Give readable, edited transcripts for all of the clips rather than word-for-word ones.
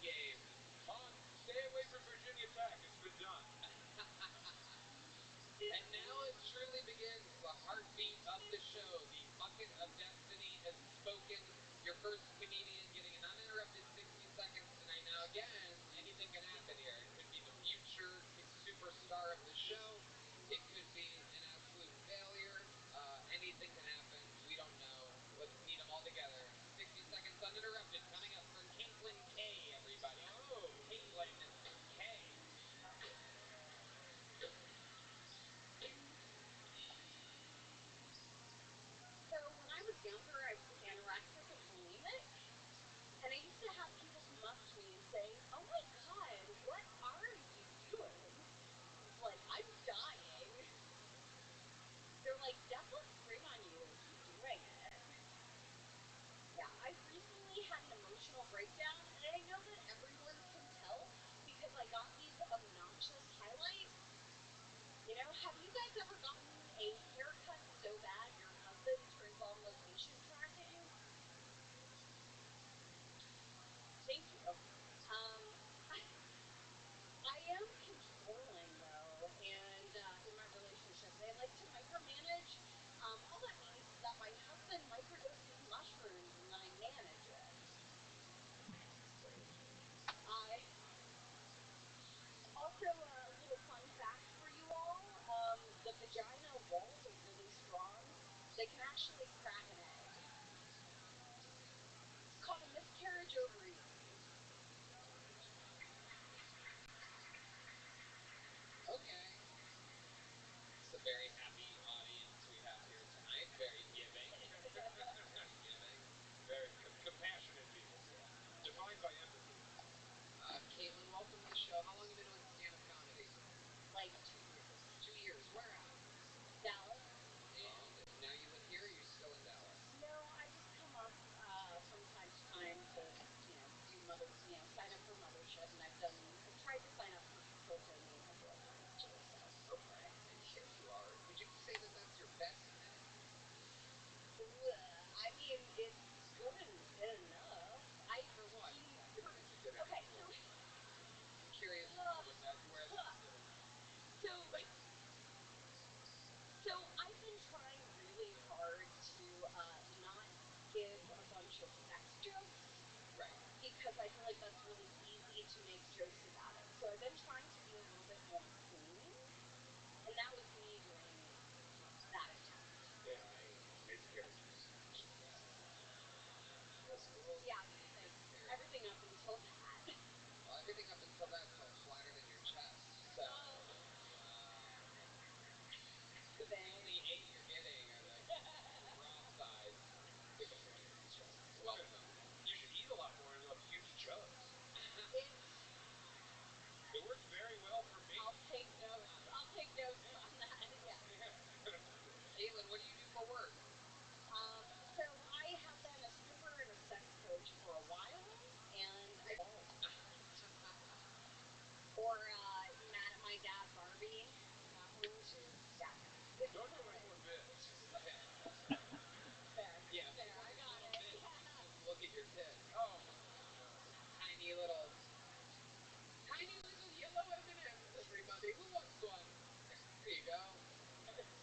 game. Hawk, stay away from Virginia Tech. It's been done. And now it truly begins, the heartbeat of the show. The bucket of destiny has spoken. Your first comedian getting an uninterrupted 60 seconds tonight. Now, again, anything can happen here. It could be the future superstar of the show. It could be an absolute failure. Anything can happen. We don't know. Let's meet them all together. 60 seconds uninterrupted coming up for Caitlin K, everybody. Oh, Caitlin K. So when I was younger, I was anorexic and bulimic, and I used to have people come up to me and say, "Oh my God, what are you doing?" I was like, "I'm dying." They're like, "That looks great on you. Keep doing it." Yeah, I recently had an emotional breakdown, and I know that everyone can tell because I got these obnoxious highlights. You know, have you guys ever gotten a haircut so bad your husband turns on location tracking? Thank you. I, I am controlling though, and in my relationships, I like to micromanage. All that means is that my husband microdoses mushrooms and then I manage it. I also a little fun fact for you all: the vagina walls are really strong. They can actually crack an egg. It's called a miscarriage over easy. Okay. It's a very happy audience we have here tonight. Very giving. Very giving. very compassionate people. Defined by empathy. Caitlin, welcome to the show. How long have you been doing stand-up comedy? Like 2 years. 2 years. Where at? Dallas. And now you live here, or you're still in Dallas? No, I just come up from time to time to, do sign up for mothership, and I've tried to sign up for Hilton a couple of times too. So Okay. And here you are. Would you say that that's your best set? I mean, it's good enough. I For what? What is a good Okay, enough? so I'm curious where that's good enough. so so I've been trying really hard to not give a bunch of sex jokes Right. because I feel like that's really easy to make jokes about it. So I've been trying to be a little bit more clean, and that was me doing that attempt. Yeah, miscarriages. That's cool. Yeah, Miscarriage. everything up until that. Well, everything up until that fell flatter than your chest. So, because the only eight you're getting are the bra size. Big old flatter than his chest. Welcome. You should eat a lot more and you'll have huge jugs. It's. It works very well for me. I'll take notes. I'll take notes on that. Yeah. Caitlin, what do you do for work? So I have been a stripper and a sex coach for a while, and I or mad at my dad, Barbie. That one too. Yeah. It's Don't all do any right. more bits. Fair. Yeah, if you Fair. want I a got little it. bit, Yeah. just look at your tits. Oh, Tiny little, tiny little yellow M&Ms. Everybody, who wants one? There you go.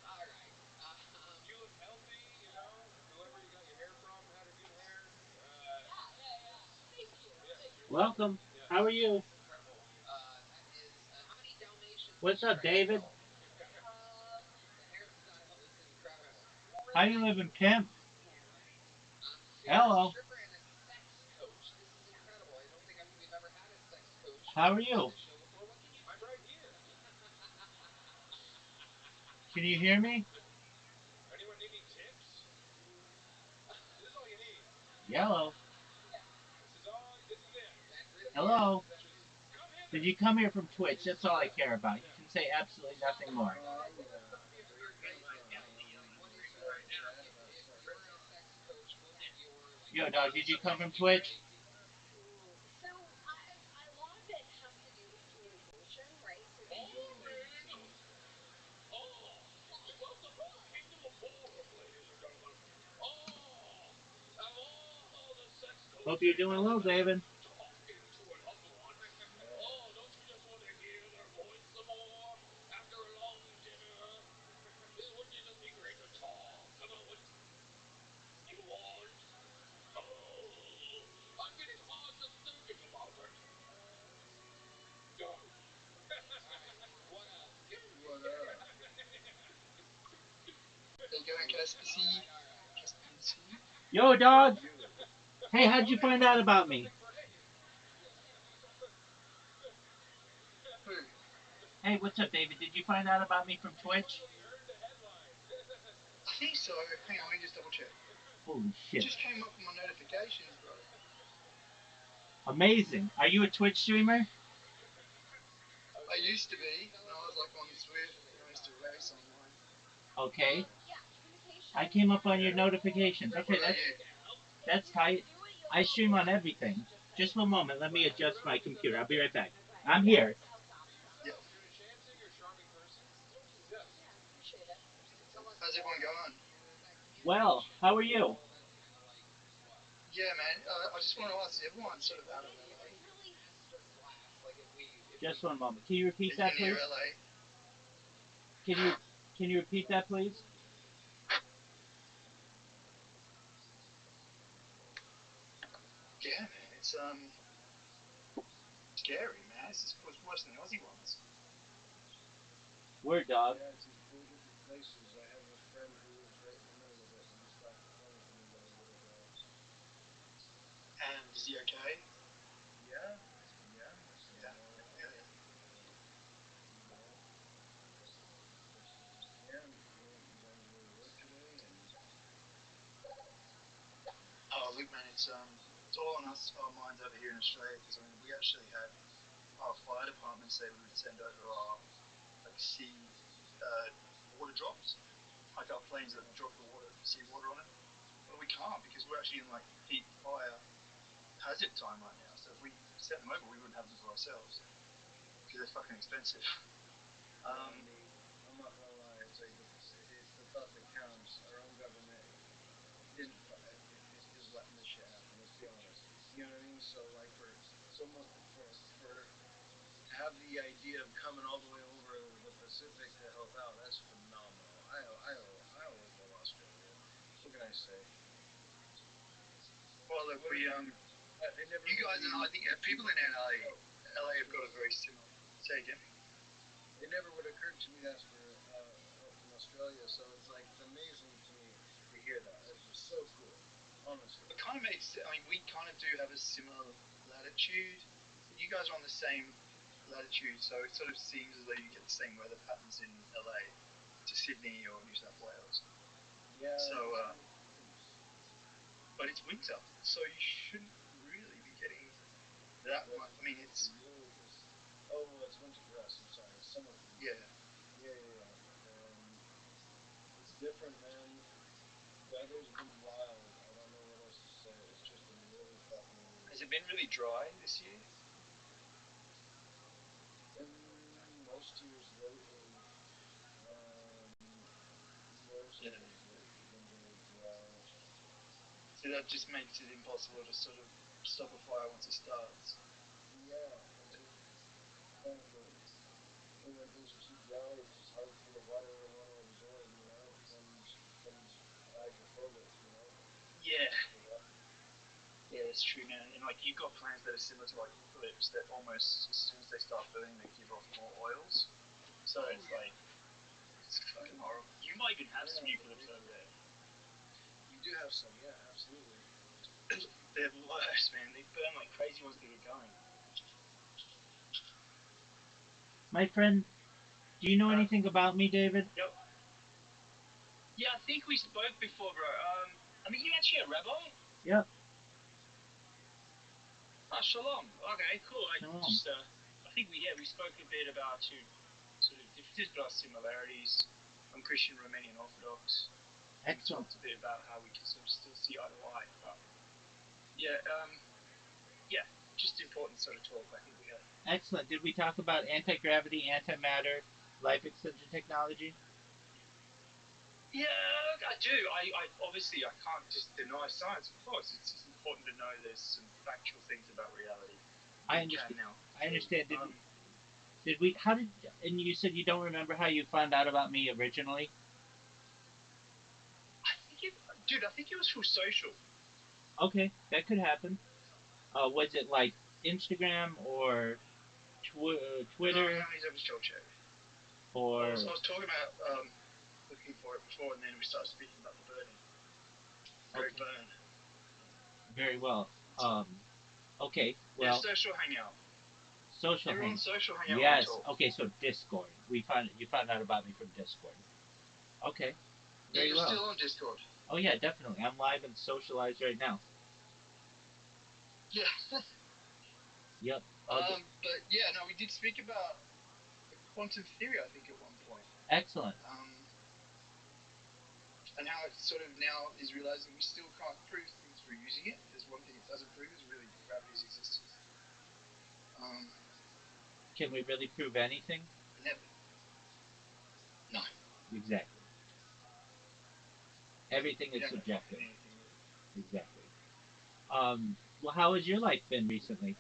All right. you look healthy, Whoever you got your hair from had a good hair. Yeah. Thank you. Yeah, Thank you. Welcome. yeah, How are you? incredible. That is, how many Dalmatians did What's you up, try to David? kill? The hairstyle is incredible. How do you live in Kemp? So you're a Hello. stripper and a sex coach. This is incredible. I don't think we've ever had a sex coach How are on you? the show before. What can you I'm do? right here. Can you hear me? Anyone need any tips? This is all you need. Yellow. This is it. That really Hello. is. Just come hither. Did you come here from Twitch? That's all I care about. You can say absolutely nothing more. Some of your great what is your if you're a sex coach, what would your Yo, dog, did you come from great Twitch? be? So a lot of it has to do with communication, right? So Already? Oh, welcome to the kingdom of boredom, ladies and gentlemen. Oh, and all the sex Hope you're coaching doing now well, that David. talking to an Yo, dog. Hey, how'd you find out about me? Who? Hey, what's up, David? Did you find out about me from Twitch? I think so. Hang on, let me just double check. Holy It shit. just came up on my notifications, bro. Amazing. Are you a Twitch streamer? I used to be when I was like on Swift. I used to race online. Okay. Yeah, communication. I came up on your notifications. What Okay, about you? that's tight. I stream on everything. Just one moment. Let me adjust my computer. I'll be right back. I'm here. Yeah. You're an enchanting or charming person? Yeah, appreciate it. How's everyone going? Well, how are you? Yeah, man. I just want to ask everyone sort of out of LA. Really? Just one moment. Can you repeat Are that, you near please? LA? Can you can you repeat that, please? Yeah, man. It's scary, man. It's worse than the Aussie ones. Word, dog. Yeah, it's in four different places. I have a friend who lives right in the middle of it, and he stopped playing for me a little bit ago. And is he okay? Yeah, yeah, Yeah. Yeah. you know, best as he can. You know, he's on his way to work today, and Oh, look, man. It's all on us, our minds over here in Australia, because I mean, we actually had our fire department say we would send over our like sea water drops, like our planes that drop the water, seawater on it. But we can't because we're actually in like peak fire hazard time right now. So if we sent them over, we wouldn't have them for ourselves because they're fucking expensive. I'm not gonna lie. It's like it's the thought that counts. Our own government didn't is letting this shit happen. Let's be honest. You know what I mean? So like for someone for to have the idea of coming all the way over the Pacific to help out, that's phenomenal. I always love Australia. What can I say? Well, look, They never you guys and really, I think people in LA have got a very similar. Say again. it never would occur to me that's from Australia. So it's like it's amazing to me to hear that. It's just so cool, honestly. It kind of makes. I mean, we kind of do have a similar latitude. You guys are on the same latitude, so it sort of seems as though you get the same weather patterns in LA to Sydney or New South Wales. Yeah. So, but it's winter, so you shouldn't really be getting that much. I mean, it's It's winter for us. I'm sorry, it's summer for you. yeah. Yeah. It's different, man. Weather's been wild. I don't know what else to say. It's just been really fucking weird. Has it been really dry this year? Most years lately, have been very dry. So that just makes it impossible to sort of stop a fire once it starts. Yeah, and when things are too dry, it's just hard for the water to want to absorb. You know, it becomes hydrophobic. You know. Yeah. Yeah, that's true, man. And like you've got plants that are similar to like eucalypts that almost as soon as they start burning, they give off more oils. So it's like it's fucking horrible. You might even have some eucalypts over there. We do have some, yeah, absolutely. They're worse, man. They burn like crazy once they get going. My friend, do you know anything about me, David? Yep. Yeah, I think we spoke before, bro. I mean, you actually a rabbi? Yep. Ah, shalom. Okay, cool. Shalom. I think we spoke a bit about two sort of differences, but our similarities. I'm Christian Romanian Orthodox. We Excellent. talked a bit about how we can sort of still see eye to eye, but yeah, just important sort of talk. I think we had. Excellent. Did we talk about anti-gravity, antimatter, life extension technology? Yeah, I do. I obviously I can't just deny science. Of course, it's just important to know there's some factual things about reality. I understand. I understand. Did we? How did? And you said you don't remember how you found out about me originally. I think it was through social. Okay, that could happen. Was it like Instagram or Twitter? No, he's over Chat. Or I was talking about looking for it before, and then we started speaking about the burning. Great Okay. burn. Very well. So, Okay. yeah, Well, social hangout. social You're on hang. social hangout when we Yes. talk. Okay. So Discord. You found out about me from Discord. Okay. Yeah, Very you're well. still on Discord. Oh yeah, definitely. I'm live and socialized right now. Yeah. Yep. Okay. But yeah, no, we did speak about quantum theory, I think, at one point. Excellent. And how it sort of now is realizing we still can't prove things through using it. There's one thing it doesn't prove is really gravity's existence. Can we really prove anything? Never. No. Exactly. Everything You is don't know fucking subjective. anything really. Exactly. Well, how has your life been recently?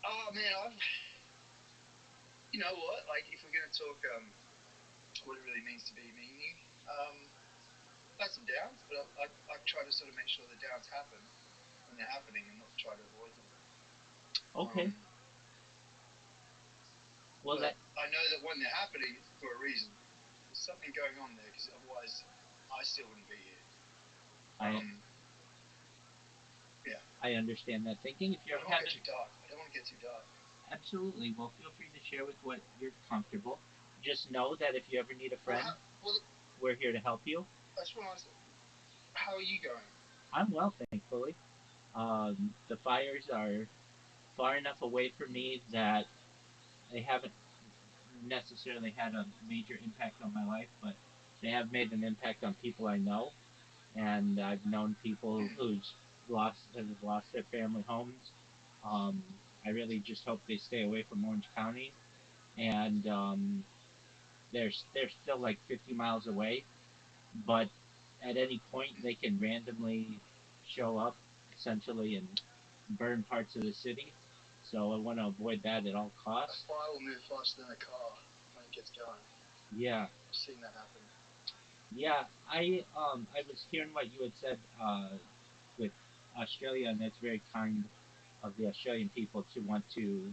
Oh man, you know what? Like, if we're gonna talk what it really means to be meaning, I've had some downs, but I try to sort of make sure the downs happen when they're happening and not try to avoid them. Okay. Well, But that I know that when they're happening, it's for a reason. There's something going on there, because otherwise, I still wouldn't be here. I Yeah. I understand that thinking. If you I ever don't want have to get any, too dark. I don't want to get too dark. absolutely. Well, feel free to share with what you're comfortable. Just know that if you ever need a friend, we're here to help you. I just want to ask, how are you going? I'm well, thankfully. The fires are far enough away from me that they haven't necessarily had a major impact on my life, but they have made an impact on people I know, and I've known people who's have lost their family homes. Um, I really just hope they stay away from Orange County, and they're still like 50 miles away, but at any point they can randomly show up, essentially, and burn parts of the city. So I want to avoid that at all A costs. fire will move faster than a car when it gets going. Yeah, I've seen that happen. yeah. I was hearing what you had said with Australia, and that's very kind of the Australian people to want to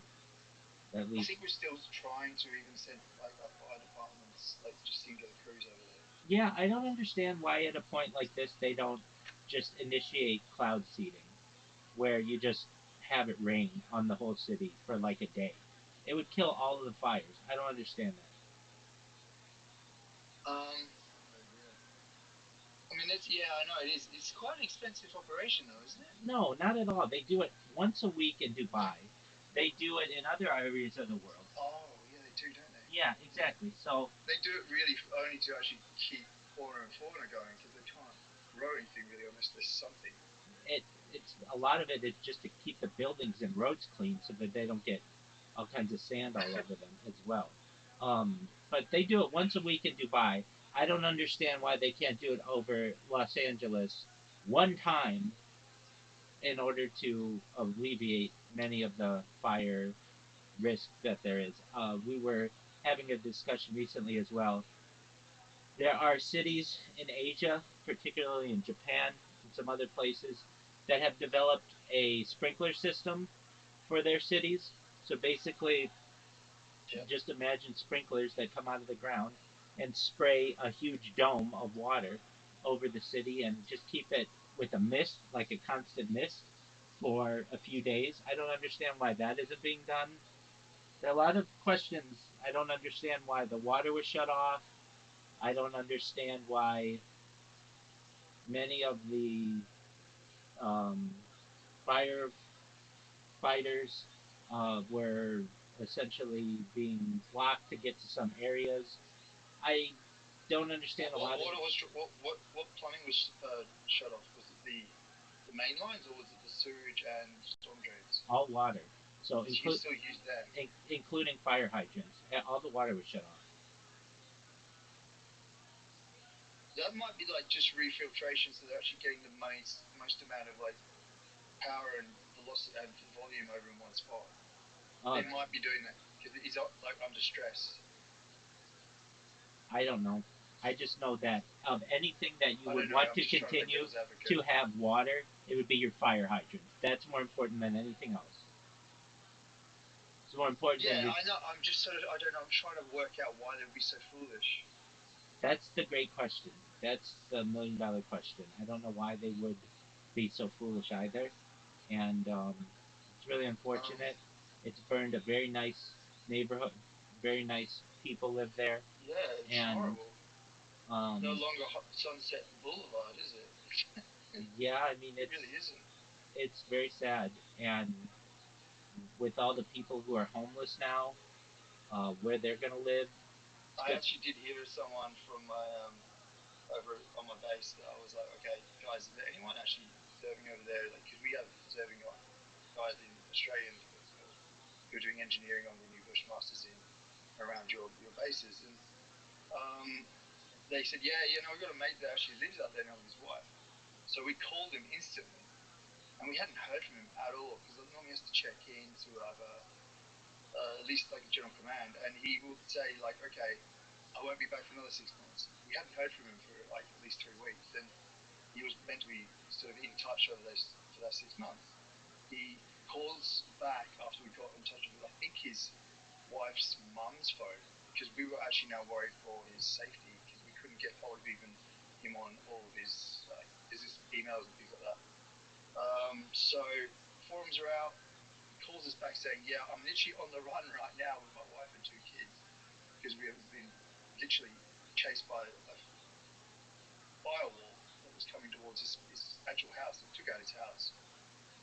at I least. think we're still trying to even send like our fire departments, like just singular crews over there. Yeah, I don't understand why at a point like this they don't just initiate cloud seeding, where you just have it rain on the whole city for like a day. It would kill all of the fires. I don't understand that. I mean, that's, yeah, I know it is. It's quite an expensive operation, though, isn't it? No, not at all. They do it once a week in Dubai. They do it in other areas of the world. Oh, yeah, they do, don't they? Yeah, exactly. So they do it really only to actually keep fauna and fauna going, because they can't grow anything really unless there's something. it's a lot of it is just to keep the buildings and roads clean so that they don't get all kinds of sand all over them as well. But they do it once a week in Dubai. I don't understand why they can't do it over Los Angeles one time in order to alleviate many of the fire risk that there is. We were having a discussion recently as well. There are cities in Asia, particularly in Japan and some other places, that have developed a sprinkler system for their cities. So basically, just imagine sprinklers that come out of the ground and spray a huge dome of water over the city and just keep it with a mist, like a constant mist, for a few days. I don't understand why that isn't being done. There are a lot of questions. I don't understand why the water was shut off. I don't understand why many of the um, firefighters were essentially being blocked to get to some areas. I don't understand a What lot of water was what plumbing was shut off? Was it the main lines, or was it the sewage and storm drains? all water. So You can still use them. including fire hydrants. All the water was shut off. That might be like just refiltration, so they're actually getting the most amount of like power and velocity and volume over in one spot. They might be doing that because he's like under stress. I don't know. I just know that of anything that you would know, want I'm to just trying to play continue devil's advocate. to have water, it would be your fire hydrants. That's more important than anything else. It's more important than Yeah, the. I know. I'm just sort of, I don't know. I'm trying to work out why they would be so foolish. That's the great question. That's the $1 million question. I don't know why they would be so foolish either, and it's really Um, unfortunate. It's burned a very nice neighborhood. Very nice people live there, yeah, it's and horrible. It's no um, longer Sunset Boulevard, is it? yeah, I mean It really it's isn't. it's very sad, and with all the people who are homeless now, where they're gonna live, it's I good. actually did hear someone from my over on my base that I was like, okay, guys, is there anyone actually observing over there? Like, because we have observing guys in Australians who are doing engineering on the new Bushmasters in around your bases, and um, they said, yeah, you know, we've got a mate that actually lives out there now with his wife. So we called him instantly, and we hadn't heard from him at all because normally he has to check in to have at least like a general command, and he would say like, okay, I won't be back for another 6 months. We hadn't heard from him for like at least 3 weeks, and he was meant to be sort of in touch over those for that 6 months. He calls back after we got in touch with, I think, his wife's mum's phone because we were actually now worried for his safety because we couldn't get hold of even him on all of his business emails and things like that. So forums are out. He calls us back saying, "Yeah, I'm literally on the run right now with my wife and 2 kids because we have been literally chased by a firewall that was coming towards his actual house that took out his house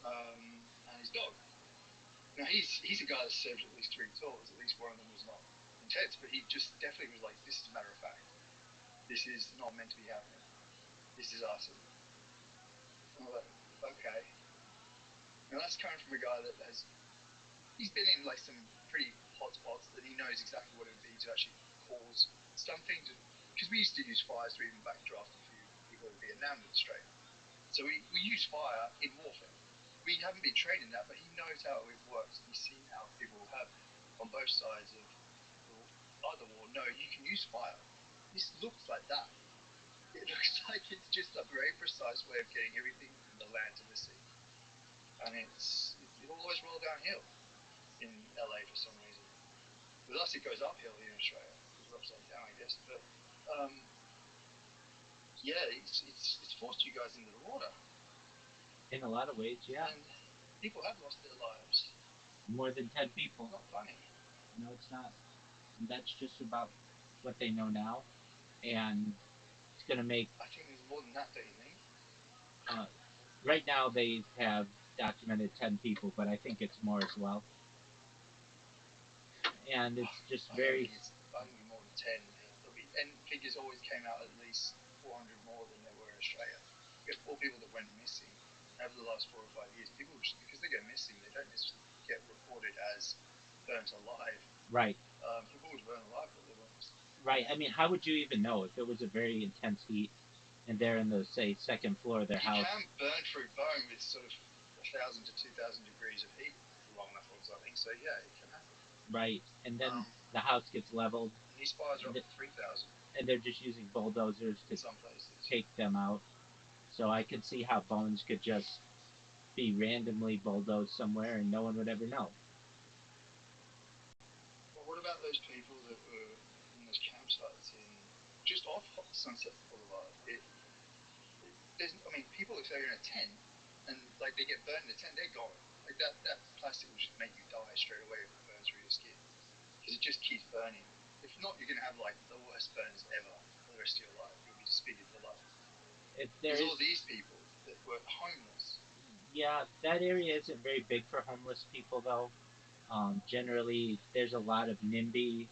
and his dog." Now he's a guy that served at least 3 tours. At least one of them was not intense, but he just definitely was like, "This is a matter of fact. This is not meant to be happening. This is arson." And I'm like, "Okay." Now that's coming from a guy that has he's been in like some pretty hot spots that he knows exactly what it would be to actually cause something to because we used to use fires to even backdraft a few people in Vietnam with Australia. So we use fire in warfare. We haven't been trained in that, but he knows how it works, and he's seen how people have on both sides of either war. No, you can use fire. This looks like that. It looks like it's just a very precise way of getting everything from the land to the sea, and it'll always roll downhill in LA for some reason. With us, it goes uphill here in Australia because we're upside down, I guess. But um, yeah, it's forced you guys into the water, In a lot of ways, yeah. and people have lost their lives. More than 10 people. It's not funny. No, it's not. And that's just about what they know now, and it's gonna make. I think there's more than that, don't you think? Uh, right now, they have documented 10 people, but I think it's more as well. And it's just I don't very. think it's. I think it'll be more than 10. There'll be and figures always came out at least 400 more than there were in Australia. We had 4 people that went missing over the last 4 or 5 years. People just because they go missing, they don't necessarily get reported as burnt alive. Right, People would burn alive, but they weren't missing. right. I mean, how would you even know if it was a very intense heat and they're in the, say, second floor of their You house? can burn through bone with sort of 1,000 to 2,000 degrees of heat for long enough on something. So yeah, it can happen. Right, and then Um, the house gets leveled, and these fires are and, up to 3,000 they're just using bulldozers in to some places. take them out. So I could see how bones could just be randomly bulldozed somewhere and no one would ever know. But what about those people that were in those campsites in just off Sunset Boulevard? I mean, people if they're in a tent and like they get burned in a tent, they're gone. Like that plastic will just make you die straight away if it burns through your skin because it just keeps burning. If not, you're gonna have like the worst burns ever for the rest of your life. You'll be disfigured for life. If there There's is, all these people that were homeless. yeah, that area isn't very big for homeless people though. Generally, there's a lot of NIMBY,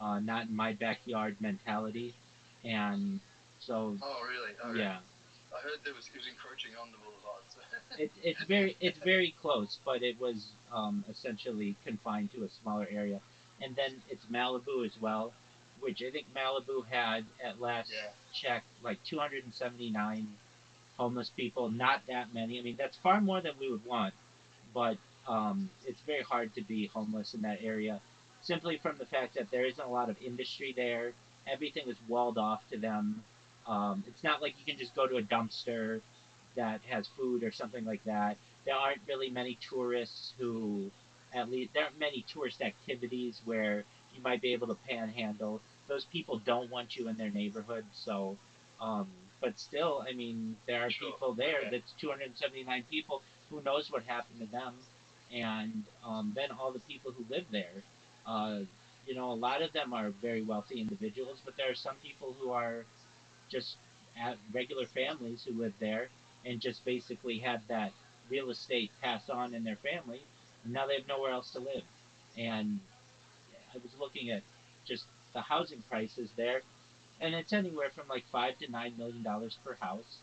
not in my backyard mentality, and so Oh, really? Okay. yeah, I heard it was encroaching on the boulevard. So. it's very close, but it was essentially confined to a smaller area, and then it's Malibu as well, which I think Malibu had at last Yeah. check like 279 homeless people. Not that many. I mean, that's far more than we would want, but it's very hard to be homeless in that area, simply from the fact that there isn't a lot of industry there. Everything is walled off to them. It's not like you can just go to a dumpster that has food or something like that. There aren't really many tourists who at least there aren't many tourist activities where you might be able to panhandle. Those people don't want you in their neighborhood, so um, but still, I mean, there are Sure. people there. Okay. That's 279 people. Who knows what happened to them? And then all the people who live there. Uh, a lot of them are very wealthy individuals, but there are some people who are just at regular families who live there and just basically had that real estate pass on in their family. And now they have nowhere else to live. And I was looking at just the housing prices there, and it's anywhere from like $5 to $9 million per house.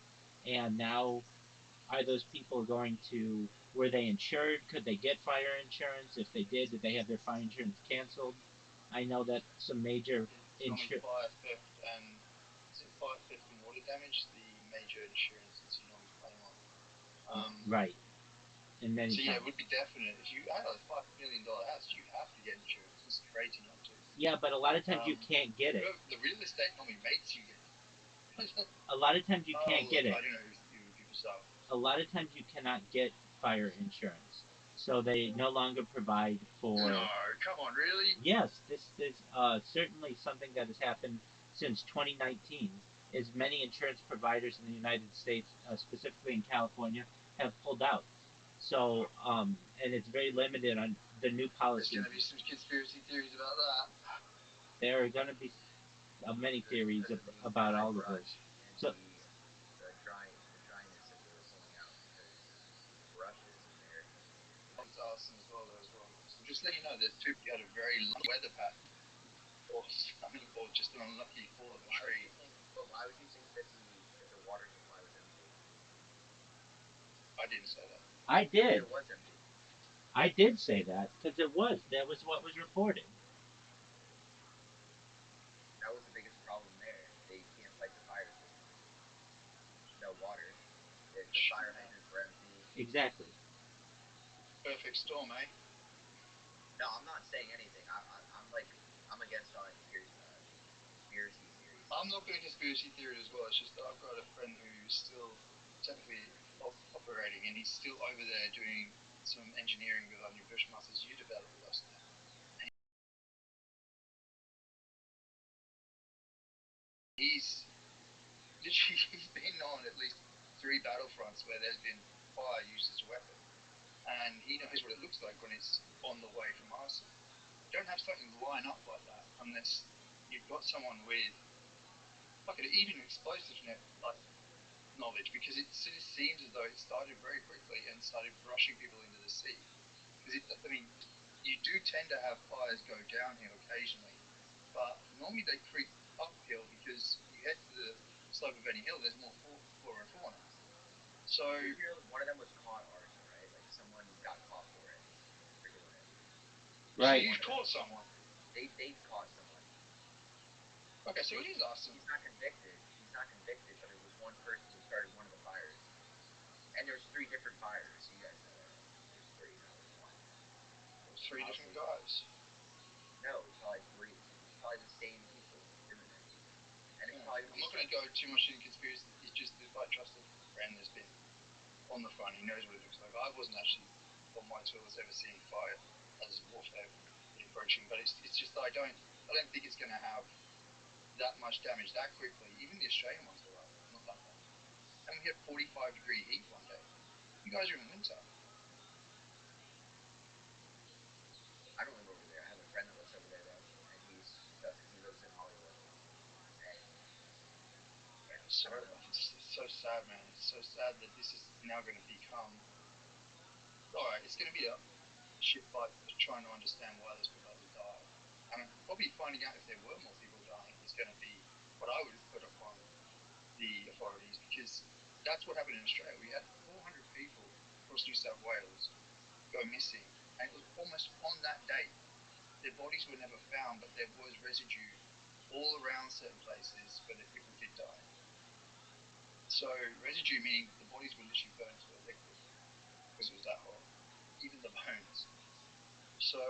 And now, are those people going to? Were they insured? Could they get fire insurance? If they did they have their fire insurance canceled? I know that some major It's normally insur fire theft and is it fire theft and water damage? The major insurances you normally claim on. right, in many So yeah, times. it would be definite. If you had a $5 million house, you have to get insurance. It's crazy not to. Yeah, but a lot of times you can't get it. The real estate normally makes you get it. A lot of times you Oh can't get look, it. I don't know who people say. A lot of times you cannot get fire insurance, so they no longer provide No, for. come on, really? Yes, this is certainly something that has happened since 2019. Is many insurance providers in the United States, specifically in California, have pulled out. So, and it's very limited on the new There's policies. going to be some conspiracy theories about that. There are going to be many theories Because it means about anti all of this. brush, So, anti the dryness that they were pulling out because brushes in there. It's arson as well, though, as well. So just let you know, there's two. You had a very long weather pattern, or something, or just an unlucky fall of a Why would tree. you think? But why would you think that the watering supply was empty? I didn't say that. I You said did. it was empty. I did say that because it was. That was what was reported. That was the biggest problem there. They can't fight the fires because there's no water. The fire hydrants were empty. Exactly. Perfect storm, eh? No, I'm not saying anything. I'm against all conspiracy theories. I'm not going to conspiracy theory as well. It's just that I've got a friend who's still technically operating, and he's still over there doing some engineering with our new Bushmasters you developed with us now. He's literally he's been on at least 3 battlefronts where there's been fire used as a weapon, and he knows what it looks like when it's on the way from arson. You don't have something line up like that unless you've got someone with like even explosive net like knowledge, because it sort of seems as though it started very quickly and started rushing people into the sea. Because I mean, you do tend to have fires go downhill occasionally, but normally they creep uphill because you head to the slope of any hill, there's more flora and fauna. So One of them was caught already, right? Like someone got caught for it, for doing it. Right. you've caught someone. They caught someone. Okay, so it is arson. He's not convicted. He's not convicted, but it was one person who started one of the fires. And there's 3 different fires. You guys know that, right? There's 3, not just one. 3 different guys. No, probably 3. It's probably the same people doing it. And it's probably I'm not going to go too much into conspiracy. It's just if I trust a friend that's been on the front, he knows what it looks like. I wasn't actually on my tours ever seeing fire as warfare approaching, but it's just that I don't think it's going to have that much damage that quickly. Even the Australian ones were like not that bad, and we had 45-degree heat one day. You guys are in winter. I don't live over there. I have a friend that lives over there though, and he does because he lives in Hollywood. And yeah, So I don't know. it's so sad, man. It's so sad that this is now going to become. All right, it's going to be a shit fight trying to understand why those people had to die, and probably finding out if there were more people dying is going to be what I would put upon the authorities, because that's what happened in Australia. We had 400 people across New South Wales go missing, and it was almost on that date. Their bodies were never found, but there was residue all around certain places where the people did die. So residue meaning the bodies were literally burned to a liquid because it was that hot, even the bones. So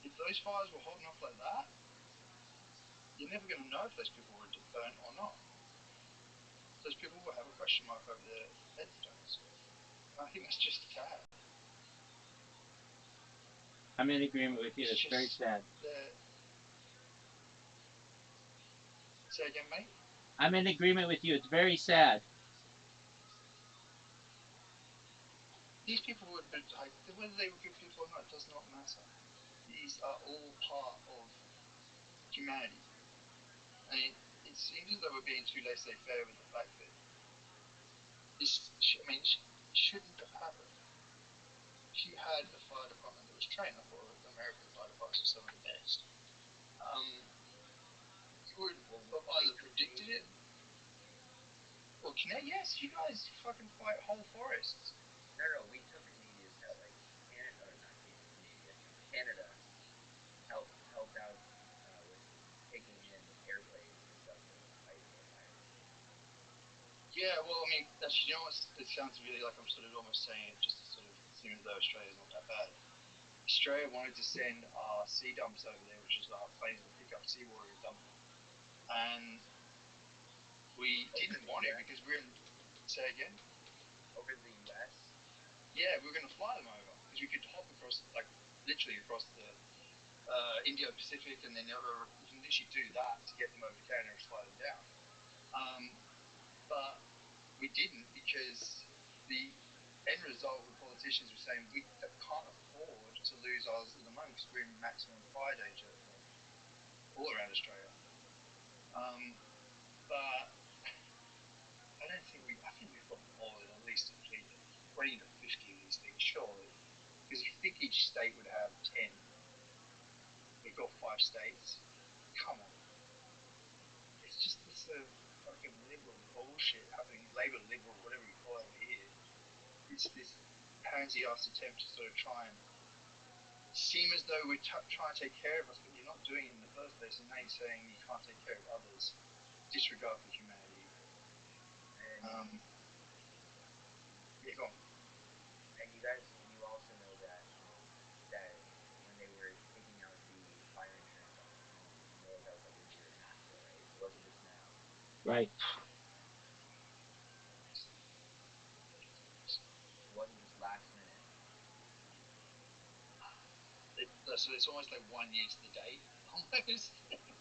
if those fires were hot enough like that, you're never going to know if those people were burnt or not. Those people will have a question mark over their headstones. And I think that's just sad. I'm in agreement with you. It's It's very just sad. the say again, mate. I'm in agreement with you. It's very sad. These people would be like whether they were good people or not does not matter. These are all part of humanity, and it seems as though we're being too laissez-faire with the fact that this. I mean, shouldn't have happened. She had a fire department that was trained. I thought American fire departments are some of the best. You would have either predicted it or Canada. Yes, you guys fucking fight whole forests. No, we took Canadia's help. Like Canada, or not Canada. Canada helped out with taking in airplanes and stuff to fight the fires. Yeah, well, I mean, actually, you know what? It sounds really like I'm sort of almost saying it just to sort of seem as though Australia's not that bad. Australia wanted to send our sea dumps over there, which is our planes that pick up seawater and dump it. And we didn't want it because we're in. Say again? Over the U.S. Yeah, we were going to fly them over because we could hop across, like, literally across the Indo-Pacific, and then you can literally do that to get them over to Canada and fly them down. But we didn't because the end result with politicians were saying we can't afford to lose ours at the moment because we're in maximum fire danger at the moment all around Australia. But I don't think I think we've got more than at least a fleet of 20 to 50 of these things, surely. Because if you think each state would have 10, we've got 5 states. Come on. It's just this fucking liberal bullshit happening, Labour liberal, whatever you call it over here. It's this pansy ass attempt to sort of try and seem as though we're trying to take care of us, but you're not doing it in the first place, and now you're saying you can't take care of others. Disregard for humanity. And yeah, go on. and you also know that when they were taking out the fire insurance on their homes, you know that was like a year and a half ago, right? It wasn't just now. Right. It wasn't just last minute. So it's almost like 1 year to the date, almost. Maybe.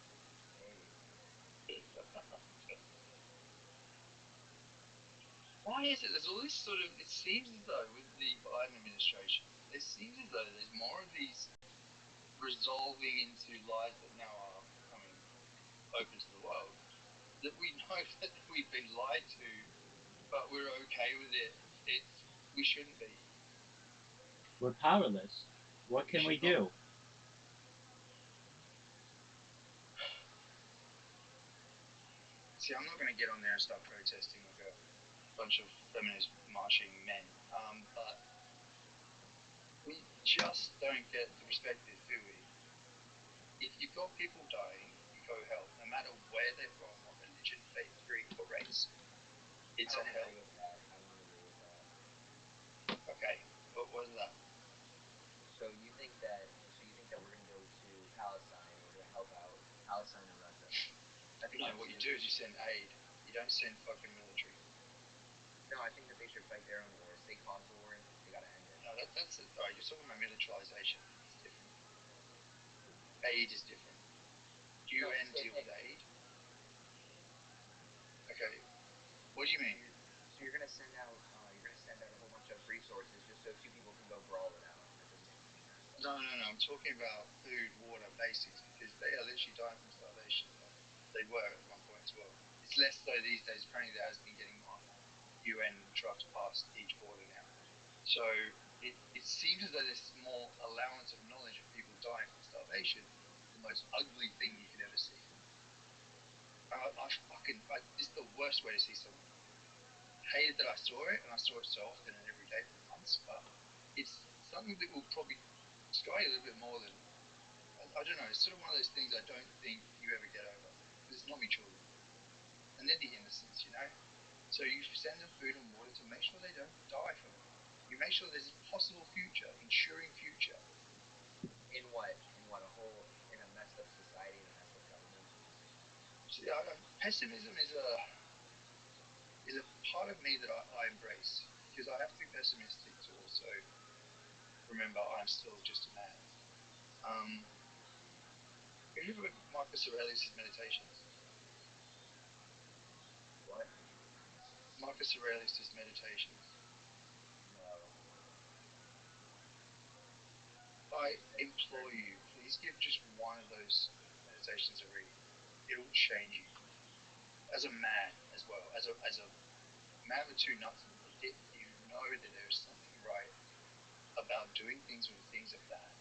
Why is it? There's all this sort of. It seems as though with the Biden administration, it seems as though there's more of these resolving into lies that now are becoming open to the world. That we know that we've been lied to, but we're okay with it. We shouldn't be. We're powerless. What We can we should not. do? See, I'm not going to get on there and start protesting like a bunch of feminist marching men, but we just don't get the perspective, do we? If you've got people dying, you go help, no matter where they're from, what religion, faith, creed, or race. It's a help. I don't agree with that. Okay, what was that? So you think that we're gonna go to Palestine and we're gonna help out Palestine and Russia? I think No, what you do is you send aid. You don't send fucking military. No, I think that they should fight their own wars. They caused the war. They gotta end it. No, that's it. Right, you're talking about militarization. It's different. Aid is different. UN deal with aid. Okay, what do you mean? So you're gonna send out a whole bunch of resources just so two people can go brawl it out. That doesn't make any sense. No. I'm talking about food, water, basics, because they are literally dying from starvation. They were at one point as well. It's less so these days. Apparently, there has been getting more UN trucks past each border now. So it seems as though there's more allowance of knowledge of people dying from starvation. The most ugly thing you could ever see. This is the worst way to see someone. I hated that I saw it, and I saw it so often and every day for months. But it's something that will probably scar you a little bit more than I don't know. It's sort of one of those things I don't think you ever get over because it's not me children, and they're the innocents, you know. So you send them food and water to make sure they don't die from it. You make sure there's a possible future, ensuring future. In what? In a messed up society and a messed up government. See, pessimism is a part of me that I embrace because I have to be pessimistic to also remember I'm still just a man. Have you ever read Marcus Aurelius' Meditations? What? Marcus Aurelius' Meditations. No. I implore you, please give just one of those meditations a read. It will change you. As a man as well, as a man with two nuts in the dick, you know that there is something right about doing things when things are bad.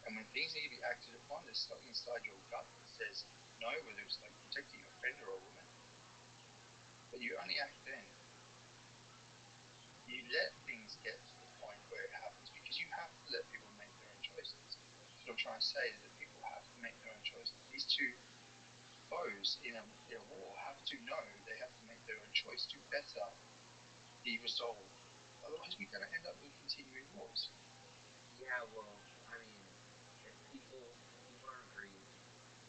And when things need to be acted upon, there's something inside your gut that says no, whether it's like protecting a friend or a woman. But you only act then. You let things get to the point where it happens because you have to let people make their own choices. So I'm trying to say that people have to make their own choices. These two foes in a war have to know they have to make their own choice to better the resolve. Otherwise, we're going to end up with continuing wars. Yeah, well, I mean, if people don't agree,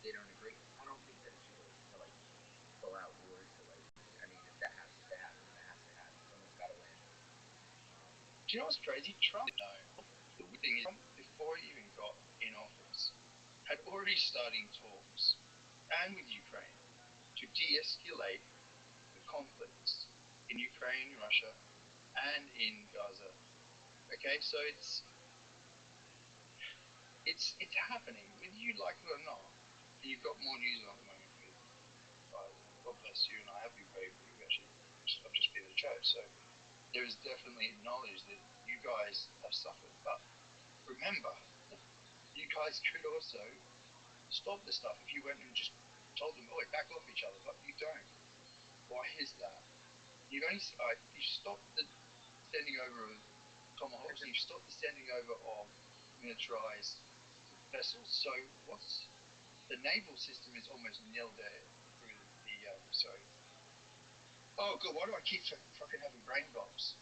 they don't agree. I don't think that it should go to like full out war. To like, I mean, if that has to happen, then that has to happen. Someone's got to win. Do you know what's crazy? Trump, the weird thing is, Trump, before he even got in office, had already starting talks, and with Ukraine, to de-escalate the conflicts in Ukraine, Russia, and in Gaza. Okay, so it's happening, whether you like it or not. And you've got more news on at the moment with Gaza. God bless you, and I have been praying for you. Actually, I've just been at church, so there is definitely knowledge that you guys have suffered. But remember, you guys could also stop this stuff if you went and just told them, "Oh, back off each other," but you don't. Why is that? You only you stop the sending over of tomahawks, and you stop the sending over of militarized vessels. So what's the naval system is almost nil there through the sorry. Oh god, why do I keep fucking having brain blocks?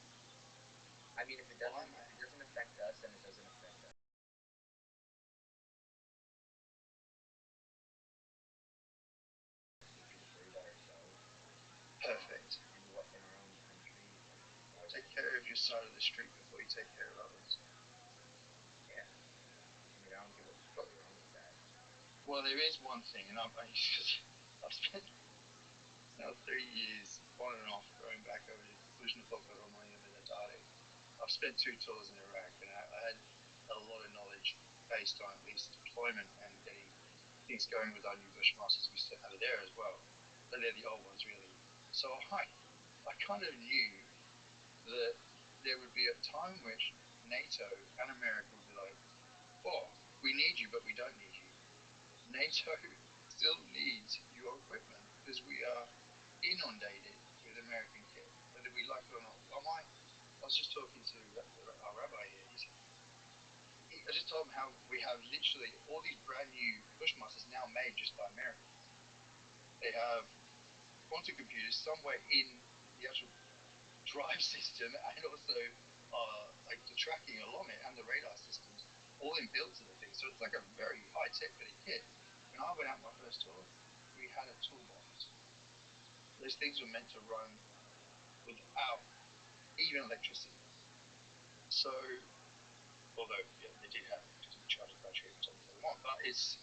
I mean, if it doesn't affect us, then it doesn't affect us. We should just worry about ourselves. Perfect. And what in our own country. Take care of your side of the street before you take care of others. Yeah. I mean, I don't get what's totally wrong with that. Well, there is one thing, and I've spent now 3 years on and off going back over to I've spent 2 tours in Iraq, and I had a lot of knowledge based on at least deployment and getting things going with our new Bushmasters we sent over there as well. But they're the old ones, really. So I kind of knew that there would be a time in which NATO and America would be like, "Oh, we need you, but we don't need you." NATO still needs your equipment because we are inundated with American kit, whether we like it or not. I was just talking to our rabbi here. I just told him how we have literally all these brand new Bushmasters now made just by Americans. They have quantum computers somewhere in the actual drive system, and also like the tracking along it and the radar systems, all inbuilt to the thing. So it's like a very high-tech bit of kit. When I went out my first tour, we had a toolbox. Those things were meant to run without even electricity. So, although yeah, they did have to charge a battery every time they want, but it's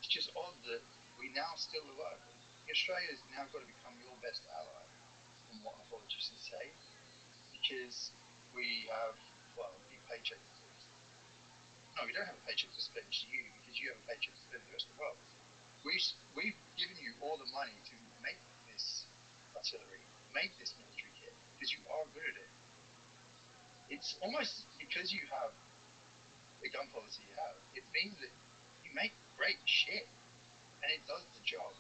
just odd that we now still work. Australia has now got to become your best ally, from what my politicians say, because we have the paycheck to spend. No, we don't have a paycheck to spend to you because you have a paycheck to spend to the rest of the world. We've given you all the money to make this artillery, make this military kit, because you are good at it. It's almost because you have the gun policy you have, it means that you make great shit, and it does the job.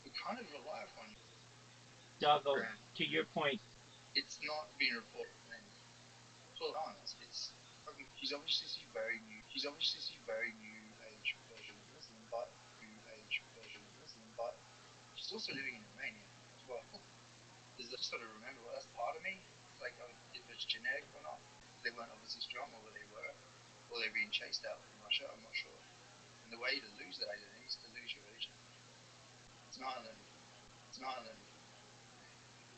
We kind of rely upon you. Doggo, to your point, It's not being reported. Well, honest, it's he's obviously very new. He's obviously very new age version of Muslim, but he's also living in Romania as well. There's just got to remember, well, that's part of me. It's like if it's genetic or not. They weren't obviously strong, or they were, or they're being chased out from Russia. I'm not sure. And the way to lose that identity is to lose your religion. It's not an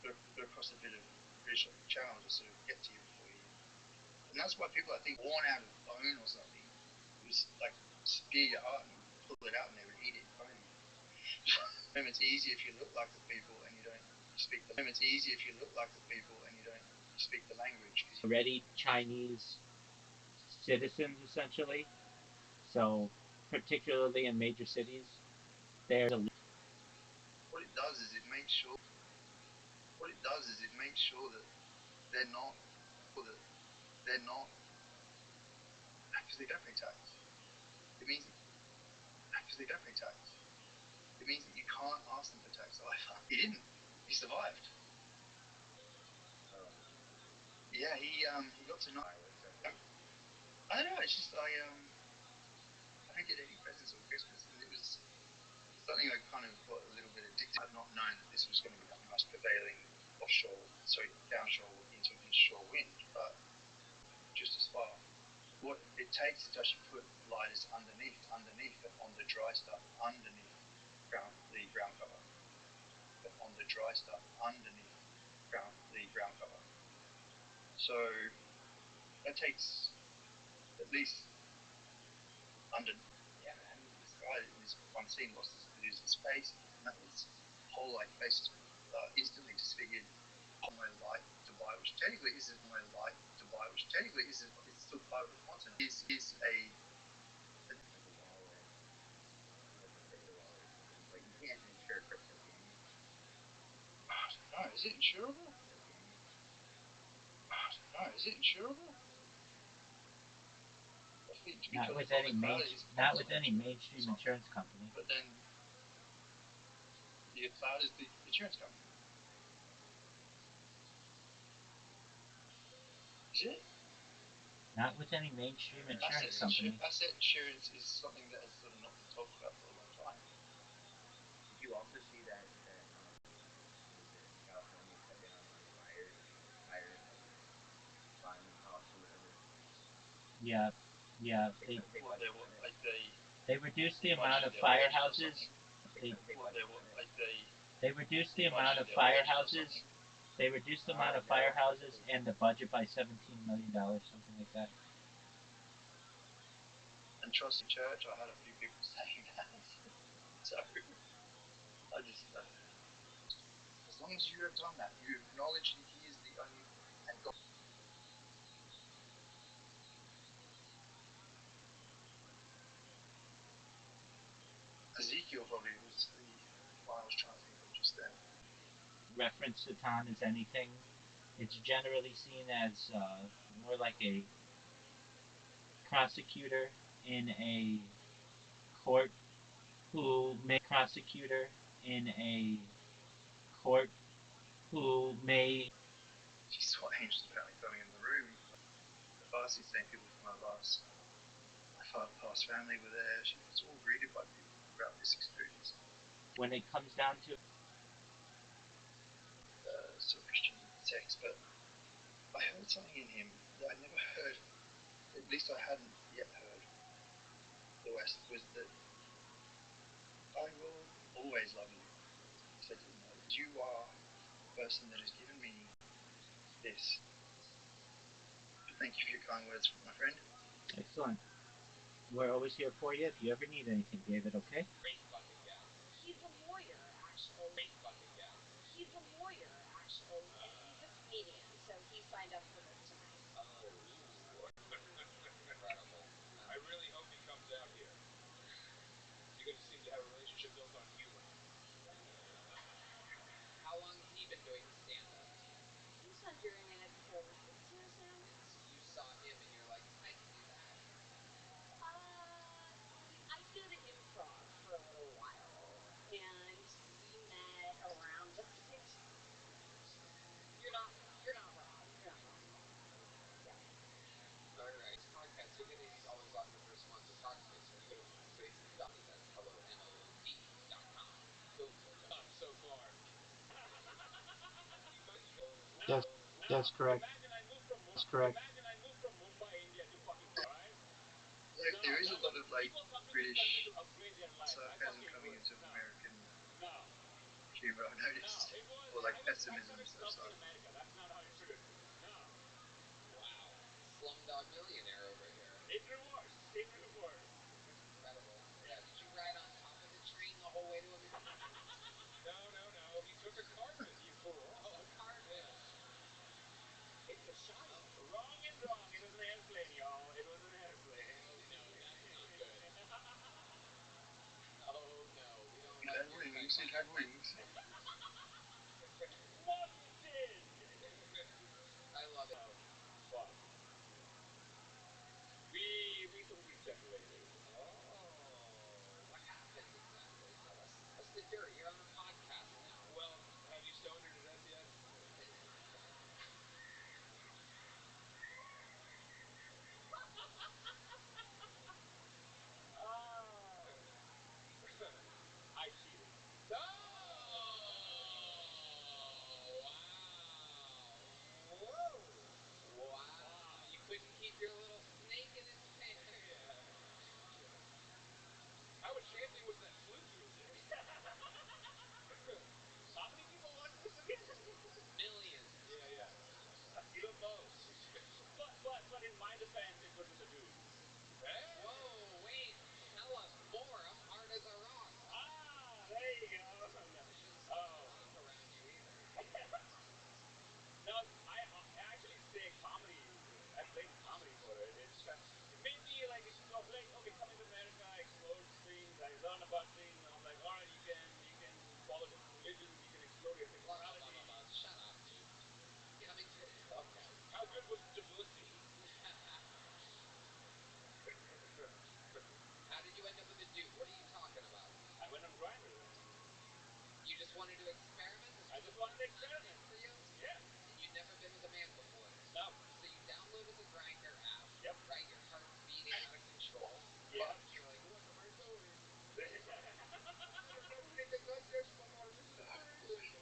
put across a bit of British channel to sort of get to you before you And that's why people, I think, born out of bone or something, it was like spear your heart and pull it out and they would eat it. It's easy if you look like the people and you don't speak the. It's easy if you look like the people and you don't speak the language. Already Chinese citizens, essentially. So, particularly in major cities, there's a What it does is it makes sure. What it does is it makes sure that they're not. That they're not because they don't pay tax. It means because they don't pay tax. It means that you can't ask them for tax either. He didn't. He survived. Oh. Yeah, he got to know. I don't know. It's just I don't get any presents on Christmas, and it was something I kind of got a little bit addicted. I'd not known that this was going to become the most prevailing downshore into inshore wind, but just as far. What it takes is to actually put lighters underneath, and on the dry stuff underneath the ground cover. But on the dry stuff underneath the ground cover. So that takes at least under. Yeah, I mean, this guy in this one scene lost his face, and that was whole like face instantly disfigured. My light Dubai, which technically isn't my light Dubai, which technically isn't. It's still part of the continent. Is a Like a wallet. Like a crypto wallet or something. But you can't insure crypto, can you? no, is it insurable? Or can you? No, is it insurable? not with any mainstream insurance company. But then the cloud is the insurance company. Is it? Not with any mainstream insurance company. Asset insurance is something that has sort of not been talked about for a long time. Did you also see that what is it, California cut down on fire filing costs or whatever? Yeah, yeah. They reduced the amount of firehouses. They reduced the amount of firehouses. They reduced the amount of firehouses and the budget by $17 million, something like that. And trust in church, I had a few people saying that. So I just, as long as you have done that, you acknowledge that He is the only and God. Ezekiel probably was the one I was trying to think of just then. Reference Satan as anything. It's generally seen as more like a prosecutor in a court court who may. She saw angels apparently coming in the room. The fasting saying people from my past family were there. She was all greeted by people throughout this experience. When it comes down to sort of Christian text, but I heard something in him that I never heard, at least I hadn't yet heard the West, was that I will always love you. He said to them, you are the person that has given me this. Thank you for your kind words, my friend. excellent. We're always here for you if you ever need anything, David, okay? Great fucking guess. He's a lawyer, actually. Great fucking guess. He's a lawyer, actually. And he's a comedian, so he signed up for this tonight. Oh, incredible. I really hope he comes out here. You guys seem to have a relationship built on humor. How long has he been doing stand-up? He's been doing it for over 6 years now. So you saw him and you're like, I can do that. I did improv for a little while, and we met around the 6th. You're not wrong. You're not wrong at all. Yeah. All right. This podcast, you'll get these all these offers for sponsor Talkspace. When you go to Talkspace.com, that's HelloMOD.com. So far. Yes, that's correct. That's correct. Imagine I moved from Mumbai, India to fucking right? There is a lot of like British sarcasm sarcasm coming into American No, humor, I've noticed. Or like pessimism and stuff. So. America. That's not how it should. No. Wow. had wings. Mom, you did. I love it. But we recently separated. Oh, what happened exactly? Tell us. What's the dirt? You're on a podcast now. Well, have you stoned her to death yet? Ah. I cheated. No! Wow. Whoa. Wow. You couldn't keep your little snake in its pants. How enchanting was that flute music? How many people watch this again? Millions. Yeah. Even most. But in my defense, it was with a dude. Hey. Whoa, wait. Tell us more. I'm hard as a rock. Ah, there you go. Shouldn't Oh. walk around you either. No, I actually say comedy. I played comedy for it. It made me like explore. Like, okay, coming to America, I explored things. I learned about things, and I was like, all right, you can follow different religions. You can explore your Blah, blah, sexuality. blah, blah, blah. Shut up, dude. Coming to... Okay. How good was Debussy? How did you end up with a dude? What are you talking about? I went on Grindr. You just wanted to experiment? This I was just the wanted to first time experiment. thing for you? Yeah. And you'd never been with a man before? No. So you downloaded the Grindr app. Yep. Right? Your heart's beating out of control. Yeah. You're like, what am I doing? I've never been to contest before. This is crazy.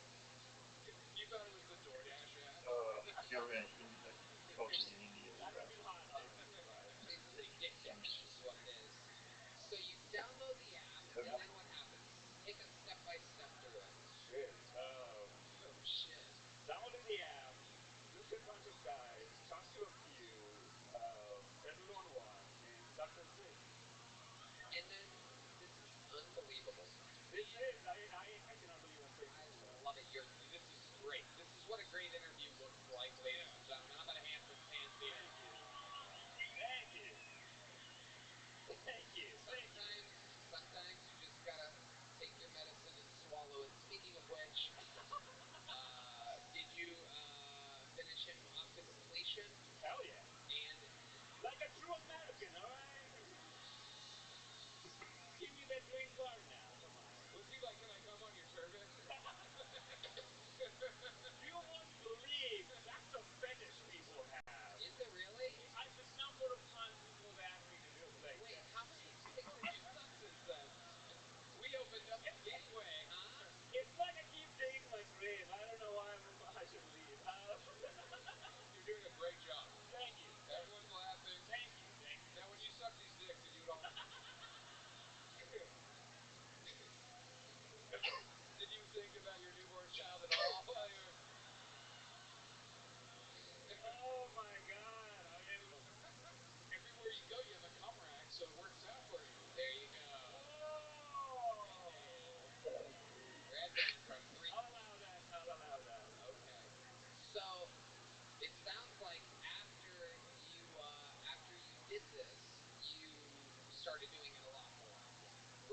You thought it was the DoorDash app? You're right. Like cultures in India. That would have been hot. It's addictive, is what it is. So you download the app, Yep. and then what happens? Take us step by step through it. Shit. Oh, shit. Downloaded the app, looked at a bunch of guys, talked to a few, settled on one, and sucked and see. And then, this is unbelievable. This is, I cannot believe I'm saying I this. love it. This is great. This is what a great interview looks like, ladies and gentlemen. How about a hand for Pansy? Thank you. Sometimes you just gotta take your medicine and swallow it. Speaking of which, did you finish him off to completion? Hell yeah. And like a true American, alright? Give me that green card now, come on. Was he like, can I come on your turban? You won't believe that's a fetish people have. Is it really? The number of times people have asked me to do it. Like, wait, how many dicks have you sucked since then? We opened up the gateway, huh? It's like I keep digging my grave. I don't know why I should leave. You're doing a great job. Thank you. Everyone's laughing. Thank you. Now, when you suck these dicks, did you at all? Did you think about your newborn child at all while you were... Oh my god. Everywhere you go, you have a cum rack, so it works out for you. There you go. Oh. Red band from 3. I'll allow that. Okay. So, it sounds like after you did this, you started doing it a lot more.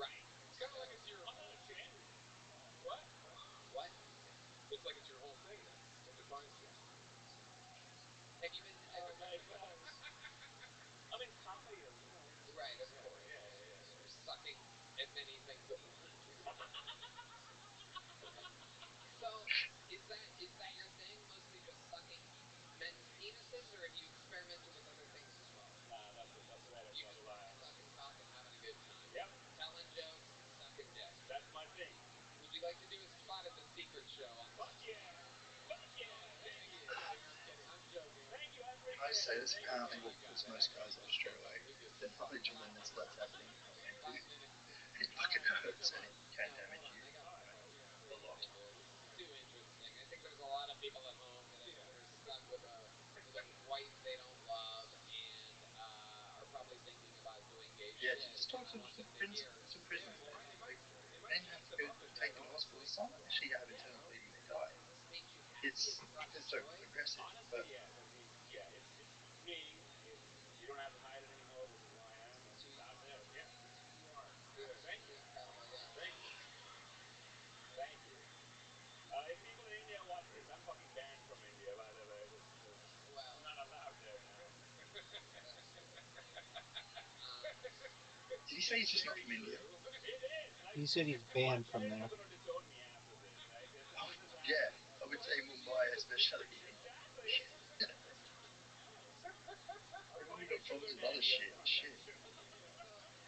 Right. It's kind of like it's your... I'm not ashamed. What? What? It's like it's your whole thing then. It defines you. Have you been... Oh my god. I'm in comedy, Right, of course. Yeah. You're sucking at many things at once. So, is that your thing? Mostly just sucking men's penises, or have you experimented with other things as well? Nah, that's it. That's what I You just rely on. sucking cock and having a good time. Yep. Telling jokes and sucking dick. That's my thing. Would you like to do a spot at the secret show on Fuck yeah. Thank you. I'm kidding. I'm joking. Thank you, I appreciate I say this Thank apparently you. what puts most guys off straight away. They're probably when this starts happening. 5 minutes. It fucking hurts and it can No, damage hold on. you. I got A lot. This is too interesting. I think there's a lot of people at home that are stuck with a wife they don't love and are probably thinking about doing gay Yeah, shit. just talk to some prisoners. Like, men have to go take them to hospital. It's not actually have internal bleeding, they die. It's because so aggressive. Honestly, But yeah. It's me. You don't have to hide it anymore. This is who I am. It's out there. Yeah. You are. Thank you. Incredible, yeah. Thank you. say he's just not from India? He said he's banned from there. Oh, yeah, I would say Mumbai especially. They've only got problems with other shit. Shit. So,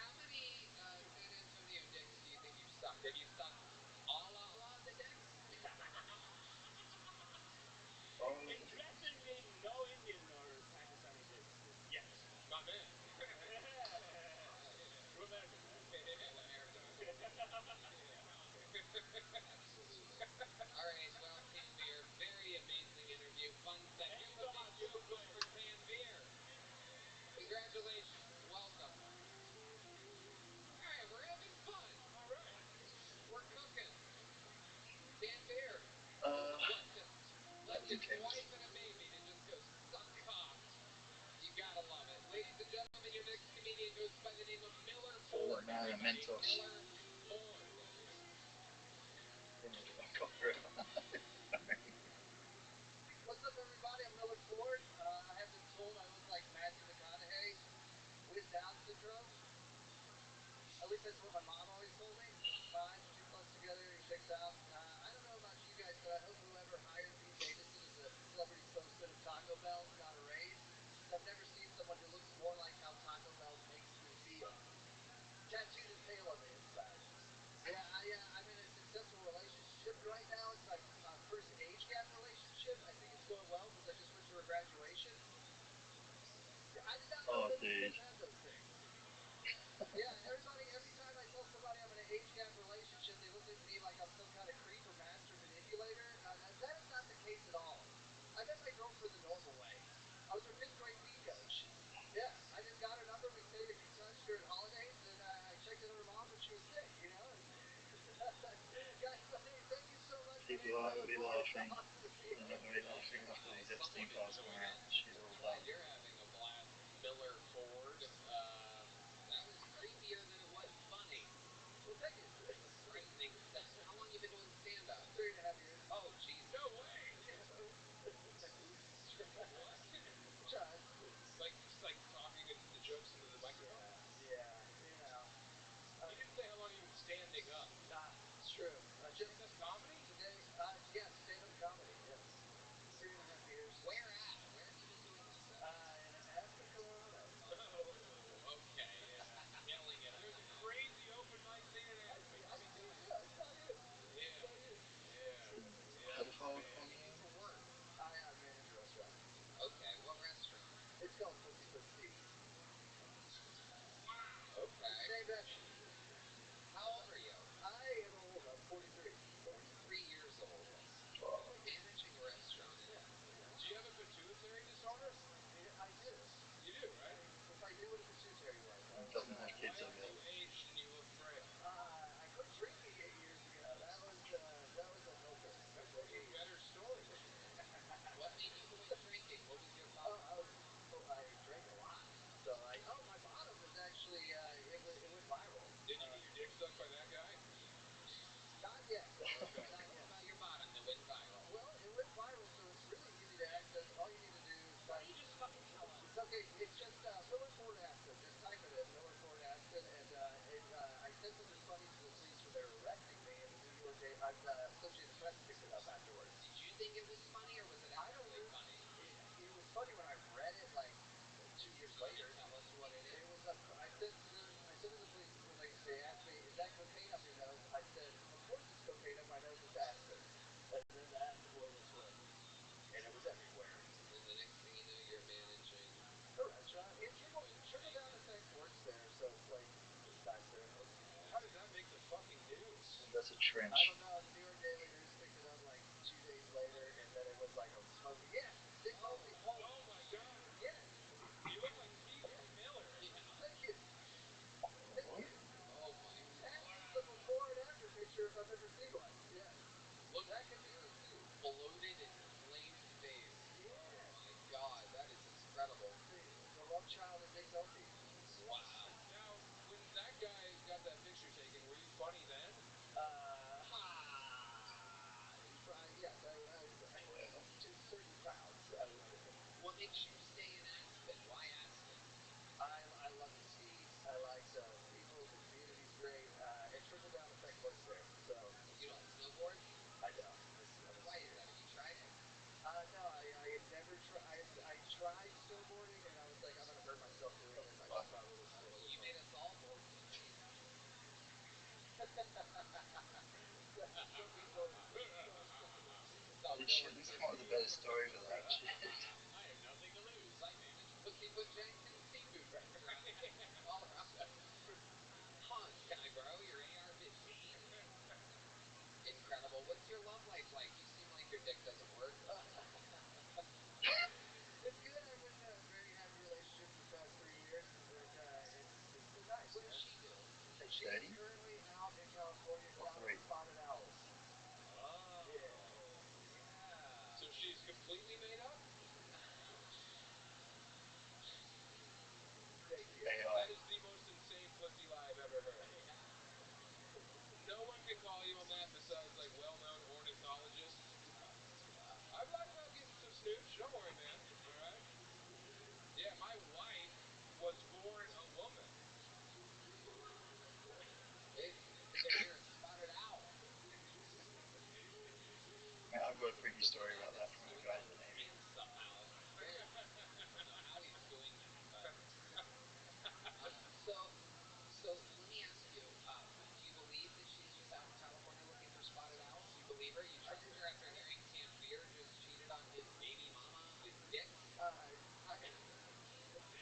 how many San Antonio dicks do you think you've sucked? Have you sucked all of the dicks? All of the Exception being no Indian or Pakistani dicks. Yes. My man. True American, man. America. Absolutely. All right. Well, Tanvir, very amazing interview. Fun set. Give him a big yoo-hoo for Tanvir. Congratulations. Welcome. All right. We're having fun. All right. We're cooking. Tanvir. Uh, Left his intense. wife and a baby to just go suck cock. You gotta love it. Ladies and gentlemen, your next comedian goes by the name of Miller Ford. Man, Everybody, Mentos. Miller Ford. What's up, everybody? I'm Miller Ford. I have been told I look like Matthew McConaughey with Down syndrome. At least that's what my mom always told me. Fine, 2 plus together checks out. I don't know about you guys, but I hope whoever hired Pete Davidson as a celebrity spokesman of Taco Bell got a raise. I've never seen someone who looks more like how Taco Bell makes me feel. Tattooed and pale on the inside. Yeah, I'm in a successful relationship right now. It's my first age gap relationship. I think it's going well because I just went through a graduation. I did not know that we had those things. Yeah, every time I tell somebody I'm in an age gap relationship, they look at me like I'm some kind of creep or master manipulator. That is not the case at all. I met my girlfriend the normal way. I was her fifth grade PE coach. Yeah, I just got her number. We stayed a few times during holidays, and I checked in on her mom when she was sick. You know. Guys, thank you so much. People are really laughing. They're not really laughing after these Epstein files come out. She's all done. You're having a blast, Miller Ford. That was creepier than it was funny. Well, thank you. It's a frightening set. How long you been doing stand-up? 3.5 years. Oh, geez. No way. What? Trying. Like talking the jokes into the microphone? Yeah, you know. You didn't say how long you've been standing up. It's true. Stand-up comedy? Today, yeah, stand-up comedy, yes. 3.5 years. Where at? Where have you been doing this at? In Aspen, Colorado. Oh, okay. Killing it. There's a crazy open mic scene in Aspen. How we doing? I saw you. Yeah. Pedophile What do you do for work? I manage a restaurant. Okay, what restaurant? It's called Pussy Puss Tea. Wow. Okay. Named after. How old are you? I am old. I'm 43. 43 years old. Managing a restaurant. Yeah. Do you have a pituitary disorder? I do. You do, right? If I knew what a pituitary was, I would. Doesn't have kids Why of have it. you aged and you look great? I quit drinking 8 years ago. That was a helper. That's a better story. What made you quit drinking? What was your problem? I drank a lot. So my bottom was actually it went viral. Did you get your dick sucked by that guy? Not yet. Okay. Not Tell yet. us about your bottom that went viral. Well, it went viral, so it's really easy to access. All you need to do is Why don't you just fucking tell us? It's okay. It's just Miller Ford Aspen. Just type it in, Miller Ford Aspen, and I said something funny to the police when they were arresting me, and the New York Associated Press picked it up afterwards. Did you think it was funny, or was it actually funny? It was funny when I read it like 2 years later. Tell us what it is. It was I said to the police when they asked me, "Is that cocaine up your nose?" I said, "Of course it's cocaine up my nose. It's Aspen." And then that oil slipped, and it was everywhere. And the next thing you know, you're managing A restaurant. Trickle down effect works there, so it's like it's nicer. How did that make the fucking news? That's a trench. I don't know. The New York Daily News picked it up like 2 days later, and then it was like a smoking. Yeah, Dick Mulvey. Oh my god. Yeah. You look like Steve Miller. Yeah. Thank you. Thank you. Oh my And god. it's the before and after picture if I've ever seen one. Yeah. Look That at could be your me too. bloated, inflamed face. Yeah. Oh my god, that is incredible. The love child of Dick Mulvey. Wow. Now, when that guy got that picture taken, were you funny then? Ha! I'll Did go she at on least to come up with a better story for that shit? I have nothing to lose. I manage Pussyfoot Jackson's seafood restaurant in Colorado. Huh? Can I borrow your AR-15? Incredible. What's your love life like? You seem like your dick doesn't work. It's good. I'm in a very happy relationship for the past 3 years, and it's been nice. What does she do? She's currently out in California counting spotted owls. Oh. Yeah. Yeah. So she's completely made up? Thank you. That is the most insane pussy lie I've ever heard. Yeah. No one can call you on that besides like well-known ornithologists. I'm lying about getting some snooch. Don't worry, man. All right. Yeah, my wife was born a woman. Hey, I think I hear a spotted owl. Man, I've got a freaky story about that from a guy in the Navy. Somehow. I don't know how he's doing that, but so let me ask you: do you believe that she's just out in California looking for spotted owls? You believe her? You trust her after hearing Tanvir just cheated on his baby mama with dicks? Kind of.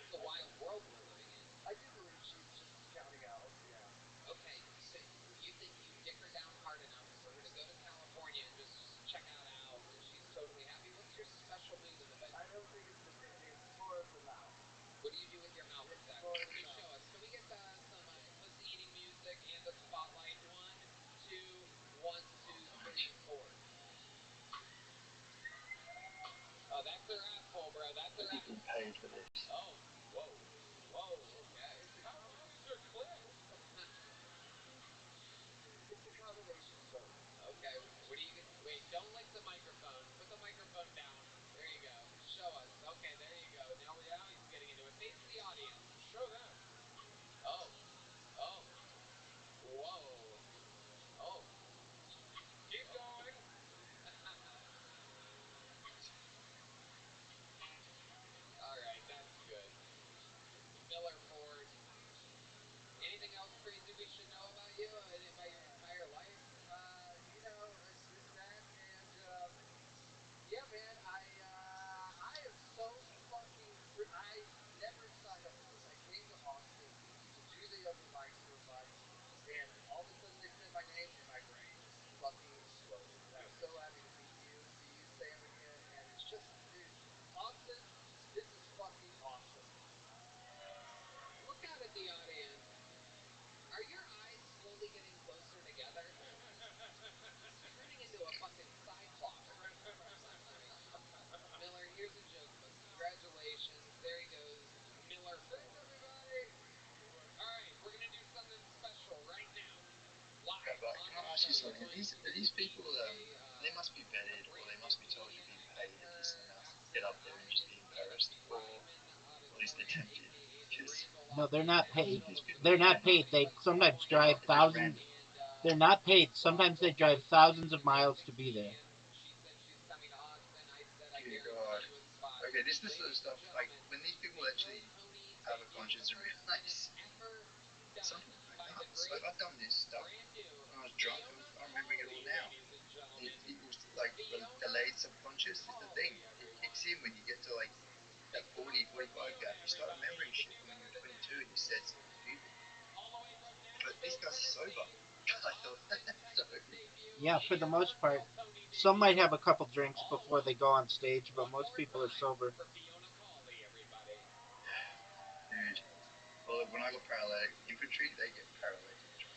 It's a wild world we're living in. I do believe she's just counting owls. Yeah. Okay, so you think you dick her down hard enough for her to go to California and just check out owls, and she's totally happy? What's your special move in the bedroom? I don't think it's explore the mouth. What do you do with your mouth exactly? Let me show us. Can we get some pussy eating music and a spotlight? 1, 2, 1, 2, 3, 4. Oh, that's her asshole, bro. That's her He's been paid for this. Oh, whoa, whoa, okay. How long is her clip? It's a combination of both. Okay, what do you get? Wait, don't lick the microphone. Put the microphone down. There you go. Show us. Okay, there you go. Now he's getting into it. Face the audience. Show them. Oh, oh, whoa, oh. Keep going. All right, that's good. Miller Ford. Anything else crazy we should know about you? About your entire life? It's that, and yeah, man, I am so fucking. I never signed up for this. I came to Austin to do the open mics for a month, and all of a sudden they said my name, and my brain just fucking exploded. And I'm so happy to meet you, see you, Sam, again, and it's just, dude, Austin, this is fucking awesome. Look out at the audience. Are your eyes slowly getting closer together? It's turning into a fucking cyclops. Miller, here's a joke, but congratulations. There he goes, Miller. Thanks, everybody. All right, we're gonna do something special right now. Yeah, Live but on can the I ask show. you something? Are these people, they must be vetted, or they must be told you're being paid a decent amount to get up there and just be embarrassed, or at least attempted. Because No, they're not paid. these people They're not paid. They sometimes drive thousands. They're not paid. Sometimes they drive thousands of miles to be there. She said she's coming to Austin. I said I dear guarantee God. you a spot. Okay, this is the sort of stuff, like, when these people actually have a conscience and realize something like nuts. Like, I've done this stuff when I was drunk, and I'm remembering it all now. It was like delayed subconscious is the thing. It kicks in when you get to like that 40, 45 gap. You start remembering shit from when you were 22 and you said something stupid. But these guys are sober. I thought so. Yeah, for the most part. Some might have a couple drinks before they go on stage, but most people are sober. Dude. Well, when I got paralytic infantry, they get paralytic drunk.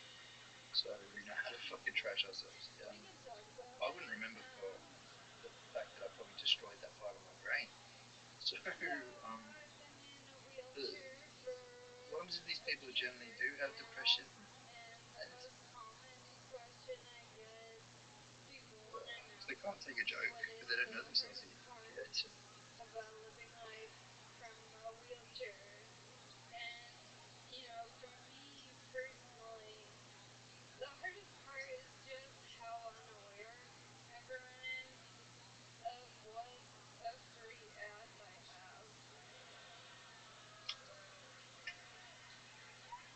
So we know how to fucking trash ourselves. Yeah. I wouldn't remember for the fact that I probably destroyed that part of my brain. So, as long as these people generally do have depression, and they can't take a joke because they don't know themselves yet.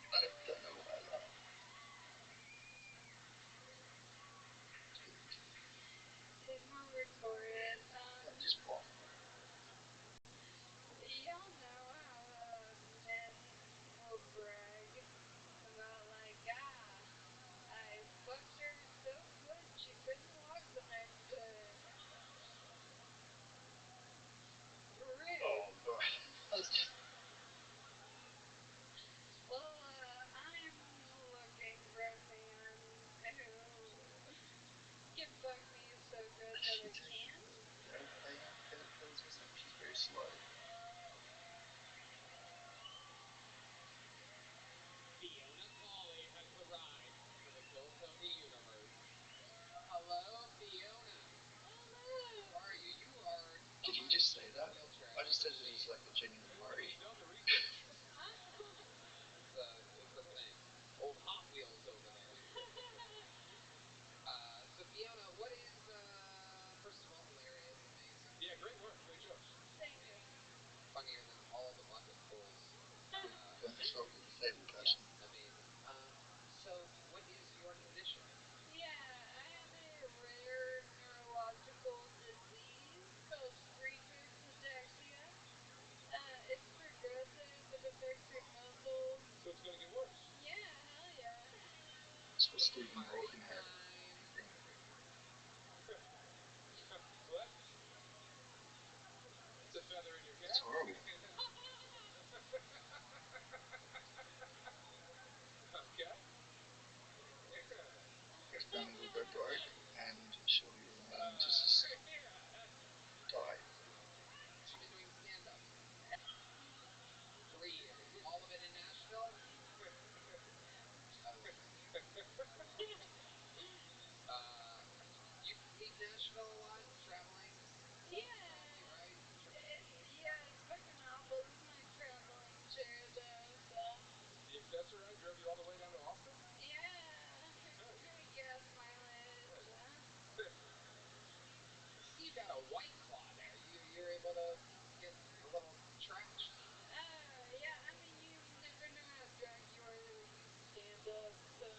I don't know why I laugh. Stephen Party Hawking had, time. I think. What? It's a feather in your It's cap. horrible. Okay. Yeah. Your family will go broke, and she'll be remain just Yeah. die. You've been doing stand up 3 years. All of it in Nashville? uh, you leave Nashville a lot, traveling? Probably, Yeah. right? It's fucking awful. This is my traveling chair though, so The Accessoride drove you all the way down to Austin? yeah. Nice. Great gas mileage. Nice. I see you got a white claw there. You're able to get a little trashed? Yeah, I mean you never know how drunk you are till you stand up, so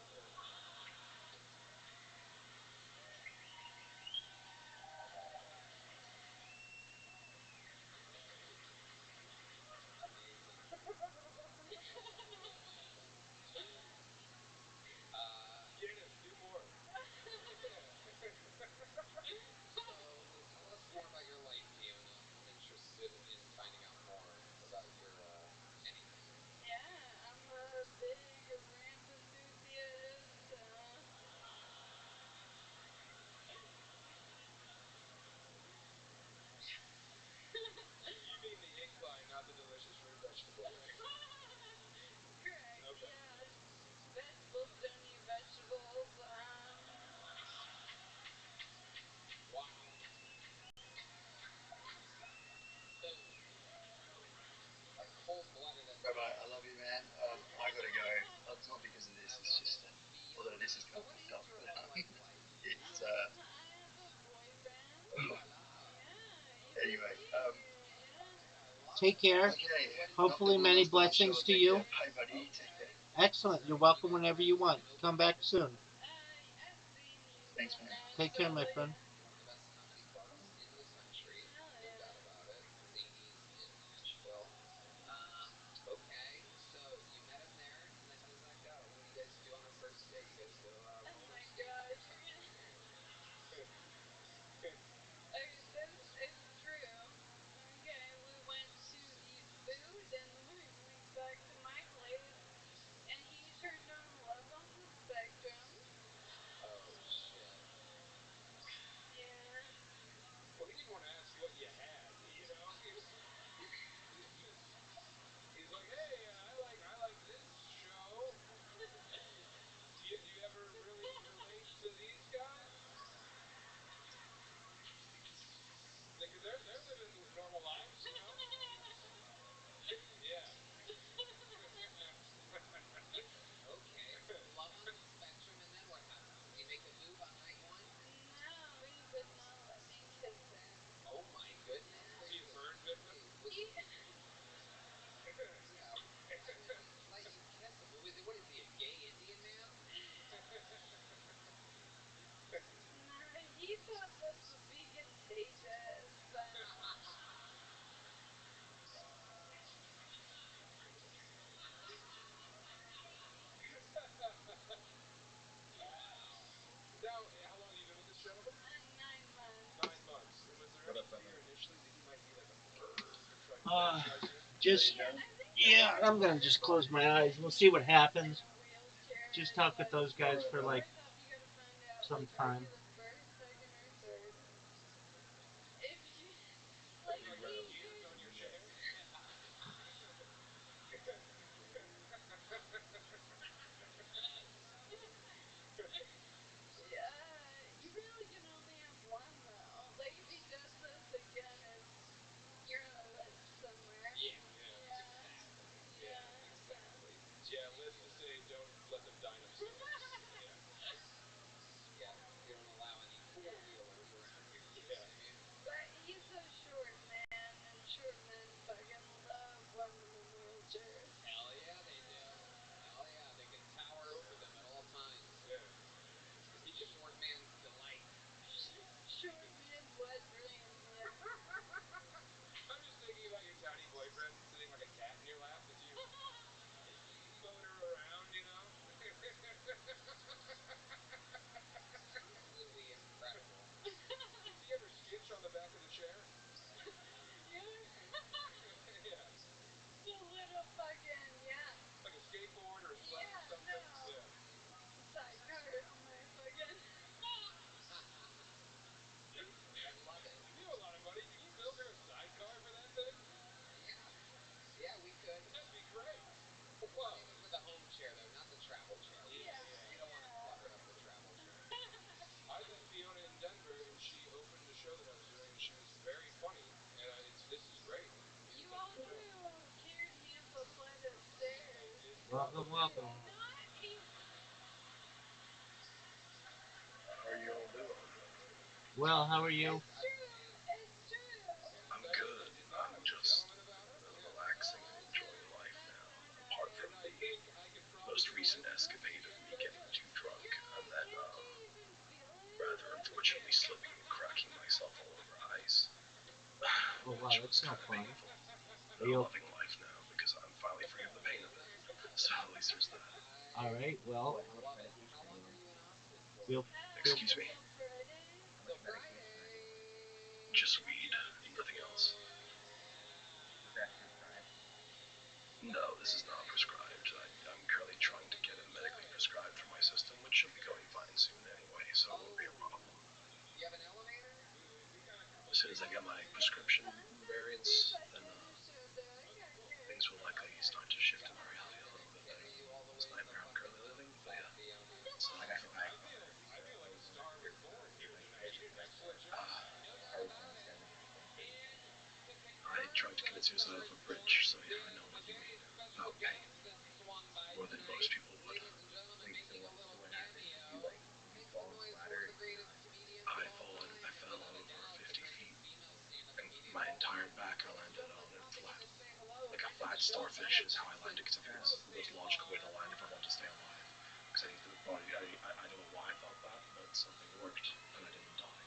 Amazing. Guinness, do more. Yeah. So, tell us more about your life, Fiona. I'm interested in finding out more about your anything. yeah, I'm a big ramp enthusiast. You mean the incline, not the delicious root vegetable, right? Correct. Okay. Yeah. Vegetables don't eat vegetables. Wow. So, a cold-blooded Rabbi, attack. I love you, man. I gotta go. It's not because of I this. It's love just it. although Fiona. this is So, kind of what fucked is up, your but love life like? it's I have a boyfriend. Ooh la la. Yeah, you should anyway. see it. Yeah. Yeah, I love Take it. care. Okay. What is Not the Hopefully, one many after the blessings show. to Take you. care. Bye, buddy. Take Okay. care. Excellent. So, You're you welcome guys whenever met you in want. Come back Nobody? soon. I've seen you Thanks, in man. Take care, my Nashville. friend. Yeah. One of the best comedy clubs in the country. Hell No doubt yeah. about it. Zanies in Nashville. Um, okay, so you met him there, and then how does that go? What do you guys do on a first date? You guys go Oh roller my skating? gosh, you're gonna. Okay, this is true. Okay, we went to eat food and then we went back to my place and he turned on Love on the Spectrum. Oh shit. Yeah. Well, he didn't want to ask what you had. You know, he was just. He's like, hey, I like this show. Do you ever really relate to these guys? Because they're living normal lives, you know. Yeah. Okay, Love on the Spectrum, and then what happens? Does he make a move on night one? No, he would not let me kiss him. Oh my goodness. Yeah. So you burned victim? He. Yeah. Why would he let you kiss him? What is he, a gay Indian man? Nah, he thought this would be contagious. Wow. Now, how long have you been with this gentleman? 9 months. 9 months. And was there any fear initially that he might be like a pervert or try to Uh, fetish you? just Yeah, I think the yeah. first I'm gonna part just was close my that eyes. he We'll see was what in happens. a wheelchair Just and talk with like those guys for like first off you gotta find out some like are you time. the first, second, or third? If you Are like you like he dibs did on your share? you really can only have one though. Like if he does this again you're gonna live somewhere. Yeah, Yeah. exactly. Yeah, Yeah, so exactly. Yeah, live to say don't let them die themselves. Yeah. Yeah. You don't allow Well, how are you? It's true. It's true. I'm good. I'm just relaxing and enjoying life now. Apart from the most recent escapade of me getting too drunk and then rather unfortunately slipping and cracking myself all over ice, Oh wow, which that's was no kind of fun. painful. Are But I'm you loving life now because I'm finally free of the pain of it. So at least there's that. all right? Well, How much medication are you on? feel feel Excuse me? So pretty. How much medication are you on? Just weed, nothing else. Is that prescribed? No, this is not prescribed. I'm currently trying to get it medically prescribed for my system, which should be going fine soon anyway, so it won't be a problem. You have an elevator? As soon as I get my prescription variants, then things will likely start to shift in reality a little bit better than this nightmare I'm currently living. But yeah, it's I got your back, brother. I was on your medication right there. I was on 70 or something. I tried to commit suicide off a bridge, so yeah, I know what you mean about pain more than most people would. Wait, so what happened? Did you fall and splatter or did you not? I fell over 50 feet, and my entire back I landed on it flat. Like a flat starfish is how I landed, because I think it's the most logical way to land if I want to stay alive. Because I need the body, I don't know why I thought that, but something worked, and I didn't die.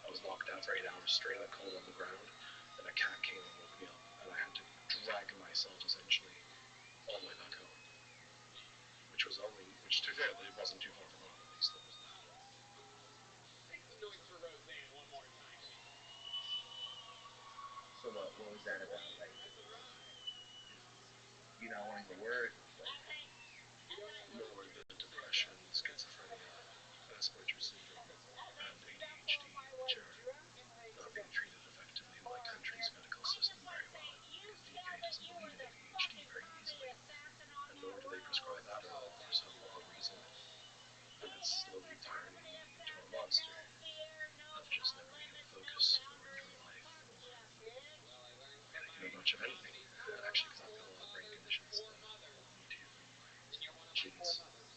I was knocked down for 8 hours straight, like cold on the ground, and a cat came and woke me up, and I had to drag myself essentially all the way back home, which to be fair, it wasn't too far from home, at least. It wasn't that far. Make some noise for Roseanne one more time, people. So what was that about? Like, just you not wanting to work? Like, More the depression, schizophrenia, Asperger's syndrome, and ADHD, which are not being treated effectively in my country's medical system very well, because the UK doesn't believe in ADHD very easily, and nor do they prescribe Adderall for some odd reason, and it's slowly turning me into a monster of just never being able to focus or enjoy life or really do much of anything, actually, because I've got a lot of brain conditions that need to be treated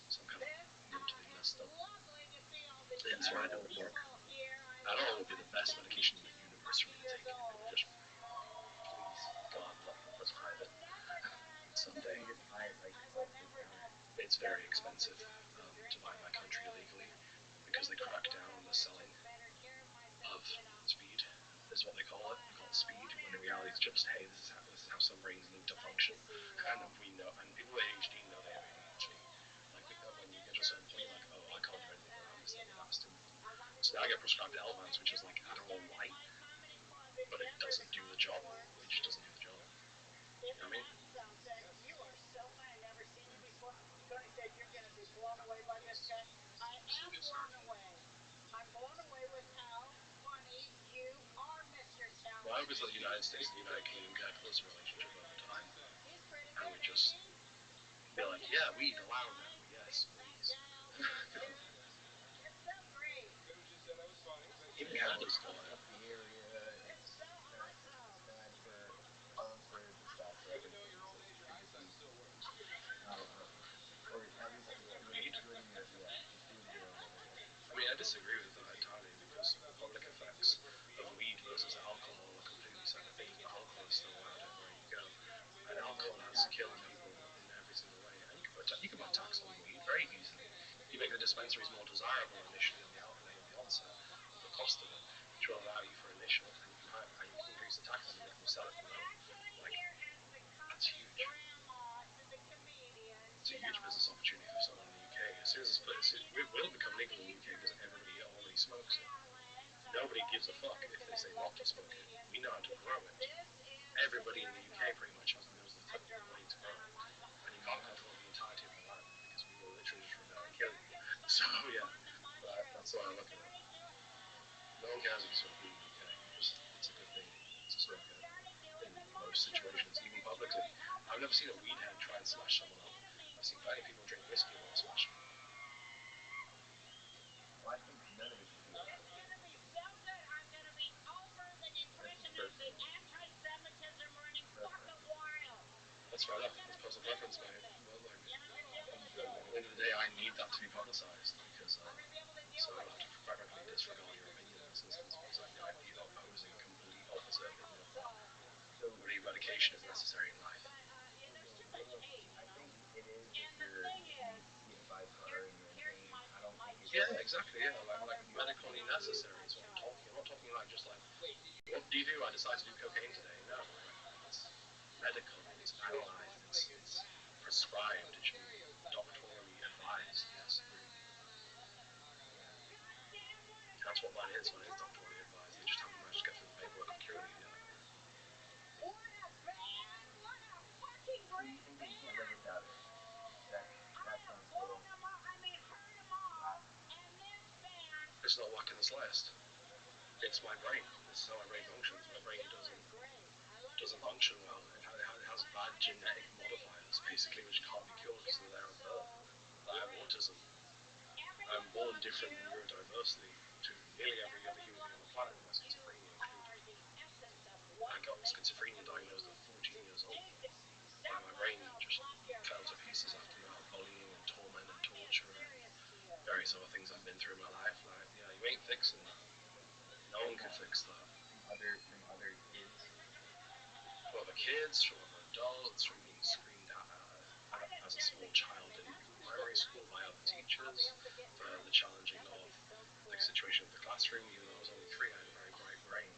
some kind of mentally messed up. And so I don't work. Adderall would be the best medication in the universe for me to take. If it would just, please, God, let them prescribe it someday. you just buy it like off the counter. It's very expensive to buy in my country illegally, because they crack down on the selling of speed, is what they call it. They call it speed, when in reality it's just, hey, this is how some brains need to function. And we know, and people with ADHD know they have ADHD. Like, when you get to a certain point, you're like, oh, I can't do anything around this anymore, that's too much. So now I get prescribed Elvance, which is like Adderall light, but it doesn't do the job. It just doesn't do the job. You know what I mean? Well, I always let the United States and the United Kingdom get a closer relationship over time, and we just be like, yeah, weed, allow now, yes, please. Even Canada's It's doing it. up the area. It's bad for the stuff for everything. So it should just be not allowed, or at least Weed? do it in your just do it in your own area. I mean, I disagree with that entirely, because the public effects of weed versus alcohol are completely separate things, but alcohol is still allowed everywhere you go. And alcohol has killed people in every single way. And you can put tax on weed very easily. You make the dispensaries more desirable initially on the onset, the cost of it, which will allow you for initial, and you can increase the taxes and let them sell it for low. Like, that's huge. It's a huge business opportunity for someone in the UK. As soon as it's put, it will become legal in the UK because everybody already smokes it. Nobody gives a fuck if they say not to smoke it. We know how to grow it. Everybody in the UK pretty much knows the way to grow it. And you can't control the entirety of the land, because we will literally just rebel and kill you. So yeah, that's what I look at it. No one cares if you smoke weed in the UK. It's a good thing to smoke it in most situations, even publicly. I've never seen a weed head try and smash someone up. I've seen plenty of people drink whiskey and want to smash them. Well, I think none of it should be allowed. That's just personal preference. That's fair enough. It's personal preference, mate. But like, Some drug at the end of the day, I need that to be publicized, because so I don't have to practically disregard your opinions and like the opposing, complete opposite. So, Only medication is necessary in life. I think it is if you're hit by a car and you're in pain. I don't think it's Yeah, exactly. Yeah, like medically necessary is what I'm talking. I'm not talking like just like, what do you do? I decide to do cocaine today. No, it's medical. It's analyzed. It's prescribed. It should be doctorally advised. Yes, agreed. That's what mine is. Mine is doctorally advised. They just haven't managed to get through the paperwork of curing it yet. So you think that you can't live without it? That sounds cool. Wow. It's not whacking the slightest. It's my brain. This is how my brain functions. My brain doesn't function well. It has bad genetic modifiers, basically, which can't be cured because they're there at birth. I have autism. I'm born different neurodiversity to nearly every other human being on the planet, with my schizophrenia included. I got schizophrenia diagnosed at 14 years old. My brain just fell to pieces after a lot of bullying and torment and torture and various other things I've been through in my life. Like, yeah, you ain't fixing that. No one can fix that. From other kids. From other kids, from other adults, from being screamed at as a small child in primary school by other teachers, for the challenging of the situation of the classroom. Even though I was only 3, I had a very bright brain.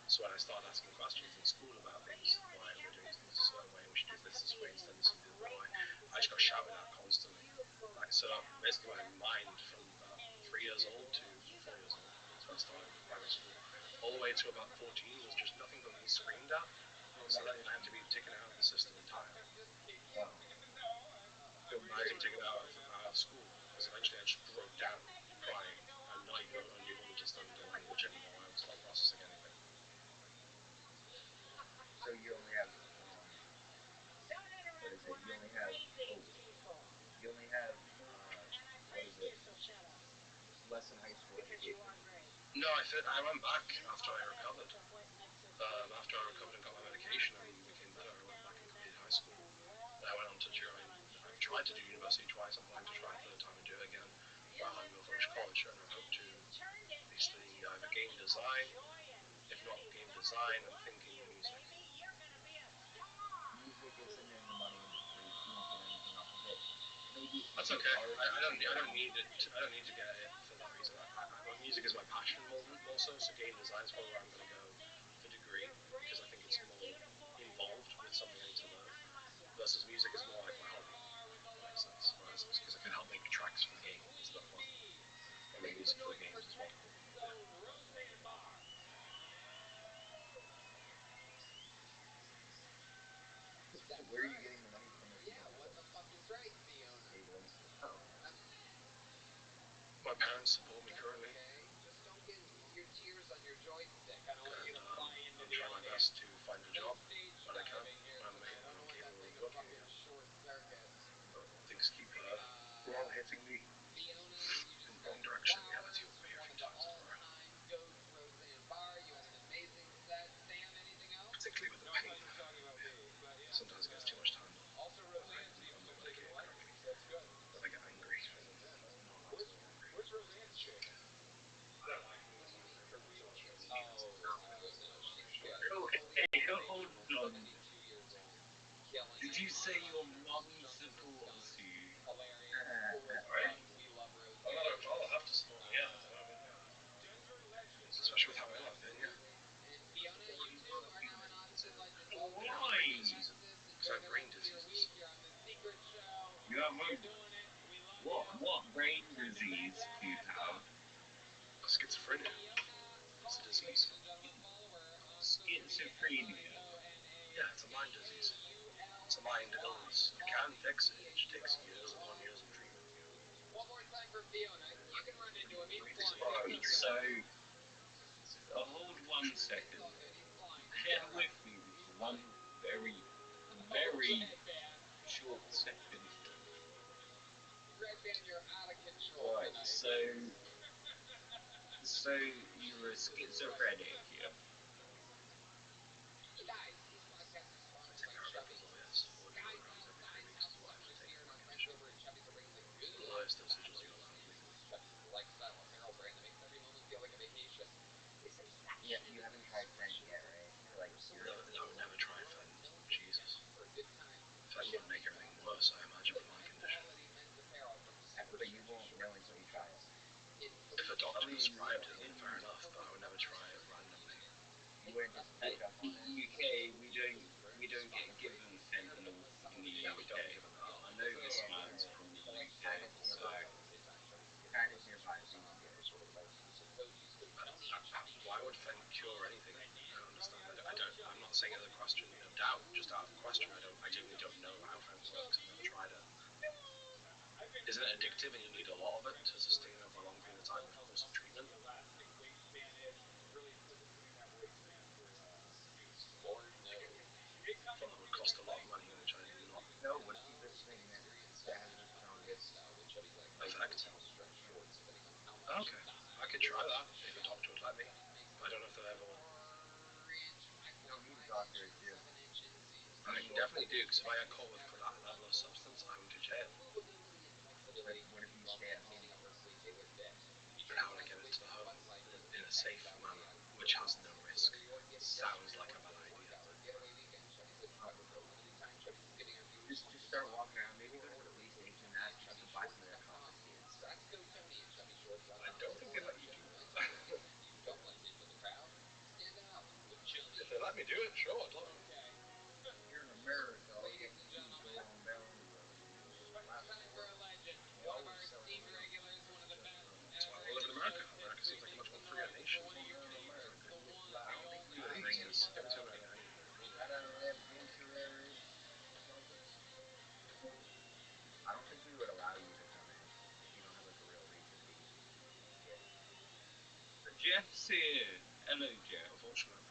So when I started asking questions in school about things, why we're doing things a certain way, we should do this way instead of this and do it that way, I just got shouted at constantly. Like, so basically my mind from about 3 years old to 4 years old, so I started primary school, all the way to about 14 was just nothing but being screamed at. So then I had to be taken out of the system entirely. Wow. So I had to be taken out of school because eventually I just broke down crying and not even wanted to study the language anymore. I was not processing anything. so you only have what is it? You only have what is it? Less than high school education. No, I went back after I recovered. After I recovered and got my medication and became better, I went back and completed high school. Then I went on to join. I tried to do university twice. I'm planning to try a third time and do it again while I'm going to finish college, and I hope to be studying either game design. If not game design, I'm thinking music. Music isn't in the money industry. You won't get anything off of it. Maybe That's okay. I don't need it. I don't need to get it for that reason. Music is my passion more so. So game design is probably where I'm going to go for degree because I think it's more involved with something I need to learn. Versus music is more like my hobby. That makes sense. Right? Because I can help make tracks for games and stuff like that. I make music for the games as well. Yeah. So where are you getting the money from if you don't Yeah, what play? the fuck is right, Fiona? Giggling. Oh. My parents support me currently. Okay, just don't get your tears on your joystick. I don't want you And to fly into I'm the trying my audience. best to find a No job stage when I can. diving here tonight. I don't want that Capable thing of to working fucking again. short circuit. But things keep wrong hitting me Fiona, you in just the got wrong your direction. Yeah, flowers that's you from me a one few of the times before. all-time goats, Roseanne Barr. You had an amazing set. Sam, anything else? Particularly with the pain. Sometimes it gets too much time. Also, Roseanne If seems I'm to not have taken medicated well. correctly. That's good. Then I get angry. And not allowed to get angry. Where's Roseanne shaking? I don't like What do you mean for real? Oh, No, she's got Oh, fully hey, hold operational on. 72 years old. Killing Did it. you say your mom Chunks of the supports skunk. you? Hilarious. Cool as Right. fuck. We love Roseanne. I'll have to support me. Yeah, especially with how ill I've been. Yeah. And Fiona, you too are now an Austin legend. Why? Texas. Because I Enjoy have the brain rest of your diseases. week. You're on the Secret Show. You have You're doing it. We love you. what brain disease do you have? Schizophrenia. It's a disease. Ladies and gentlemen, follow her on Schizophrenia. Yeah, it's a mind disease. It's a mind illness. You can fix it. It just takes years upon years of treatment. One more time for Fiona. You can run into him. He's flying. Right, so hold one second. He's flying. Bear with me for one very, very short second. Red Band, you're out of control Right, tonight. so you're a schizophrenic, yeah? Guys, this podcast is I sponsored take by our Chubby's. lawyers. 40 Guys, milligrams every 3 guys, weeks have is what I fun have to this take year, for and my our friends condition. over at Chubby's are bringing the good The life lowest dosage is back. you're allowed legally. Chubby's is a lifestyle apparel brand that makes every moment feel like a vacation. They say Yeah, you haven't tried Fent yet, right? For like No, cereal? I would never try Fen. Jesus. Fen would make everything worse, I imagine, with my condition. But you won't know until you try it. If a I doctor mean, prescribed it, then fair enough, but I would never try it randomly. you wouldn't just pick up on it. UK, we don't get given fentanyl in the Yeah, we don't UK. give them that. I know this Okay, man's okay. from the So like UK, kind of so nearby. Kind of nearby, so you can get it. Why would Fen cure anything? I don't understand. I'm not saying it as a question of doubt, just out of question. I genuinely don't know how Fen works. I've never tried it. Isn't it addictive and you need a lot of it to sustain over a long period of time of course of treatment? I thought that would cost a lot of money, which I do not No, what if you get something that has the strongest effect. yeah. Okay, I could try that if a doctor would let me. I don't know if they'll ever. You don't need a doctor to. I definitely do, because if I got caught with that level of substance, I would go to jail. But what if you stay at home? And how would I get it to the home in a safe manner, which has no risk? Sounds like a bad idea. Just start walking around. Maybe go to the police station and ask if you can buy some of their confiscated stuff. I don't think they let you do that. If they let me do it, sure, I'd love it. Here in America, all you have to do is go on down to the last store. They always sell weed. That's why I want to live in America. America seems like a much more freer nation. Come on down to America and get I black. don't think we I would don't bring think us into America anyway. I don't have insurance. I don't think we would allow you to come in if you don't have like a real reason to be. Yeah. Jeff's here. Hello, Jeff. Unfortunately,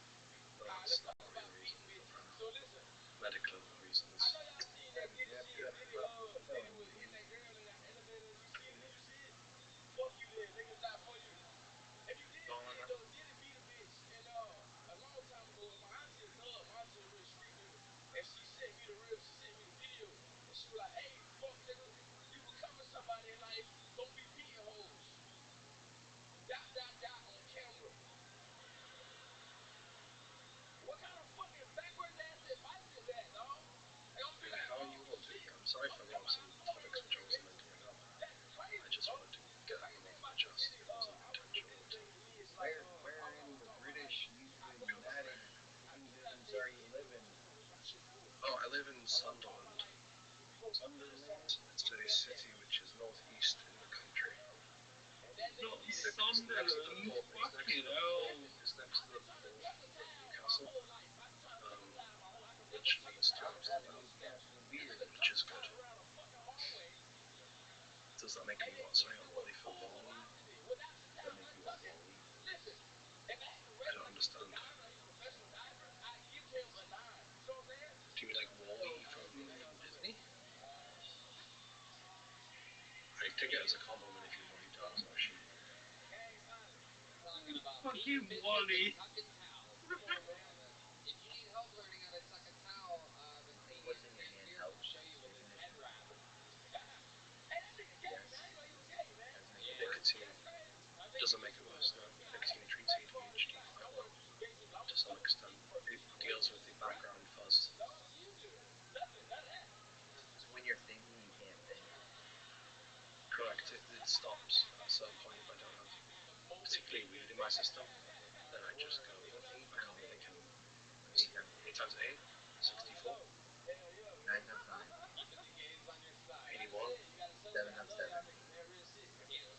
but that's not the real reason, but fair enough. Medical reasons. Yeah, but Jeff just left the facility. Darling, how are you all doing? I'm sorry for bringing up some topics which I wasn't meant to bring up. I just wanted to get them off my chest. It wasn't intentional at all. Where in the British United Kingdoms are you living? Oh, I live in Sunderland. Sunderland? It's a city which is northeast in the country. Not It's next to the Sunderland. port. Fucking hell. It's next to the port of Newcastle, which leads to Have Amsterdam, Newcastle beer. which is good. Does that make me what? Sorry, unworthy for Wally? Does that make you a Wally? I don't understand. Do you mean like Wally from Disney? I take it as a compliment if you believe that was actually. Fucking Wally. What's in your hand helps your condition? Yes. Has it made it worse? Nicotine doesn't make it worse, no. Nicotine treats ADHD quite well to some extent. It deals with the background fuzz. So when you're thinking, you can't think. Correct. It stops at a certain point if I don't have particularly weed in my system. Then I just go. What's 8 I times can't 8? think anymore. What's 8 times 8? 8 times 8? 64. 9 times 9? 81. 7 times 7?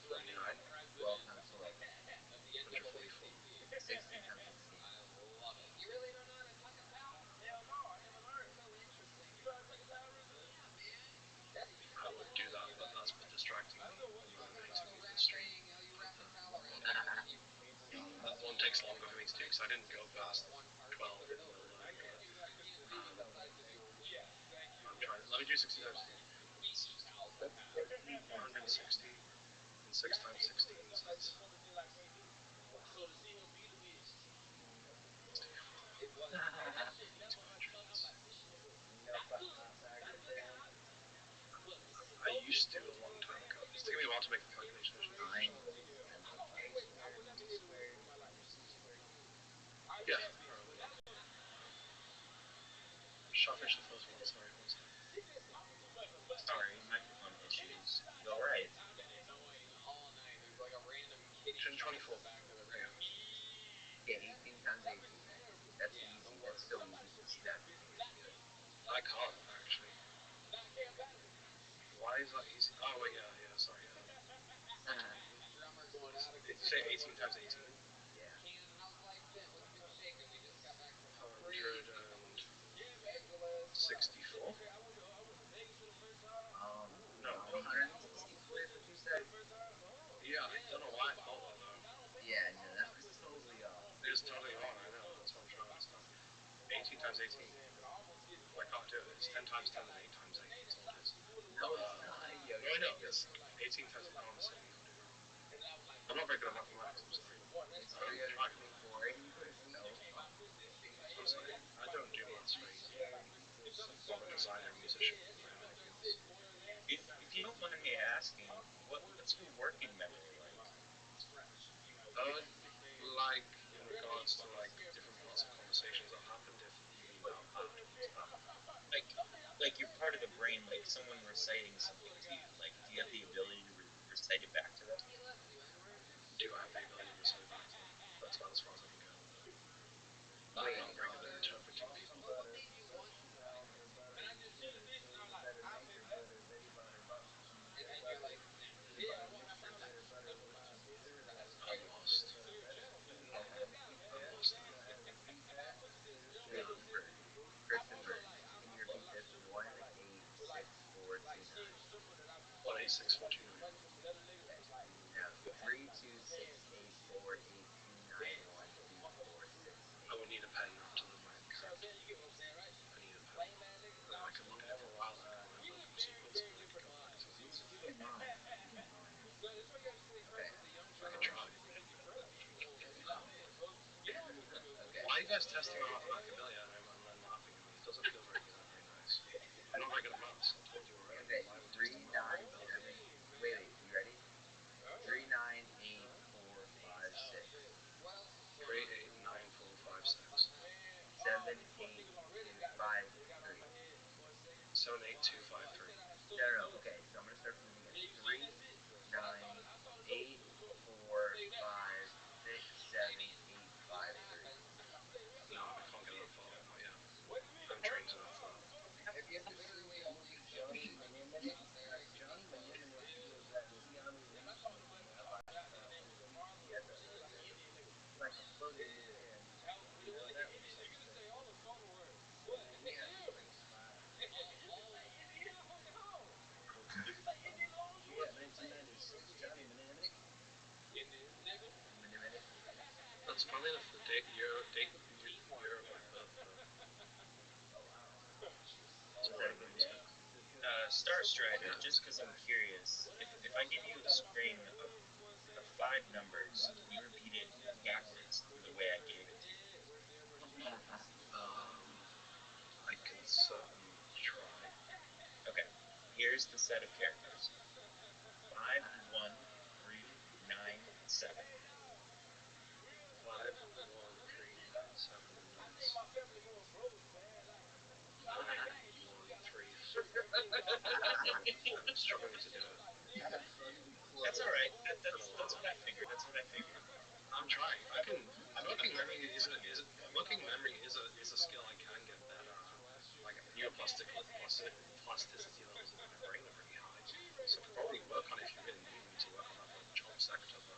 49. 12 times 12? 144. 16 times 16? I would do that, but that's distracting me, illuminating me in the stream. That one takes longer for me to do because I didn't go past 12 even though I learned it. I'm trying. Let me do 60 times Let's do 160 and 6 times 16 is that's 200. Pythagoras theorem? I used to a long time ago. It's taking me a while to make the calculation actually. 9 times a squared equals a squared equals a c squared. Yeah, probably. Shellfish the first one. Sorry, one second. Sorry, microphone issues. Go right. All night. There's like a random kitty Turn 24. in the back of the There you room. go. Okay, 18 times 18. That's easy. That's so easy. Just snap your fingers and do it. I can't actually. Why is that easy? Oh wait, yeah, yeah. Sorry. Drummer going out of Did you say 18 times 18? Yeah. Can, how's life been? What's been shaking? We just got back from 164. No, 164 is what you said? Yeah, I don't know why I thought that though. Yeah, no, that was totally off. It is totally wrong. I know. That's what I'm trying to understand. 18 times 18. I can't do it. It's 10 times 10 and 8 times 8. That's all it is. No, it's not. No, I know. It's 18 times. Oh, I'm silly. I'll do it wrong. I'm not very good at mathematics. I'm sorry. It's 324. No, fuck. I'm sorry. I don't do maths very easily. I'm a designer, musician, and everything else. If you don't mind me asking, what's your working memory like? Like in regards to like different parts of conversations that happened, if you mean that afterwards, but Like, like you're part of the brain, like someone reciting something to you. Like, do you have the ability to recite it back to them? do I have the ability to recite back to them? That's about as far as I can go with it. I'm Wait. not very good at interpreting Something people. butter, butter child, or butter bitter, say better nature, butter, Betty butter, RabbiRothschild butter, Betty butter mixture, bitter, butter was too bitter, I'm butter, lost. better. You know how to repeat I'm that? lost You now. know how to repeat that? Bitter child. Christopher, Christopher, can you repeat this? 186,429. 186,429. Okay. Now 326,848,291,246,8. I would need a pen after the mic card. I need a pen. And then I can look at it for a while and I can remember the sequence and then I can go back to it. Keep it in mind. Keep it in mind. Okay. I can try. Okay. Why are you guys testing my mathematical ability and then laughing at me? It doesn't feel very nice. I'm not very good at maths. I told you already. Okay. Why would Three, testing my nine, mathematical seven. ability? Wait. You ready? 398,456. 389,456. 78253. 78253. No. Okay. So I'm gonna start from the beginning. 398,456,7,853. No, I can't get that far. Not yet. I'm trained enough for that. Have you ever seen that movie Johnny Mnemonic? Like Johnny Mnemonic was that Keanu Reeves movie. I like that movie. He has like a floating head. You know that was successful. Man, he was smart. Yeah, 1996, Johnny Mnemonic. Minute. That's funny enough the year of my birth though. Oh wow. That's Was that a very good nice. day? Star Strider, Yeah. just because I'm curious, if I give you a string of five numbers, can you repeat it backwards the way I gave it to you? I can certainly try. Okay. Here's the set of characters: 51397. 51397. That's 9137. I'm struggling to do it. That's ugly That's close. all right. For a That's while. what I figured. That's what I figured. I'm trying. I can. Working memory is working memory is a skill I can get better at. Like neuroplasticity levels in my brain are pretty high, so I could probably work on it if you really need me to work on that for a job sector. But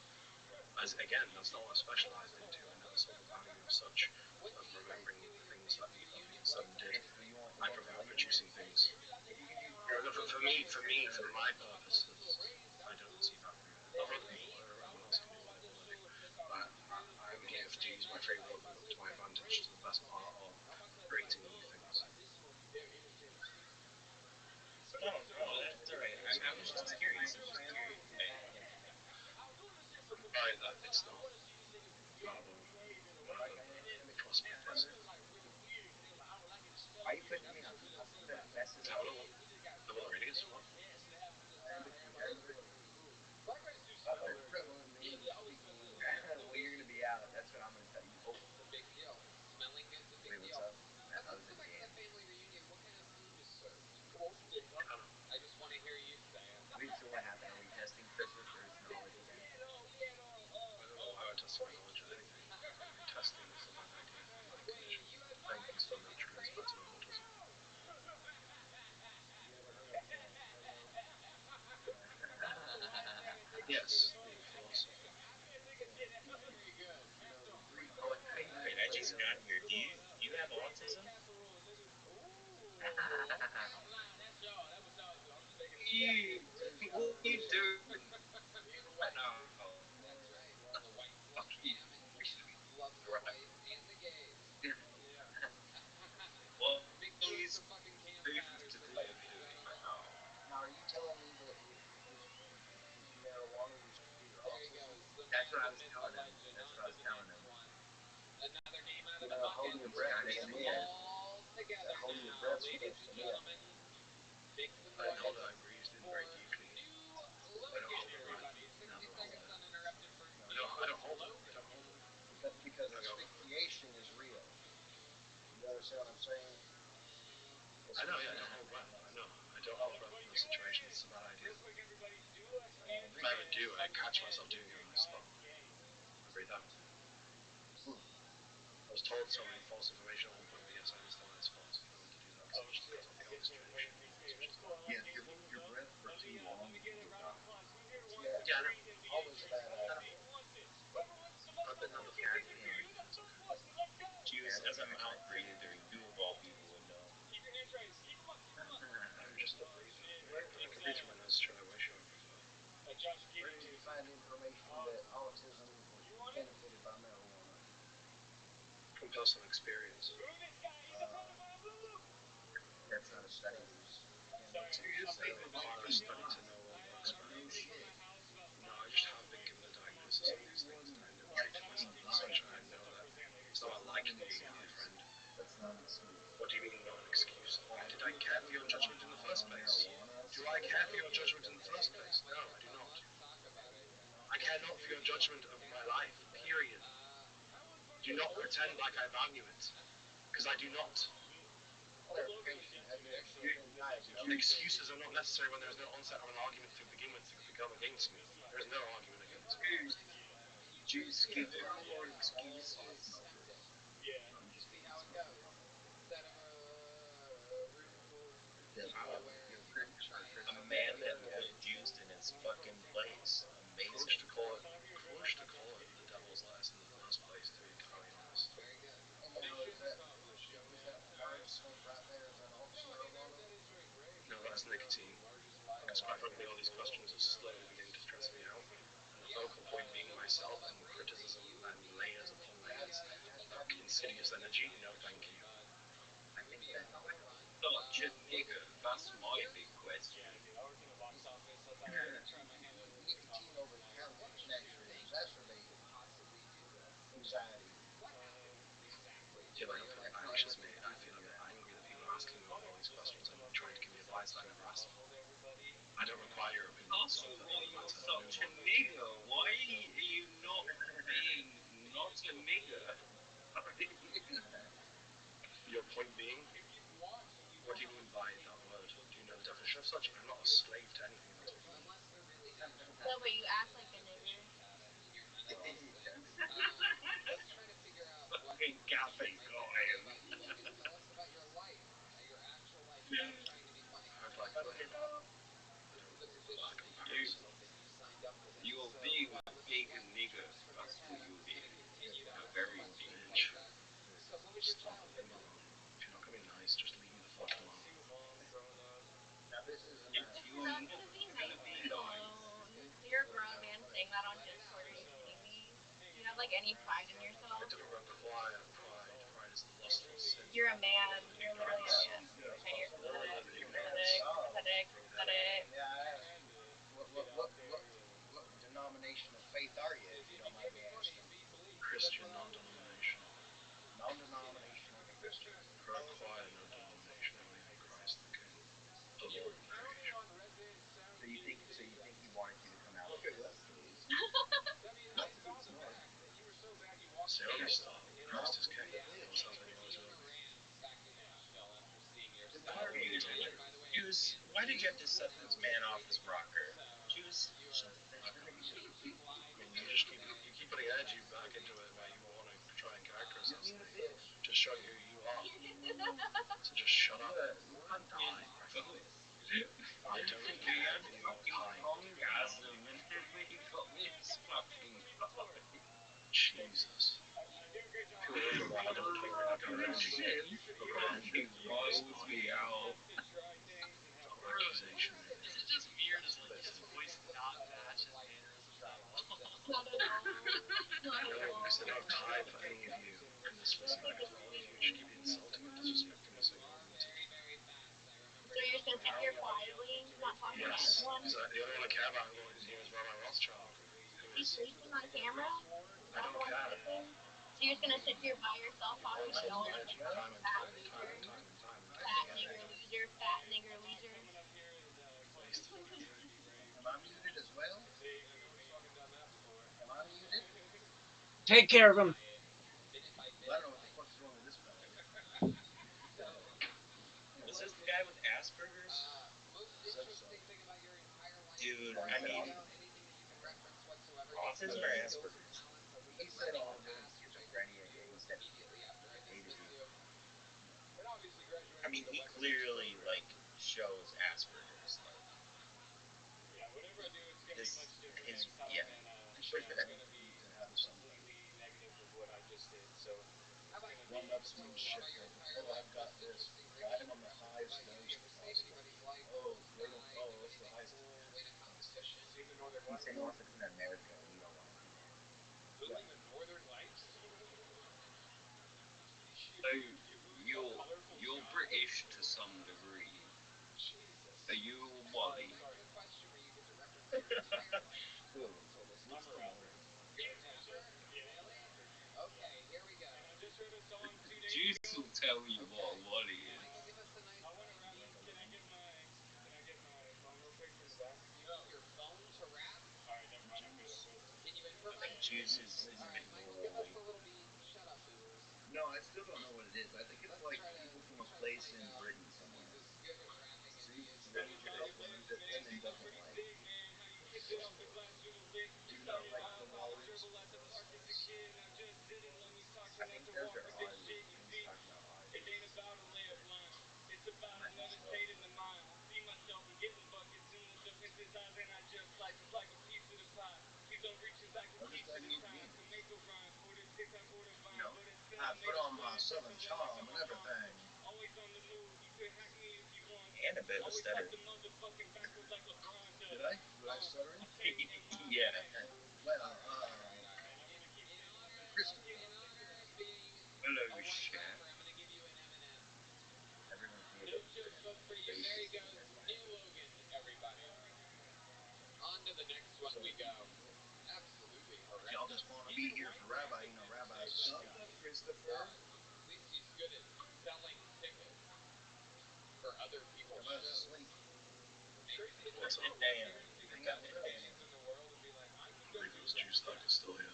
as again, that's not what I specialized into. I never saw the value of such of remembering the things that me and Sam did. Okay, so you want I prefer producing things. if you can do For my purposes, I don't see value in it. Other people, everyone else can do what they want to do. But I'm here to use my free will to my advantage to the best part of creating new things. no, that's all right. I was just curious. I was just curious. I'm sorry that it's not viable Like whatever an the academic prospect is. standard. Why are you putting me on the spot? That messes up. Have a radius? What? Iambic pentameter. Uh-oh. Prevalent in English speaking languages. Well, you're gonna be out. That's what I'm gonna tell you. Oh, Yes, the philosophy. Very good. You know, the Greek Wait, I just got here. Do you have autism? Ooh, that's y'all. That was y'all. I'm just making some You, there's what are you there's doing Being a right white. now? That's right. well, The whites love Fuck you. scamming, love the Right. whites and the gays. Well, Big he's push for fucking Cam proof to Patterson, the ladies and pudding gentlemen. right now. now are you telling me that if marijuana was to cure There he autism? goes. The That's man, what I the was myth, the telling him. legend. That's On what I to was the telling next him. one. Another game out You of the know, bucket. holding your We're breath gonna makes get Got them me me in. all together holding your now, breath's ladies supposed and to me. gentlemen. Dixon I know White that I breathed in for very deeply. New I don't Logan, hold it right. everybody. 60 Never hold seconds it. uninterrupted for No, New I don't hold it. I Logan. don't hold it. because I go. asphyxiation is real. You understand what I'm saying? I know. Yeah, I don't hold breath. I know. I don't hold breath in those situations. It's a bad idea. If I ever do, I catch myself doing it on the spot. I breathe out. I was told so many false information at one point, but yes, I understand that it's false. If I were to do that, because it just cuts off the oxygenation in the lungs, which is bad. Yeah, if you hold your breath for too long, you'll die. Yeah, I know. Always a bad I idea. know. But I've been there before. Got me in. Like, it's okay. Juice, as a mouth breather, you of all people would know. I'm just a breather. I can breathe through my nose straight away, sure, I prefer. Where did you find information that autism was benefited by marijuana? From personal experience. That's not a study. And what It doesn't require a study to know what works better. no shit. No, I just have been given a diagnosis of these things, and I know I for myself as such, and I know that it's not like me, my friend. That's not an excuse. What do you mean, not an excuse? Did I care for your judgment in the first place? Do I care for your judgment in the first place? No, I do not. Let's talk about it. I care not for your judgment of my life, period. Do not pretend like I value it, because I do not. Clarification, have you actually been diagnosed? Excuses are not necessary when there is no onset of an argument to begin with to become against me. There is no argument against me. Juice, give him more All excuses. positive. See how it goes. Instead of a room full of people wearing A giant man that put outfits. juice in his fucking place. Foolish Amazing. to call it, foolish to call it the devil's lettuce in the first place, to be entirely honest. Very good. And now is that large smoke right there? Is that also marijuana? No, that's nicotine. Because quite frankly, all these questions are slowly beginning to stress me out. And the focal point being myself and criticism and layers upon layers of insidious energy. No, thank you. I think that Such a nigger. That's my big question. Nicotine over the counter can actually exacerbate Possibly do this. anxiety. What happens exactly? Yeah, but I don't feel anxious, mate. I feel a bit angry that people are asking me all these questions and trying to give me advice that I never asked for. I don't require your opinion on That's stuff that why doesn't you're matter. No such a one. nigger. Why are you not being not a nigger? Your point being, what do you mean by that word? Do you know the definition of such? I'm not a slave to anything that's what you mean. Unless they're really happy. No, but you act like a nigger. In your analysis. Let's try to figure out what Fucking Gavin might got be him. about you. You can tell us about your life, your actual life. Without trying to be funny. I'd like to think. This is the position That that you comparison. signed up for this. You're So being a let's big let nigger. juice from That's your what head you're being. continue to A ask very questions big like bitch. that. So who was your Stop it, childhood leave me like? alone. If you're not gonna be nice, just leave me the fuck alone. Now this isn't If a you're Not not to be gonna nice, be leave me nice, alone. You're a grown man saying that on Discord. Are you kidding me? Do you have like any pride in yourself? I don't require pride. Pride is the lustful sin. You're a man. You're literally a man. Ignorance. Okay, you're pathetic. Ignorance. Pathetic. Pathetic. May I ask what denomination of faith are you, if you don't mind me asking? Christian, non-denominational. Non-denominational Christian. I require no denomination. I believe in Christ the King, the Lord of creation. So you think he wanted you to come out with this? Zero star. Christ is King. No one's tells me otherwise, really. Juice, why did you have to set this man off his rocker? Juice, shut the fuck up. I mean, you keep putting energy back into it where you want to try and characterize us. Just showing who you are. So just shut up and die. I don't care in your time. Orgasm and everything. Aggression. He riles me out. Accusation. Is it just me or does like his voice not match his mannerisms at all? Not at all. Not at No, all. because I don't die for any of you in this specific village. You should be insulting and disrespecting us like you're Very, royalty. very fast. I remember. So you're just gonna sit here quietly, not talking to Yes, anyone? because the only one I care about in the world, his name is Rabbi Rothschild, who Be is. sleeping on camera? I Not don't the one care. sleeping? So you're just gonna sit here by yourself talking to no one? I've Like, said time and fat time and time loser, and time and time and time fat again. nigger loser, fat nigger loser. Wasted. Am I muted as well? Am I muted? Take care of him. Minute by Well, I minute. don't know what the fuck's wrong with this fellow. So, Was this the guy with Asperger's? most So- interesting thing about your entire life, Dude, before I we mean, go, anything that you can reference whatsoever, autism any or skills or Asperger's? talents, a Let's lead say from all your of them. past, which I hope Schizophrenia, you yeah, do he said immediately after I A to dismiss Z. you. I mean, he clearly like shows Asperger's. Like this, his yeah. It shows that you need to have something. How about you? Run up some About shit your like, entire oh, life, I've got most this. interesting Got him on the relationships highest about you. Have dose you ever saved possible. anybody's life? Oh, Almost great. died? Oh, Do what's the anything highest? cool? Win a competition? He said he wants to come to America and meet all the white people. So you're British to some degree. Are you a Wally? The question where you get to reference your entire life. Who? What's the word? You're a rapper? Really? Okay, here we go. Juice will tell you what a Wally Why don't you is. give us a nice Like a living? you use your phone to rap? Juice? Can you Like improvise? Juice is a Alright, big Michael, give us boy. the little beat. Shut up, boomers. No, I still don't know what it is. I think it's Let's like try to people from a place in find out Britain who's somewhere. good at rapping and See? who's And then there's a couple of that women doesn't like. Do you not like the Wallies? I think those are Aussies. I think he's talking about Aussies. I might be slow. What does that even mean? You know, I put on my southern charm and everything. And a bit of a stutter. Did I? Was I stuttering? Yeah. Well, Christopher. in honor of being Hello, a white chef. rapper, I'm gonna give you an M&M. Everyone's No native joke and vote for you. There he racist in goes. their Neil language. Logan, everybody. On to the next one So we go. evil. Absolutely Y'all horrendous. just want to be here for Rabbi. You know, Rabbi's a Suck guy. At Christopher. least he's good at selling tickets for other people's Rabbi's shows. asleep. What's up? Damn. Hang out with us. Rico's juice lock is still here.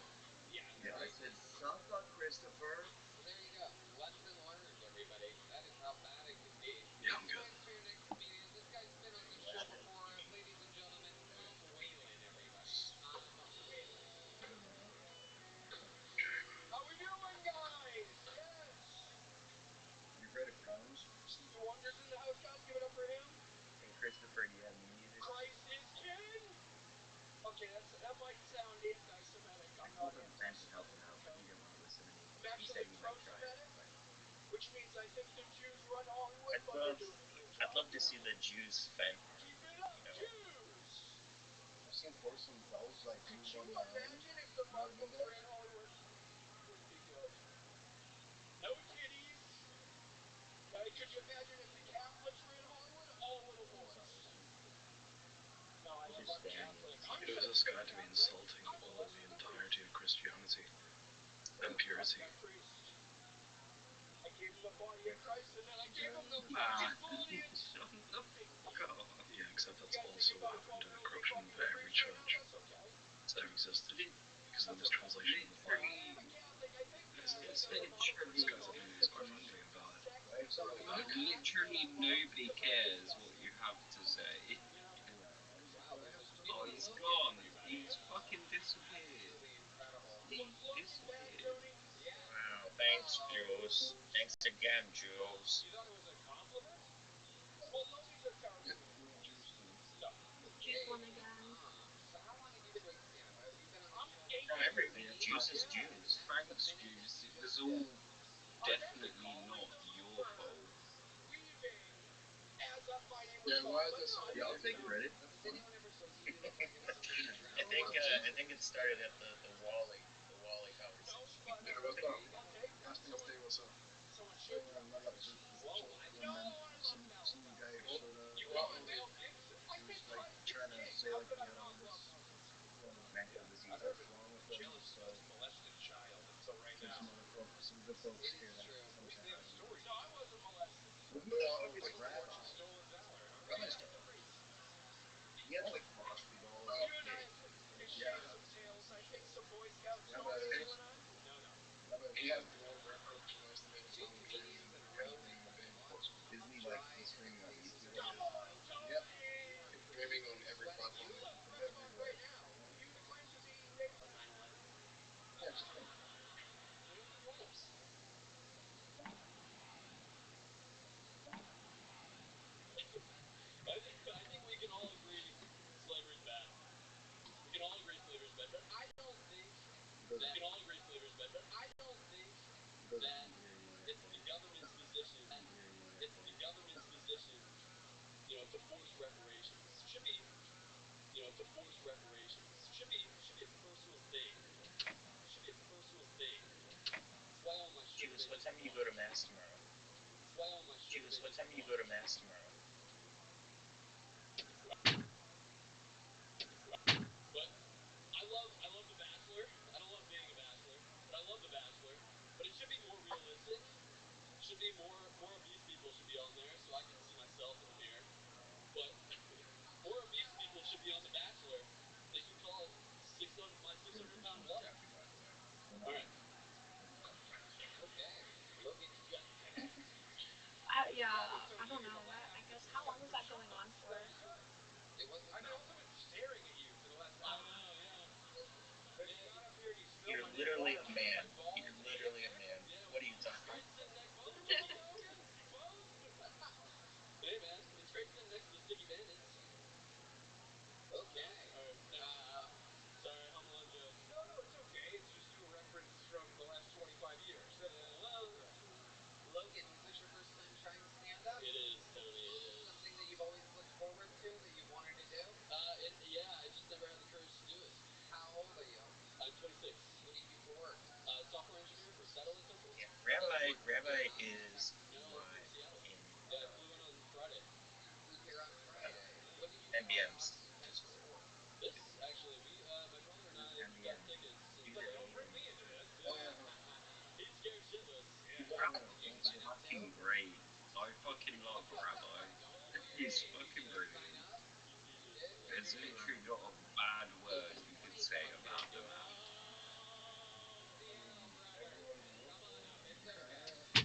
Yeah, I said, sucker, Christopher. So there you go. Lesson learned, everybody. That is how bad it can be. Yeah, I'm good. Thanks for your next comedian. This guy's been on the show before. Ladies and gentlemen, Tom Whalen, everybody. Tom Whalen. How we doing, guys? Yes. You afraid of crows? Stevie Wonder's in the house, guys. Give it up for him. Hey, Christopher, do you have new music? Christ is king. Okay, that might sound anti-Semitic. I I'm not told him Ben to help him out, but he didn't want to listen to me. I'm He actually said he might try it, pro-Semitic, but which means I think the Jews run Hollywood, I'd but love, they're doing a good I'd job love to now. see the Jews fan, Keep it up, you know. Jews. I've seen porcelain dolls like Could move you on their own. imagine if the You know what I mean, Muslims guys? ran Hollywood? Would be good. No titties. Okay, could you imagine if the Catholics ran Hollywood? All little That's not boys. listening. No, I Just love fan Catholics. music. I'm It was such this a big guy to be Catholic. insulting I will all listen the to entirety of Christianity and purity. that priest. I gave him the body of Christ, and then I gave him the Ah, fucking body of shut the fuck up. Yeah, except that's also what happened to the corruption of every church That's okay. that's ever existed because of the mistranslation of the Bible. I am a Catholic. I think It's the literally, This guy's opinion is quite frankly invalid. sex Right? is Somebody a literally nobody cares what you have to say. Wow, there's a Oh, Neil he's Logan, gone. everybody. He's fucking disappeared. Absolutely incredible. He's disappeared. Yeah. Wow, thanks, Jules. Thanks again, Jules. You thought it was a compliment? Well, nobody's a terrible Me and Juice do. Juice one again. So how long have you been doing stand-up? Have you been on the show? No, every week, Yeah. Juice is Juice. Thanks, Juice. It was all definitely not your fault. Yeah, why is that so? Yeah, I'll take credit. That's Has fine. anyone ever succeeded in convincing you to drown? I think it started at the Wally conversation. Yeah, what's up? Last thing I'll say, what's up? So I got this joke when some guy showed up. You are He was like trying to say like he had all this mental disease that's wrong with him. So because motherfuckers, some good folks It hear is that true. sometimes. But Like Rabbi, Rabbi's he had like philosophy balls. yeah, Rabbi, Rabbi he was has like more records than most of the We, Tom and we Jerry even type really thing. I mean, isn't he like try he's to streaming on YouTube all the stop time? yep, he's streaming on every sweating platform. you Everywhere. on 9/11. Yeah, just think. I think we can all agree slavery's bad. We can all agree slavery's bad, but I don't think He doesn't. that we can all agree slavery's bad, but I don't think He doesn't that hear you right it's the there. government's position. He hear you right It's the there. government's position, to force reparations. To force reparations should be a personal thing. Should be a personal thing. That's why all my sugar Juice, what babies time are do you blonde. go to mass tomorrow? That's why all my sugar Juice, babies what time are do you blonde. go to mass tomorrow? But I love The Bachelor. I don't love being a bachelor, but I love The Bachelor. But it should be more realistic. It should be more obese people should be on there so I can see myself in the mirror. But more obese people should be on The Bachelor. They should call it 600 my 600-pound This is life. Jackie, by the way. All right. Okay, Logan, you got next. Yeah, I don't know. I guess how long was that going on for? It wasn't. I've also been staring at you for the last. I know, yeah. Then you got up here and you spilled You're my new literally water. a man. balls You're in the literally a air. man. Yeah. What are you It's talking great about? sitting next to you, Logan. Both. Hey man, it's great sitting next to the Sticky Bandits. Okay. All right. Sorry, Home Alone joke. No, it's okay. It's just a reference from the last 25 years. Well, Logan, is this your first time trying stand up? it is, Tony. It is. Something that you've always looked forward to, that you've wanted to do? Yeah, I just never had the courage to do it. How old are you? I'm 26. What do you do for work? Software engineer for satellite company. Yeah, Rabbi is No, live from Seattle. in Yeah, I flew in on Friday. You flew here on Friday. What did you MBM's. Austin, Texas for? This actually, my brother and I got tickets. You So don't bring me into this. Oh yeah, He's scared shitless. Did you sign up too? Fucking great. I fucking love Rabbi. He's fucking brilliant. You did? There's literally not a bad word you could say about the man. Everyone's a loophole. It's okay.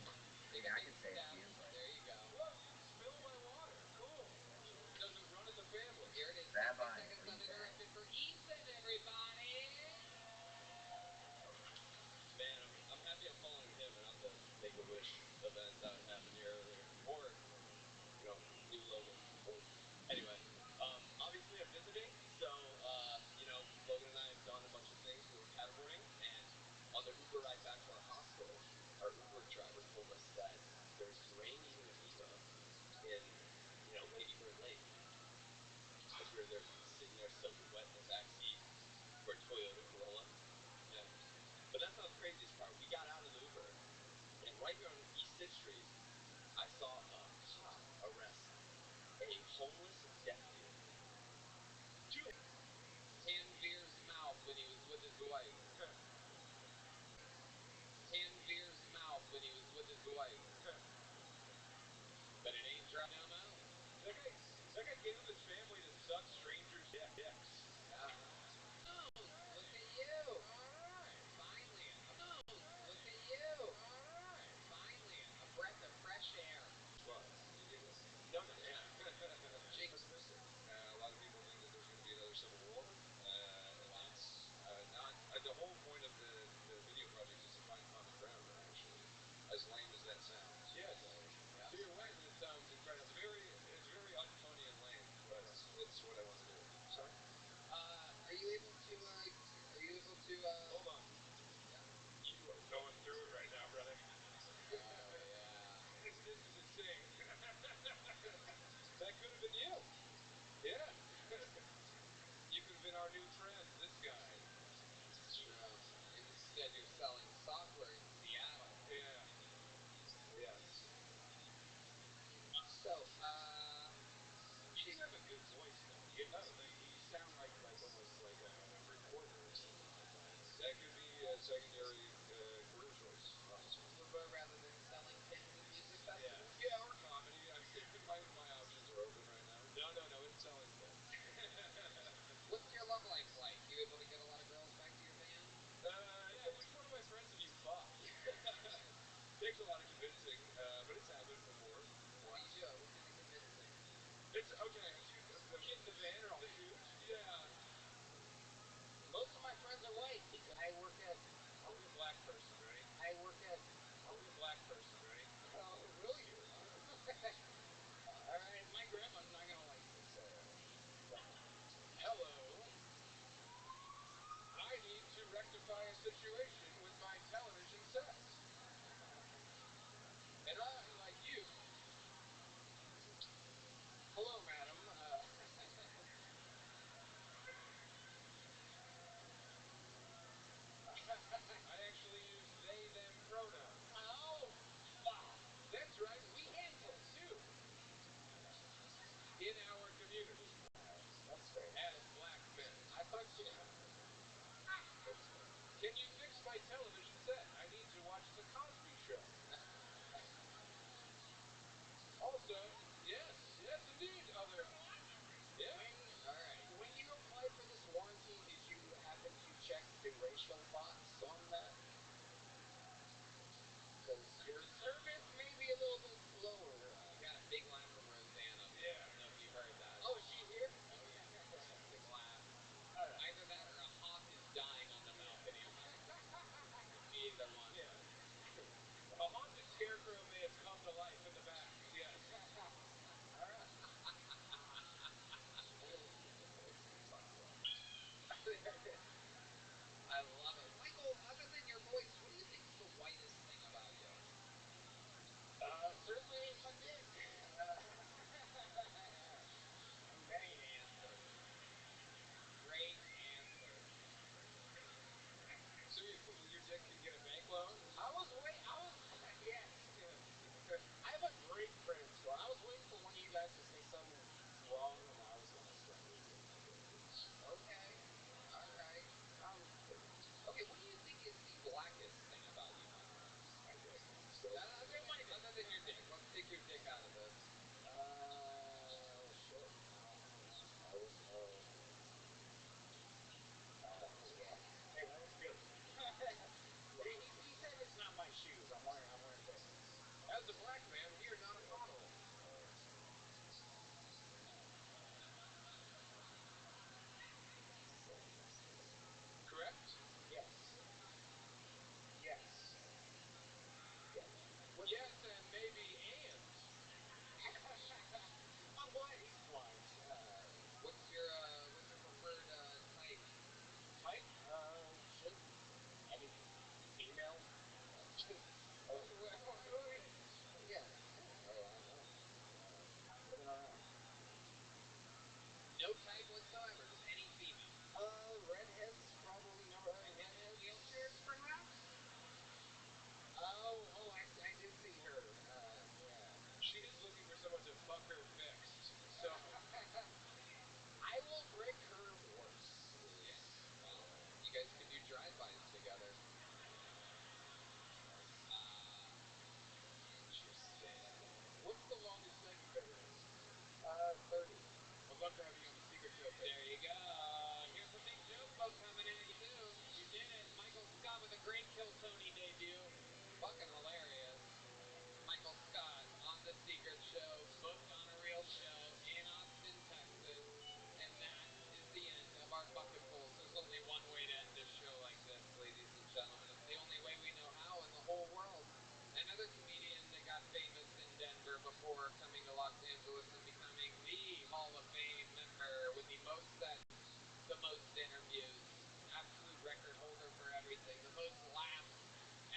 Hey, I can say it to you, but There you go. Whoa, you spilled my water. Cool. Doesn't run in the family. Here it is. 60 Rabbi, seconds are you uninterrupted for Ethan, everybody. Man, I'm happy I'm following him and not the Make-A-Wish event that happened here earlier. Or, New Logan. Or anyway, obviously I'm visiting, so Logan and I have done a bunch of things we were paddleboarding, and on the Uber ride back to our hostel, our Uber driver told us that there's gray needle amoeba in, Lady Bird Lake. As we were there sitting there soaking wet in the back seat of our Toyota Corolla. Yeah. But that's not the craziest part. We got out of the Uber, and right here on East 6th Street, I saw a cop arrest a homeless deaf dude. Tanvir's mouth when he was with his wife. Tanvir's mouth when he was with his wife. But it ain't dry down my alley. That guy gave up his family to suck stranger I work at. I'll be a black person, right? Will you? All right. My grandma's not gonna like this. Well, Hello. I need to rectify a situation with my television set. And I, like you. Hello, madam. I actually use they, them pronouns. oh, wow. That's right, we handle too. In our community. That's fair. As black men. I thought you. That's fair. Can you fix my television set? I need to watch The Cosby Show. Also, yes, indeed, other. Yeah. All right. When you applied for this warranty, did you happen to check the racial box on that? Because your service may be a little bit lower. We got a big line from Rosanna. Yeah. I don't know if you heard that. Oh, is she here? Oh, yeah. Big laugh. All right. Either that or a hawk is dying on the balcony. Could be either one. Yeah. A haunted scarecrow may have come to life in the back. Yes. All right. I love it. Michael, other than your voice, what do you think is the whitest thing about you? Certainly my dick. Many answers. Great answer. So your dick can get a bank loan? Yes. I have a great credit score. I was waiting for one of you guys to say something wrong, and I was gonna start using my dick. Okay. All right. Okay, what do you think is the blackest thing about you, Michael? My dick. Other than your dick. Let's take your dick out of this. Shit. I was. Yeah. Hey, that was good. he said it's not my shoes. I'm wearing Vans. As a black man, we are not a pothole. Correct? Yes. Yes. Yes. Yes, and maybe and. On what lines? What's your preferred type? Type? Shit. Anything. Female? Wait. Yeah. Living around. No type whatsoever, just any female. Redheads probably never. Redheads? Wheelchairs, perhaps? Oh, I did see her. Yeah. She is looking for someone to fuck her fixed. So. I will break her horse. Yeah. Well, you guys could do drive-bys together. Interesting. What's the longest night you've ever had? 30. I'd love to have you on the Secret Show. There you go. Here's a big joke boat coming at you soon. You did it. Michael Scott with a great Kill Tony debut. Fucking hilarious. Michael Scott on the Secret Show, booked on a real show in Austin, Texas. And that is the end of our bucket pulls. There's only one way to end a show like this, ladies and gentlemen. It's the only way we know how in the whole world. Another comedian that got famous in Denver before coming to Los Angeles and becoming the Hall of Fame member with the most sets, the most interviews, absolute record holder for everything, the most laughs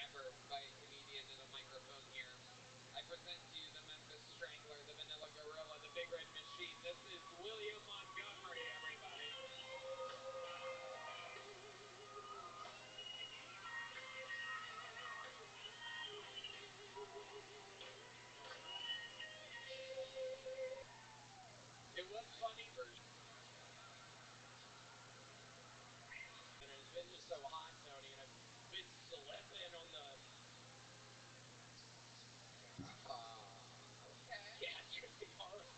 ever by a comedian in a microphone here. I present to you the Memphis Strangler, the Vanilla Gorilla, the Big Red Machine. This is William Montgomery, everybody. It was funny version. And it's been just so hot, Tony, and I've been slipping on the. Okay. Yeah, it's gonna be horrible.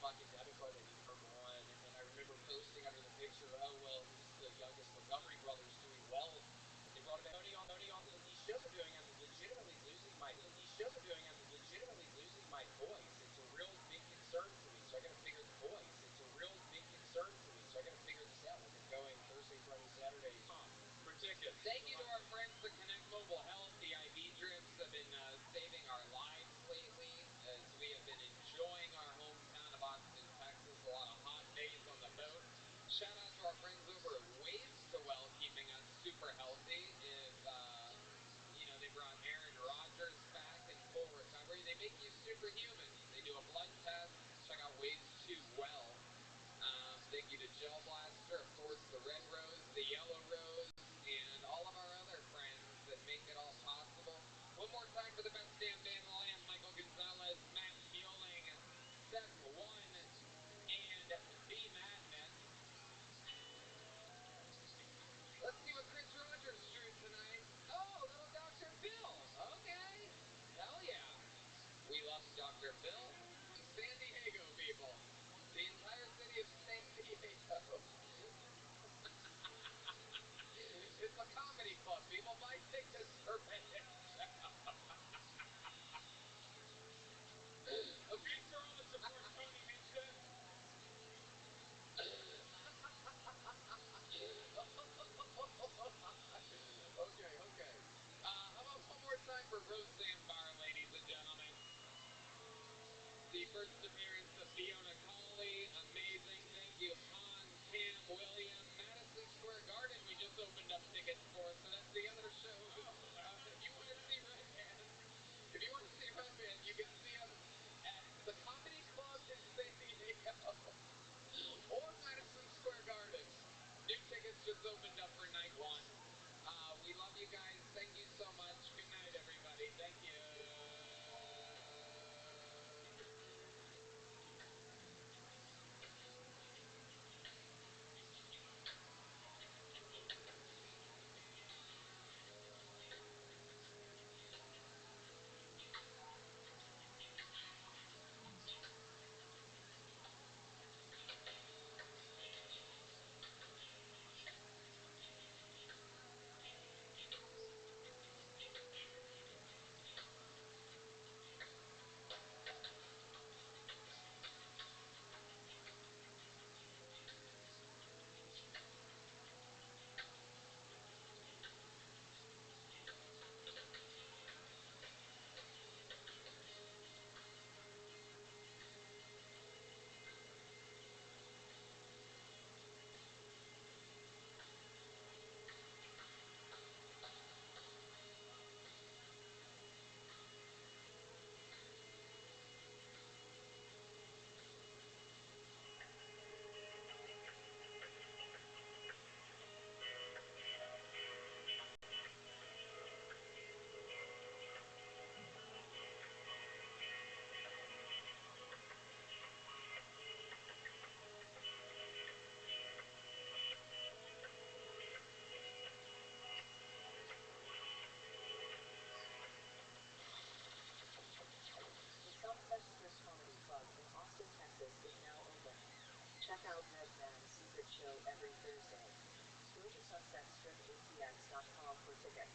fucking debit card they need from one, and I remember posting under the picture, oh well, who's the youngest Montgomery brothers doing well? They brought him on the show doing. I'm legitimately losing my voice. It's a real big concern for me. So I got to figure this out. Like I'm going Thursday, Friday, Saturday for tickets. Thank you to our friends at Connect Mobile Health. The IV drips have been saving our lives lately as we have been enjoying our hometown of Austin, Texas. A lot of hot days on the boat. Shout out to our friends over at Waves to Well, keeping us super healthy. If they brought Aaron Rodgers back in full recovery. They make you superhuman. They do a blood test. Check out Waves to Well. Thank you to Gel Blaster, of course, the Red Rose, the Yellow Rose, and all of our other friends that make it all possible. One more time for the best damn band in the land, Michael Gonzalez, Matt Mueling, Seth One, and B Madness. Let's see what Chris Rogers drew tonight. Oh, little Dr. Phil. Okay. Hell yeah. We love Dr. Phil. San Diego people. The entire city of San Diego. It's a comedy club. People buy tickets for it. Thanks for all the support, Tony Hinchton. Okay. How about one more time for Roseanne Barr, ladies and gentlemen? The first appearance of Fiona Cawley, amazing. Thank you, Han, Cam, William, Madison Square Garden. We just opened up tickets for, so that's the other show. If you want to see Redman, you can see him at the Comedy Club in San Diego or Madison Square Garden. New tickets just opened up for night one. We love you guys. Thank you so much. Good night, everybody. Thank you. Southwesters Comedy Club in Austin, Texas is now open. Check out Redman's secret show every Thursday. Go to sunsetstripatx.com for tickets.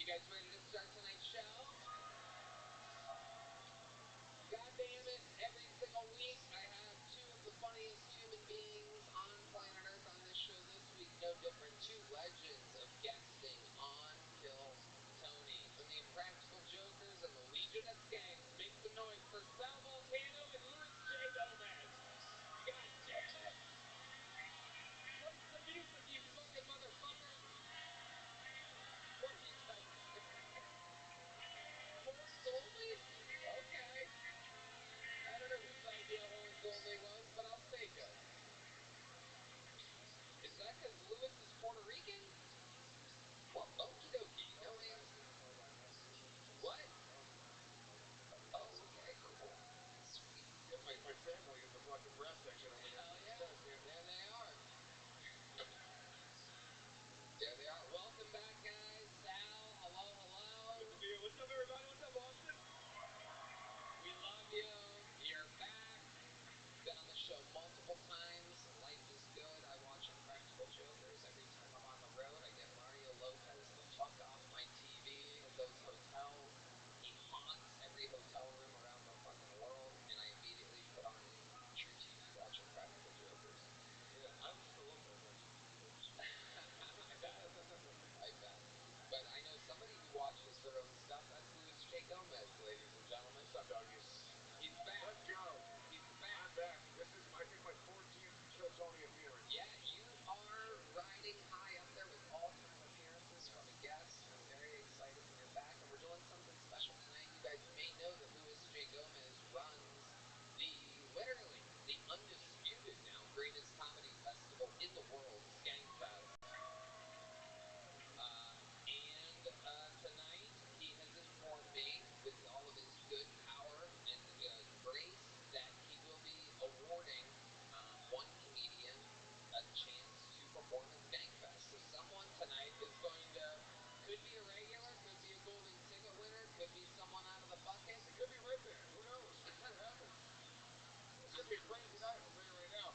You guys ready to start tonight's show? God damn it, every single week I have two of the funniest human beings on planet Earth on this show. This week, no different. Two legends of guesting on Kill Tony. From the Impractical Jokers and the Legion of Skanks, make some noise for Sal Volcano and Louis J. Gomez. God damn it! What's the music, you fucking motherfucker? What are you guys doing? Horns only? Okay. I don't know whose idea horns only was, but I'll take it. Is that because Louis is Puerto Rican? Well, okie dokie. No answer. What? Oh, okay, cool. Sweet. Yeah, my family in the fucking brass section over there. Hell yeah. Says, man. There they are. There they are. Welcome back, guys. Sal, hello, hello. Good to be here. What's up, everybody? What's up, Austin? We love you. You're back. Been on the show multiple times. Life is good. I watch Impractical Jokers every time I'm on the road. I get Mario Lopez the fuck off my TV at those hotels. He haunts every hotel room around the fucking world, and I immediately put on True TV, watch Impractical Jokers. Yeah, I still love those actually. I bet. I bet. But I know somebody who watches their own stuff. That's Louis J. Gomez, ladies and gentlemen. What's up, doggies? He's back. Let's go. He's back. I'm back. This is, I think, my 14th Kill Tony appearance. Yeah, you are riding high up there with all-time appearances from a guest. I'm very excited that you're back, and we're doing something special tonight. You guys may know that Louis J. Gomez runs literally, the undisputed now, greatest comedy festival in the world, Skankfest. And tonight, he has informed me, with all of his good power and grace, that he will be awarding one comedian a chance to perform at Skankfest. So someone tonight is going to, could be a regular, could be a golden ticket winner, could be someone out of the bucket. It could be Red Band. Who knows? It could happen. It's going to be a crazy night, I'll tell you right now.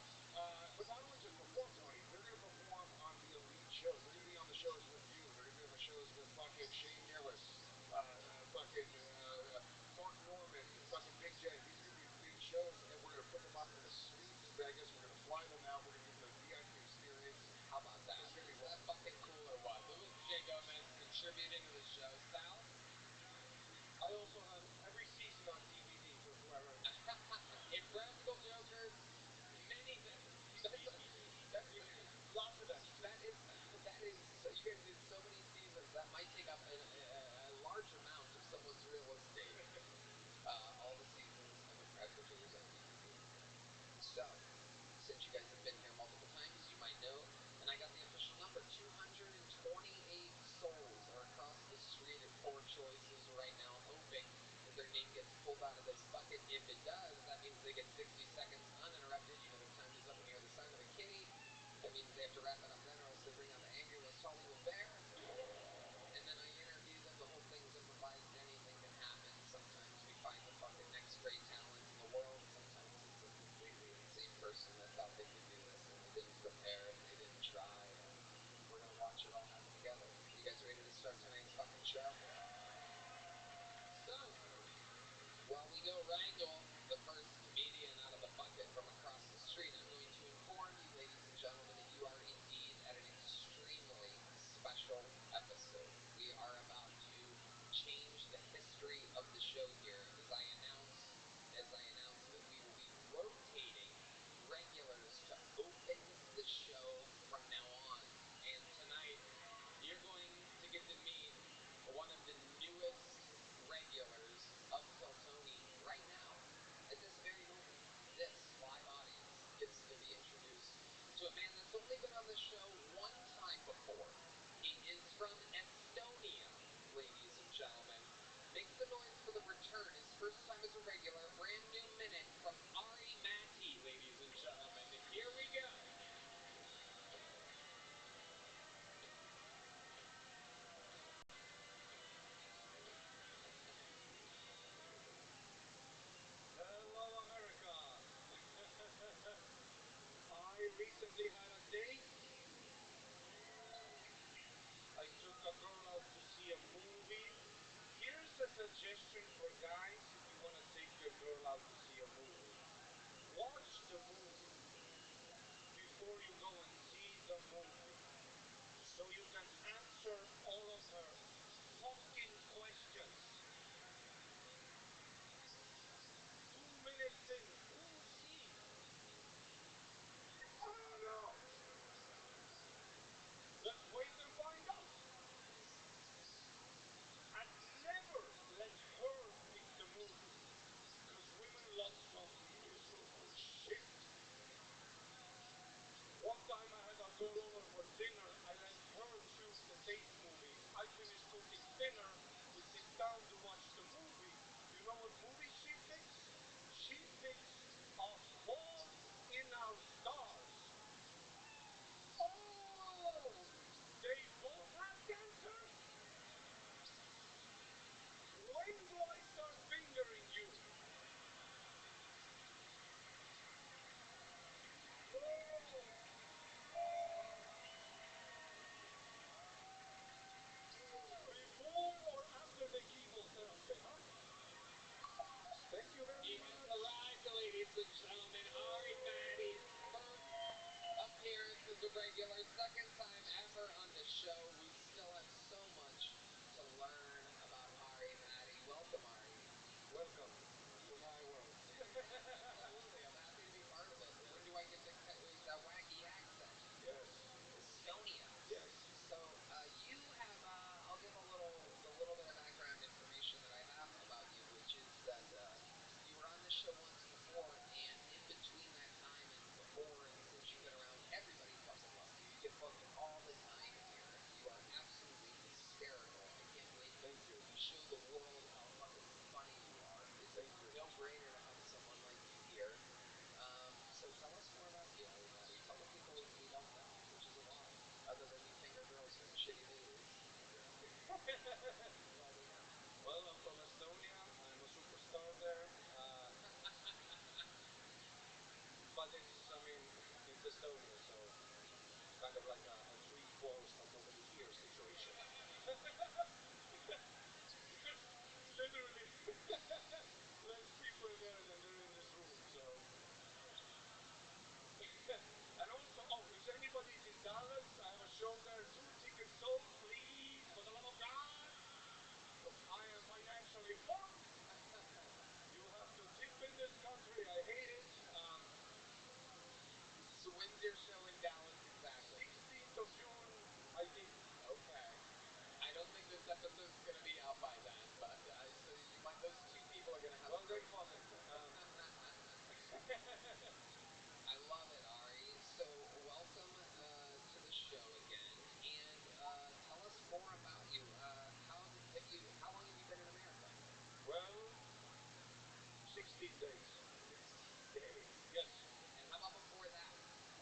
But not only just perform, Tony, they're going to perform on the elite shows. They're going to be on the shows with you. They're going to be on the shows with fucking Shane Gillis, fucking Mark Norman, fucking Big J. These are going to be big shows, and we're going to put them up in a suite in Vegas. We're going to fly them out. We're going to give them a VIP experience. How about that? It's going to be Is that fucking cool or what? Louis J. Gomez contributing to the show. Sal? I also have every season on DVD for whoever. Impractical Jokers, many things. Lots of extras. That is, you guys did so many seasons, that might take up a large amount of someone's real estate. All the seasons of Impractical Jokers on DVD. So, since you guys have been here multiple times, you might know, and I got the official number, 228 souls are across the street at Four Choices right now, hoping that their name gets pulled out of this bucket. If it does, that means they get 60 seconds uninterrupted. You know, their time is up when you hear the sound of a kitty. That means they have to wrap it up then, or else they bring out the angry West Hollywood bear. And then I interview them. The whole thing's improvised. Anything can happen. Sometimes we find the fucking next great talent in the world. Sometimes it's a completely insane person that thought they could do this, and they didn't prepare, and they didn't try. And we're going to watch it all happen together. You guys ready to start tonight's fucking show? So, while we go wrangle the first comedian out of the bucket from across the street, I'm going to inform you, ladies and gentlemen, that you are indeed at an extremely special episode. We are about to change the history of the show here as I announce that we will be rotating regulars to open the show from now on. And tonight, you're going to get to meet one of the newest regulars of Kill Tony right now. Here's a suggestion for guys if you want to take your girl out to see a movie. Watch the movie before you go and see the movie. So you can answer all of her fucking questions. 2 minutes in, who'll see? I don't know. Let's wait and find out. And never let her pick the movie. Because women love some miserable shit. One time I had a girl over for dinner. I let her choose the date movie. I finished cooking dinner. We sit down to watch the movie. You know what movie she picks? She picks A Fault in Our Stars. Oh! They both have cancer? When do I start fingering you? Before or after the chemotherapy, huh? Thank you very He much. has arrived, ladies and gentlemen. Ari Maddie's first appearance as a regular, second time ever on the show. We still have so much to learn about Ari Maddie. Welcome, Ari. Welcome to my world. Absolutely, I'm happy to be part of it. When do I get to use that wacky accent? Yes. Estonia. Yes. So you have, I'll give the little bit of background information that I have about you, which is that you were on the show once before, and in between that time and before, and since you've been around, everybody fucking loves you. You get booked all the time here. You are absolutely hysterical. I can't wait Thank you. to show the world how fucking funny you are. It's Thank a you. no-brainer to have someone like you here. So tell us more about you, Ari Maddie. Tell the people we don't know, which is a lot, other than you finger girls in shitty videos. Why they know? Well, I'm from Estonia. I'm a superstar there. But it's, I mean, it's Estonia, so kind of like a three balls but nobody here situation. Because literally less people there than there in this room, so. And also, oh, if anybody's in Dallas, I have a show there, 2 tickets sold, please, for the love of God. I am financially fucked. You have to tip in this country, I hate it. So when's your show in Dallas exactly? 16th of June, I think. Okay. I don't think this episode's gonna be out by then, but so you might, those two people are gonna have. Well, then fuck it. I love it, Ari. So welcome to the show again, and tell us more about you. How long have you been in America? Well, 16 days. 16 days. Yes. And how about before that?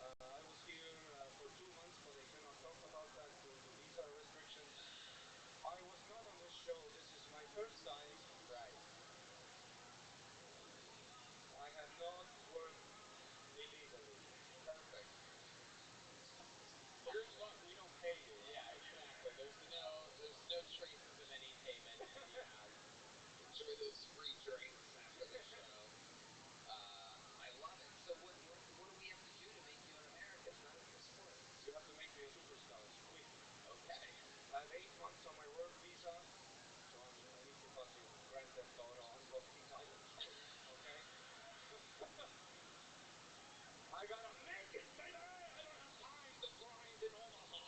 I was here for 2 months, but I cannot talk about that due to visa restrictions. I was not on this show. This is my first time. Right. I have not worked illegally. Perfect. Here's what we don't pay you. Yeah, exactly. There's no traces of any payment. Enjoy those free drinks after the show. I love it. So what do we have to do to make you an American? How does this work? You have to make me a superstar, quick. Okay. I have 8 months on my work visa, so I need to fucking Grand Theft Auto unlock King Island quick, okay? I gotta make it, baby! I don't have time to grind in Omaha.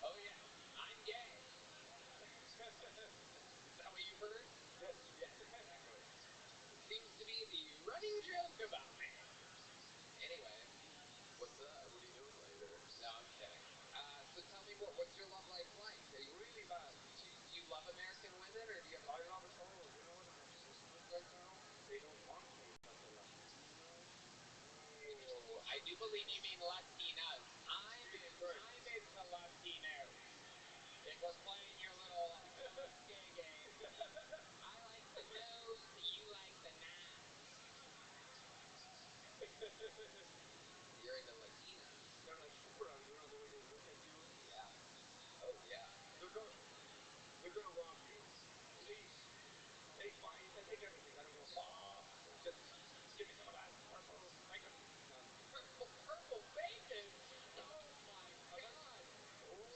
Oh yeah, I'm gay. Is that what you've heard? Yes, exactly. It seems to be the running joke about me. Anyway, what's up? What are you doing later? No, I'm kidding. So tell me more. What's your love life like? Are you, Really bad. do you love American women, or do you have a? I love it. Oh, you know what the conversation is right now? They don't want me, but the Latinas. Oh, I do believe you mean Latinas. Jesus Christ. I'm into Latinas. If we're playing your little gay game, I like the nose, you like the knives. You're into Latinas. They're like super ugly, you know, the way they look at you. Yeah. Oh yeah. They're gonna, they're gonna rob you. Please, take take everything. I don't give a fuck. Just give me some of that purple bacon. No. Purple bacon. Oh my god.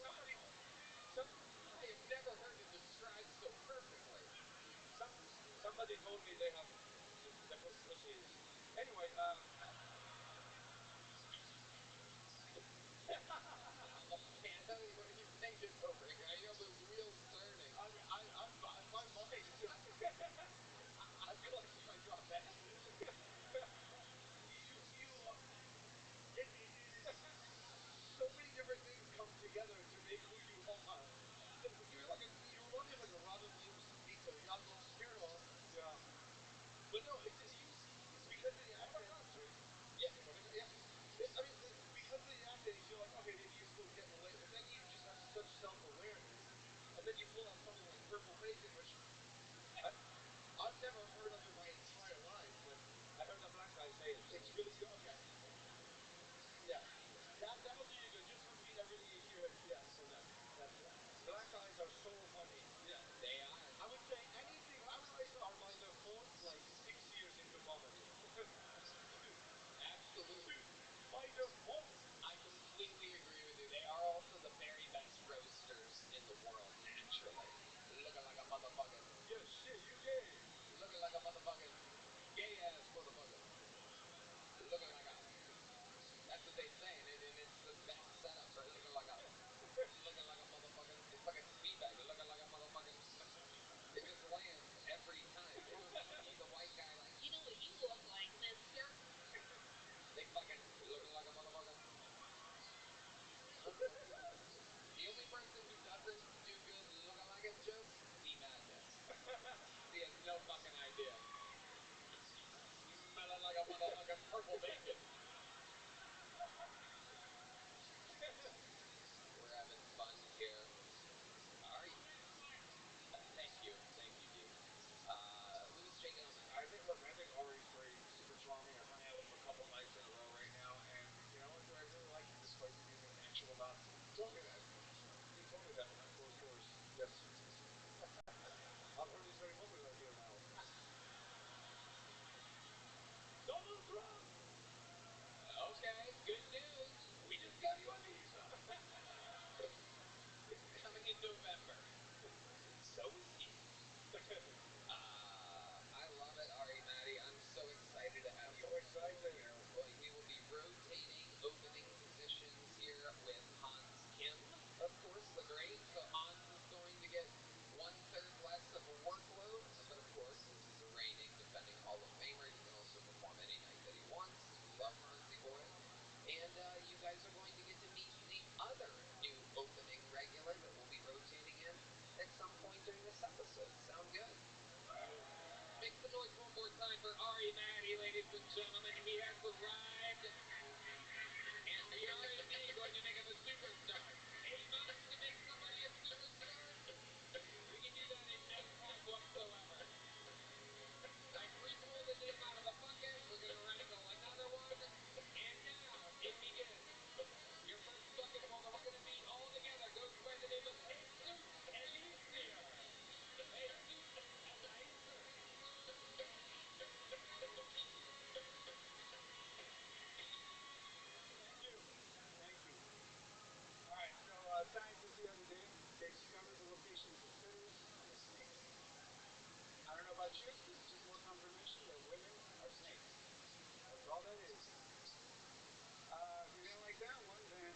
Somebody, some, I have never heard it described so perfectly. some, somebody told me they have the pussies. Anyway, Hannah, what are you thinking over here? I know the wheels turning. I mean, my mind is just. I feel like if I drop that, you, so many different things come together to make who you are. You're like you remind me of like a Robin Williams pizza. Iago Piero. Yeah. But no, it's because of the Oh my accent. god, Jake. Yeah, yeah. I mean, because of the accent, you feel like, okay, maybe you're still getting away, but then you just have such self-awareness, and then you pull out something like purple bacon, which I've never heard of in my entire life, but I heard a black guy say it. It's really good. Okay. Yeah. That'll do you good. Just repeat everything you hear. Yeah. So that black guys are so funny. Yeah. They are. I would say anything. Black guys are by default like 6 years into comedy. Absolutely. By default. I completely agree with you. They are also the very best roasters in the world, naturally. Looking like a motherfucking. Yeah, shit, you gay. Looking like a motherfucking gay ass motherfucker. Looking like a. That's what they say, and it's the best setup for looking like a. Looking like a motherfucking. It's like a speed bag. Looking like a motherfucking. It just lands every time. They don't need the white guy like, you know what you look like, mister? They fucking looking like a motherfucker. Unbelievable. The only person who doesn't do good looking like it jokes, D Madness. He has no fucking idea. Smelling like a motherfucking purple bacon. We're having fun here. Are you? Thank you, D. Who's shaking on that? I think Ari's great, super charming. I've hung out with him a couple nights in a row right now, and you know, I really like him despite me being anxious about. He told me that. He told me that behind closed doors. Yes. I've heard he's very popular here now. Donald Trump! Okay, good news. We just got you a visa! It's coming in November. So is he. I love it, Ari Matty. I'm so excited to have I'm you so on the excited. show here. We will be rotating opening positions here with Hans Kim, of course, the great. So Hans is going to get 1/3 less of a workload, but of course, since he's a reigning defending Hall of Famer, he can also perform any night that he wants. We love Hansi boy. And you guys are going to get to meet the other new opening regular that will be rotating in at some point during this episode. Sound good? Make some noise one more time for Ari Matty, ladies and gentlemen. He has arrived. And we are indeed going to make him a superstar. 8 months to make somebody a superstar? We can do that in no time whatsoever. I pre-pulled the name out of the bucket. We're going to wrangle another one. And now it begins. Your first bucket holder, we're going to meet all together, goes by the name of Jesus Elysium. Jesus Elysium. Thank you. Thank you. All right, so scientists the other day, they discovered the locations of clitoris and the snake. I don't know about you, this is just more confirmation that women are snakes. That's all that is. If you didn't like that one, then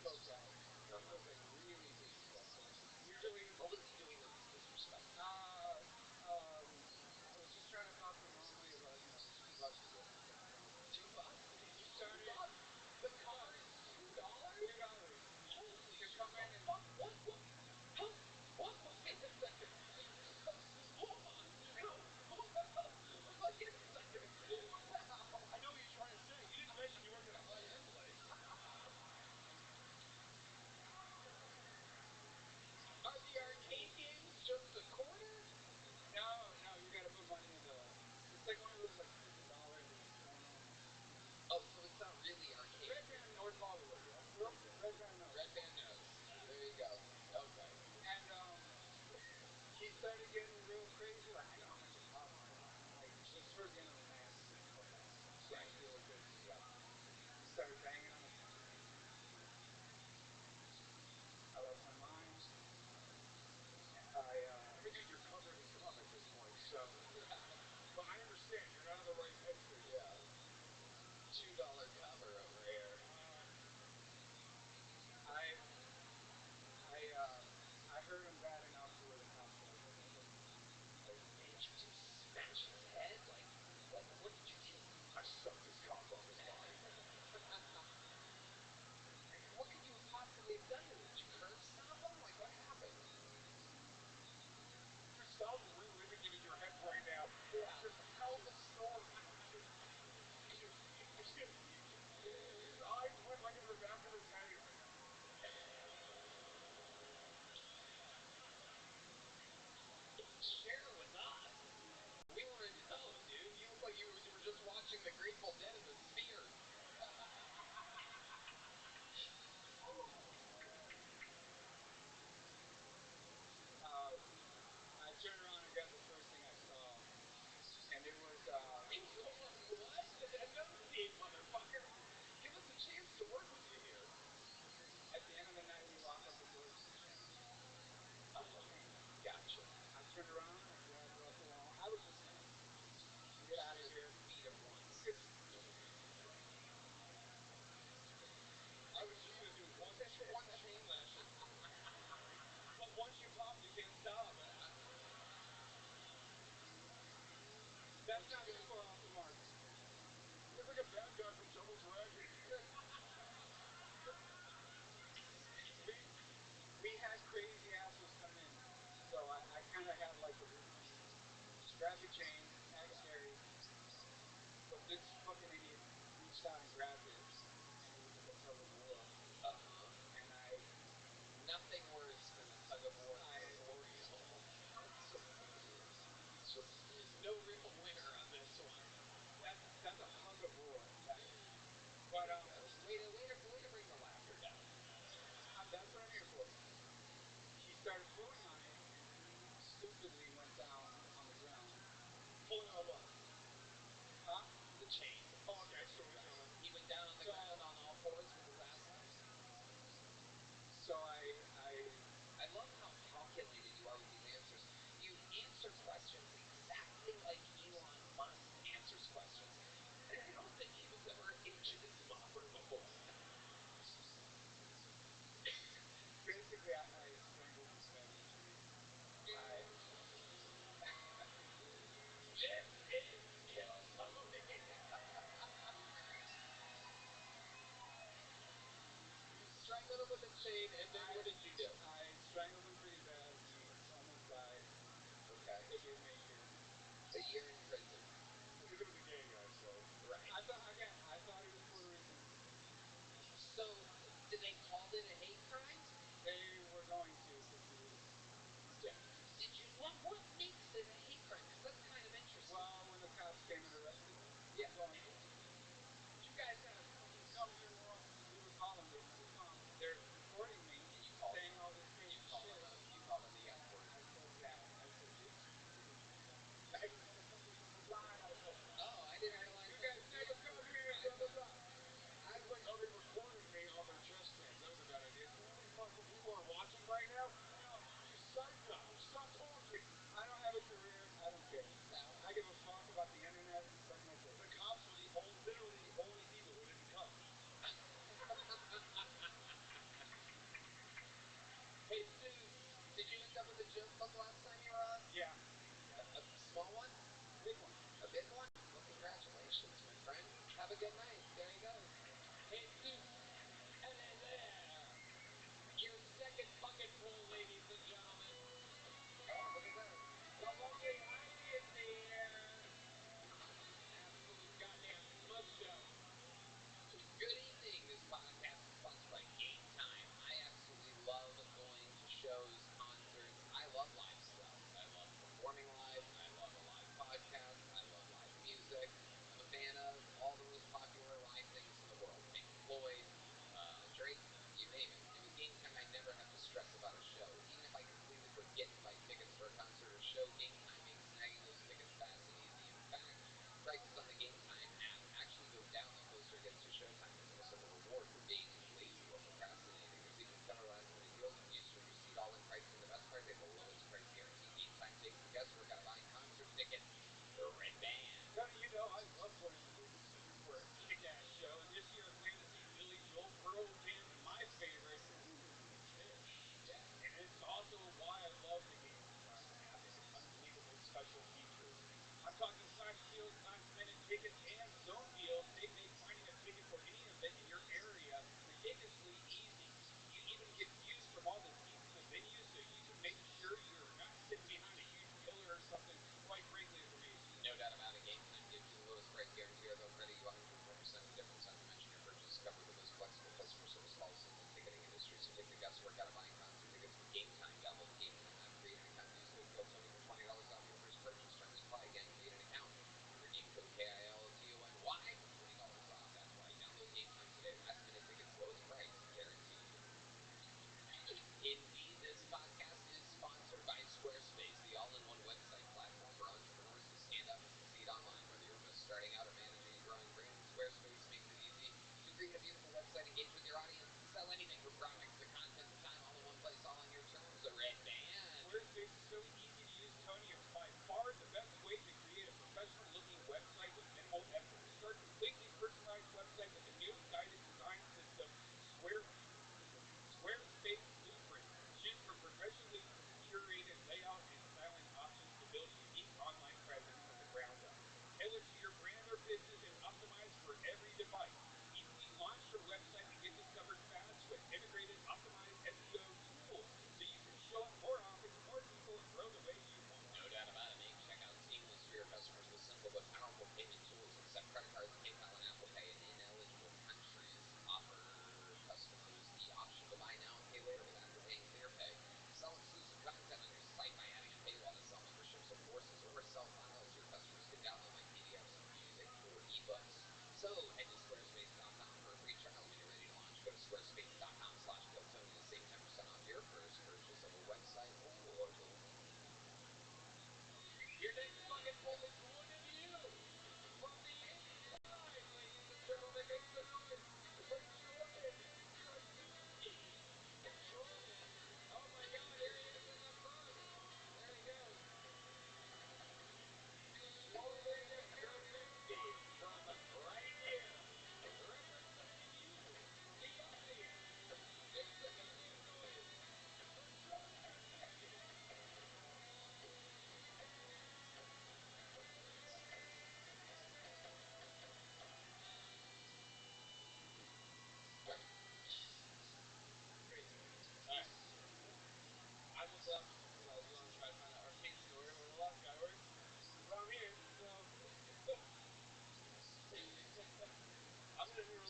spoke out. He was like really disrespectful. Usually, What was he doing that was disrespectful? I was just trying to talk to him normally about the $2 to get into the film. $2? He started $2? The cover is $2? $2 Holy to shit! come The in and fuck? What? Huh? What? Wait a second. Hold on. Wait a second. Wow. I know what you're trying to say. You didn't mention you worked at a high-end place. Are the arcade games just a quarter? no, you got to put money in the. It's like one of those like $50 and you throw them. Oh, so it's not really arcade. Red Band North Hollywood, yeah. Red Band knows. Red Band knows. There you go. Okay. And he started getting real crazy. Like, I know how much it costs to come on. And like just towards the end of the night, I'm just like, fuck off. Trying to feel good. Yeah. He started banging on the counter. I lost my mind. I mean, dude, you're covered in cum at this point, so. But I understand. You're not in the right headspace. Yeah. $2 cover over here. I heard him bad enough to where the cops got there. That wasn't enough. Oh, did you just smash his head? Like, what did you do? I sucked his cock off his body. What could you have possibly have done to him? Did you curb stomp him? Like, what happened? Dude, stop reliving it in your head right now. Yeah. Just tell the story. His eyes went like in the back of his head right now. Share it with us. We want to know, dude. You look like you were just watching the Grateful Dead in the Sphere. I turned around and grabbed the first thing I saw, and it was. Wait, hold on. What? Enunciate, motherfucker. Give us a chance to work with you here. At the end of the night, we lock up the doors with the chain. Chain. Gotcha. I turned around, I grabbed Russell along. I was just saying, get out of here. Beat him once. I was just gonna do one chain lesson. But once you pop, you can't stop. That's not too far off the mark. He's like a bad guy from Double Dragon. We had crazy assholes come in, so I kind of had like a routine. Just grab the chain, act scary. But this fucking idiot reached out and grabbed it, and it was like a tug of war. And Nothing worse than a tug of war memorial. No real winner on this one. That's a hug of war. But way to bring the laughter down. That's what I'm here for. He started pulling on it, and he stupidly went down on the ground. Pulling on what? Huh? The chain. Oh, okay, so he went down on the ground on all fours with his ass up. So I love how calculated you are with these answers. You answer questions exactly like Elon Musk answers questions. And I don't think he was ever H in his mopper before. Basically, I strangled his head. This is kill Tony. You strangled him with a chain, and then what did you do? I strangled him pretty bad. He almost died. Okay. They gave me a year. A year in prison. Because it was a gay guy, so. Right. I thought he was Puerto Rican. So, did they call it a hate crime? They were going to, because he was gay. Did you? What makes it a hate crime? Because that's kind of interesting. Well, when the cops came and arrested me, yeah. Going, you guys had a fucking. No, we were calling them. They're recording me. And you called saying them. all this crazy shit. You called them the F word. I said, yeah. I said, you motherfuckers never lie. Oh, I didn't realize. You guys never come here, blah blah blah. I was like, oh, they recorded me on their chest cams. That was a bad idea.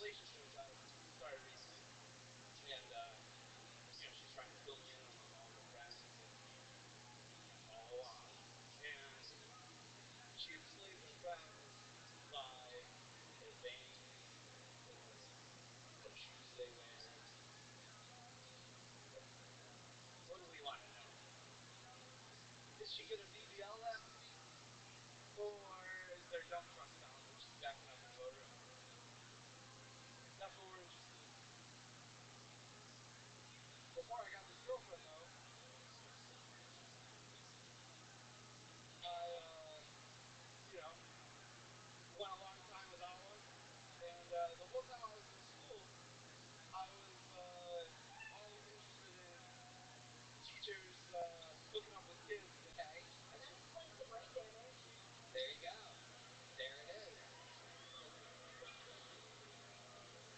relationships I've started recently, and she's trying to fill me in on all of her friends and all along, and she explains her friends by their bangs, what shoes they wear. What do we want to know? Is she gonna BBL that week, or is their dump truck down and she's backing up into a room? That's what we're interested in. Before I got this girlfriend, though, I, went a long time without one. And the whole time I was in school, I was always interested in teachers hooking up with kids. Okay. And that explains the brain damage. There you go. There it is.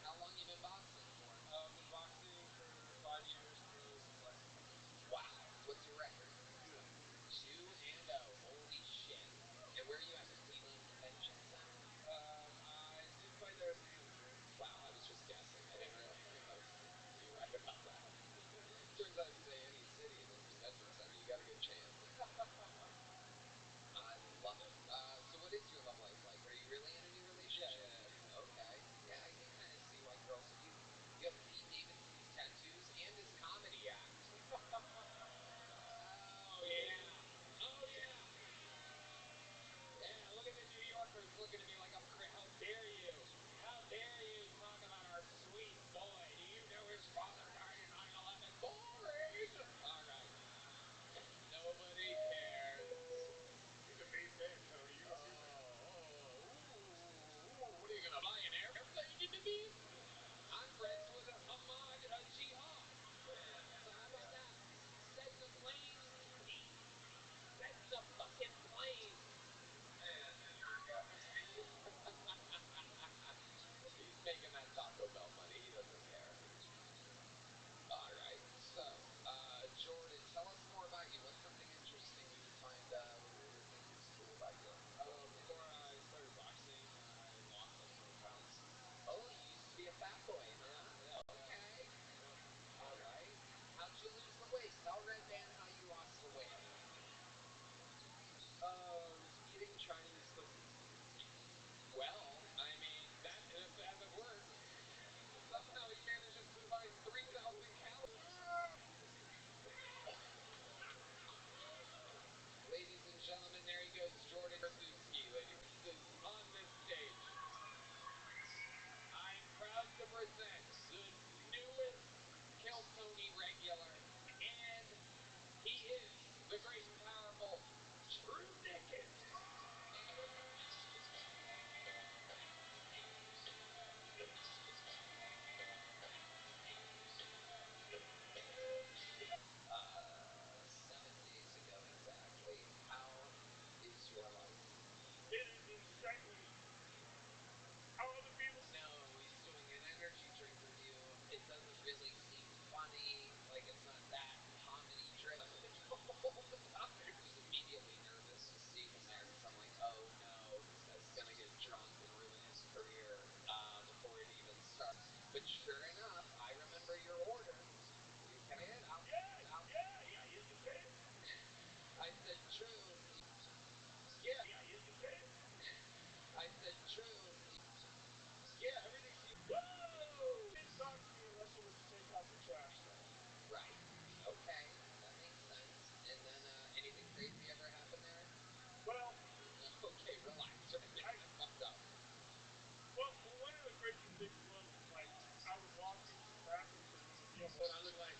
How long you been boxing for? I've been boxing for 5 years through last September. Wow. What's your record? 2-0. 2-0. Holy shit. And where are you at? Muskegon Convention Center? I did fight there as an amateur. Wow, I was just guessing. I didn't realize. You're right about that. Turns out if you say any city and then convention center, you got a good chance. I love it. So what is your love life like? Are you really in a new relationship? Yeah. Okay. Yeah, I can kind of see why girls. You have Pete Davidson's tattoos and his comedy act. Oh yeah. Oh yeah. Yeah. Look at the New Yorkers looking at me like I'm crazy. How dare you? How dare you talk about our sweet boy? Do you know his father died in 9/11? Boring. All right. Nobody cares. He's a big fan, Tony. You don't do that. What are you gonna fly an airplane into me? I'm friends with Ahmad Jihad. So how about that? Setting the planes, Pete. Setting the fucking planes. He's making that Taco Bell money. He doesn't care. All right. So, Jordan, tell us more about you. What's something interesting you could find when we were looking through school about you? Before I started boxing, I lost like 100 pounds. Oh, you used to be a fat boy, huh? Yeah. Okay. Yeah. All right. How'd you lose the weight? Tell Red Band how you lost the weight. Was eating Chinese cookies. Well, I mean, that if it hasn't worked, somehow he manages to find 3,000 calories. Ladies and gentlemen, there he goes, Jordan Berthusky, ladies on this stage. I'm proud to present the newest Kill Tony regular, and he is the great and powerful True Naked. Uh, 7 days ago exactly. How is your life? It is insanely. How other people? No, he's doing an energy drink review. It doesn't really seem funny. Like it's not that comedy driven. All the time. I was immediately nervous to see him there because I'm like, oh no, this guy's gonna get drunk and ruin his career before it even starts. But sure enough, I remember your order. Can I get it? Yeah, you did. I said true. Yeah, you did. I said true. Yeah, everything seems. Woo! Didn't talk to me unless it was to take out the trash, though. Right. Okay, that makes sense. And then anything crazy ever happen there? Well, Okay, relax. That's fucked up. well, one of the crazy things was like I would walk into the bathroom because there would be a. What I look like.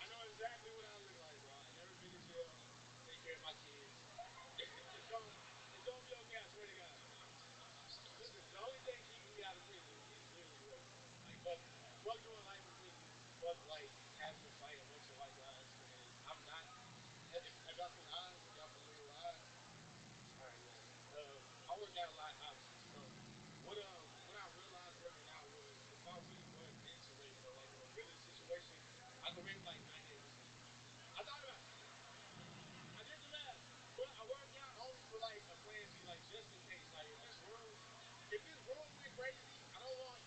I know exactly what I look like, bro. I never been to jail. Take care of my kids. Don't joke me. I swear to God. Listen, the only thing keeping me out of prison is literally race. Like, fuck doing life in prison. Fuck like having to fight a bunch of white guys because I'm not. If y'all seen Oz, if y'all familiar with Oz, all right, yeah. I work at a lot, obviously. So what I realized working out was if I really was into rape or like in a prison situation, I could rape like 98%. I thought about it. I did the math. But I work out only for like a plan B, like just in case. Like if this room went crazy, I don't want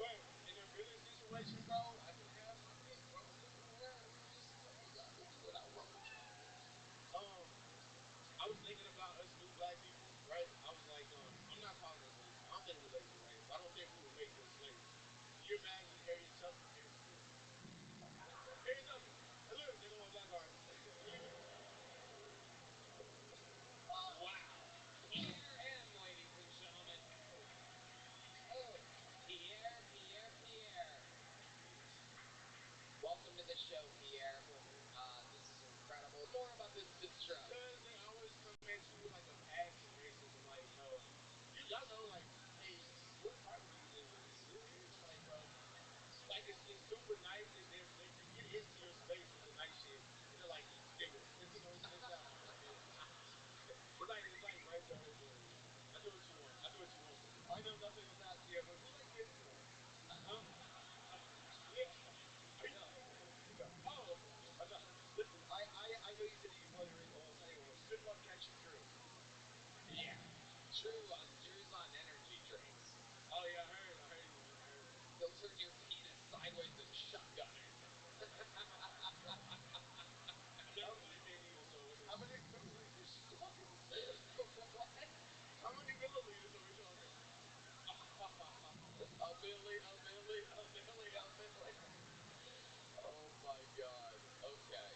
But in a business situation, bro, I can have my pick, bro. It doesn't matter. Just hey, I could do it. I'll run with y'all. Um, I was thinking about us new black people, right? I was like, I'm not calling us lazy. I don't think we're lazy, right? I don't think we were made good slaves. Can you imagine Harriet Tubman? Harriet Tubman. Hey, look, they got my black card. Wow. Hear him, ladies and gentlemen. Oh, Pierre. Welcome to the show, Pierre. what's up, man? This is incredible. More about this show. Because they always come at you with like a pass of racism, like, y'all know, like, hey, what property you live in? Is it yours? I'm like, bro, like it's super nice. They get into your space with the nice shit, and they're like, nigga, it's not mine. It's like right there. I do what you want. I do what you want. I know that's what I'm gonna ask you, but who let you in here? Huh? Yeah. Are you? Oh, I thought. Listen, I know you said that you Puerto Rico. Well, anyway, spit it up, catch and Drew. Yeah. Drew's on energy drinks. Oh yeah, I heard you, man. I heard. He'll turn your penis sideways and shotgun it. I've never been in neither, so How many milliliters you talking? What? how many milliliters are we talking? A milli. Oh my god. Okay.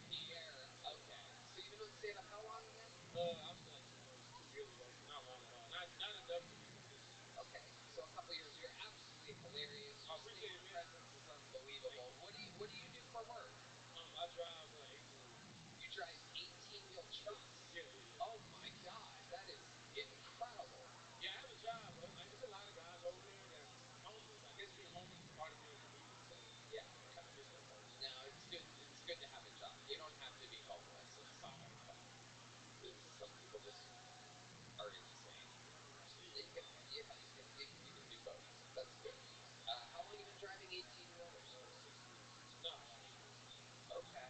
Pierre, okay. So you've been doing stand up how long again? I've been like 2 years ago, so not long at all. Not enough to be consistent. Okay. So a couple years. You're absolutely hilarious. I Your appreciate stage it, man. presence is unbelievable. What do you do for work? I drive 18 wheels. You drive 18-wheel trucks. Yeah. Oh my god, that is incredible. Yeah, I have a job. Like, there's a lot of guys over there that's homeless. I guess being homeless is part of being a comedian, so Yeah. I kind of miss that part. No, it's good. It's good to have a job. You don't have to be homeless. Some people just are insane. You can do both. That's good. How long have you been driving 18-wheelers? 6 years. No, like 8 years. Okay.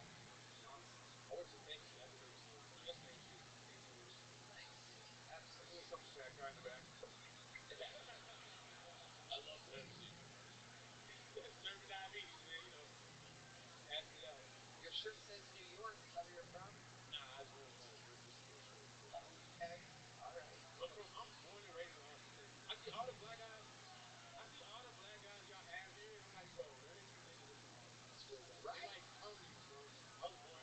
Awesome. I worked for Pepsi. I did their team. I mean, that's the same shit. 18 wheelers. Nice. There's Absolutely. something to that car in the back. I love Pepsi. Nerve and diabetes, man. Passing it out. Your shirt says New York. Is that where you're from? Nah, I was born in Harrisburg, Pennsylvania. Okay. All right. I'm born and raised in Austin, Texas. I see all the black guys. Y'all have here, and I'm like, bro, none of these niggas are from Austin. I swear to God. Right. They're like communies, bro. I was born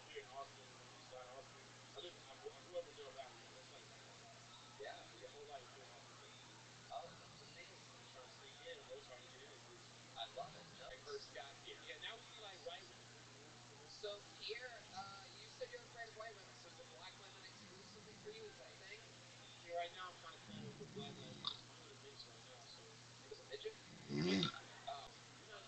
here in Austin, on the east side of Austin. I grew up in Mill Valley, so it's like Yeah. your whole life here in Austin, Texas. Oh, that's amazing. I'm trying to sneak in, bro. Trying to get in this bitch. I love it. I first got here. Yeah, now we see like white women. So Pierre, you said you're afraid of white women. So is it black women exclusively for you? Is that a thing? Yeah, right now I'm kind of playing with the black. I'm with a bitch right now, so. It was a midget. Oh. You know,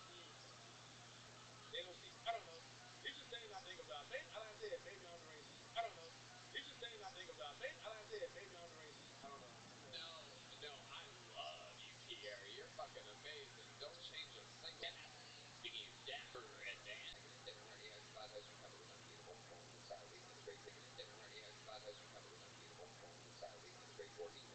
they don't see. I don't know. These are things I think about. Maybe, like I said, maybe I'm the racist. I don't know. These are things I think about. Maybe, like I said, maybe I'm the racist. I don't know. No, I love you, Pierre. You're fucking amazing. Don't change a single. Speaking of dapper and Dan. Dinner hearty has about has you covered with unbeatable performance style weekend. The great dinner hearty has about has you covered with unbeatable performance style weekend. The great 14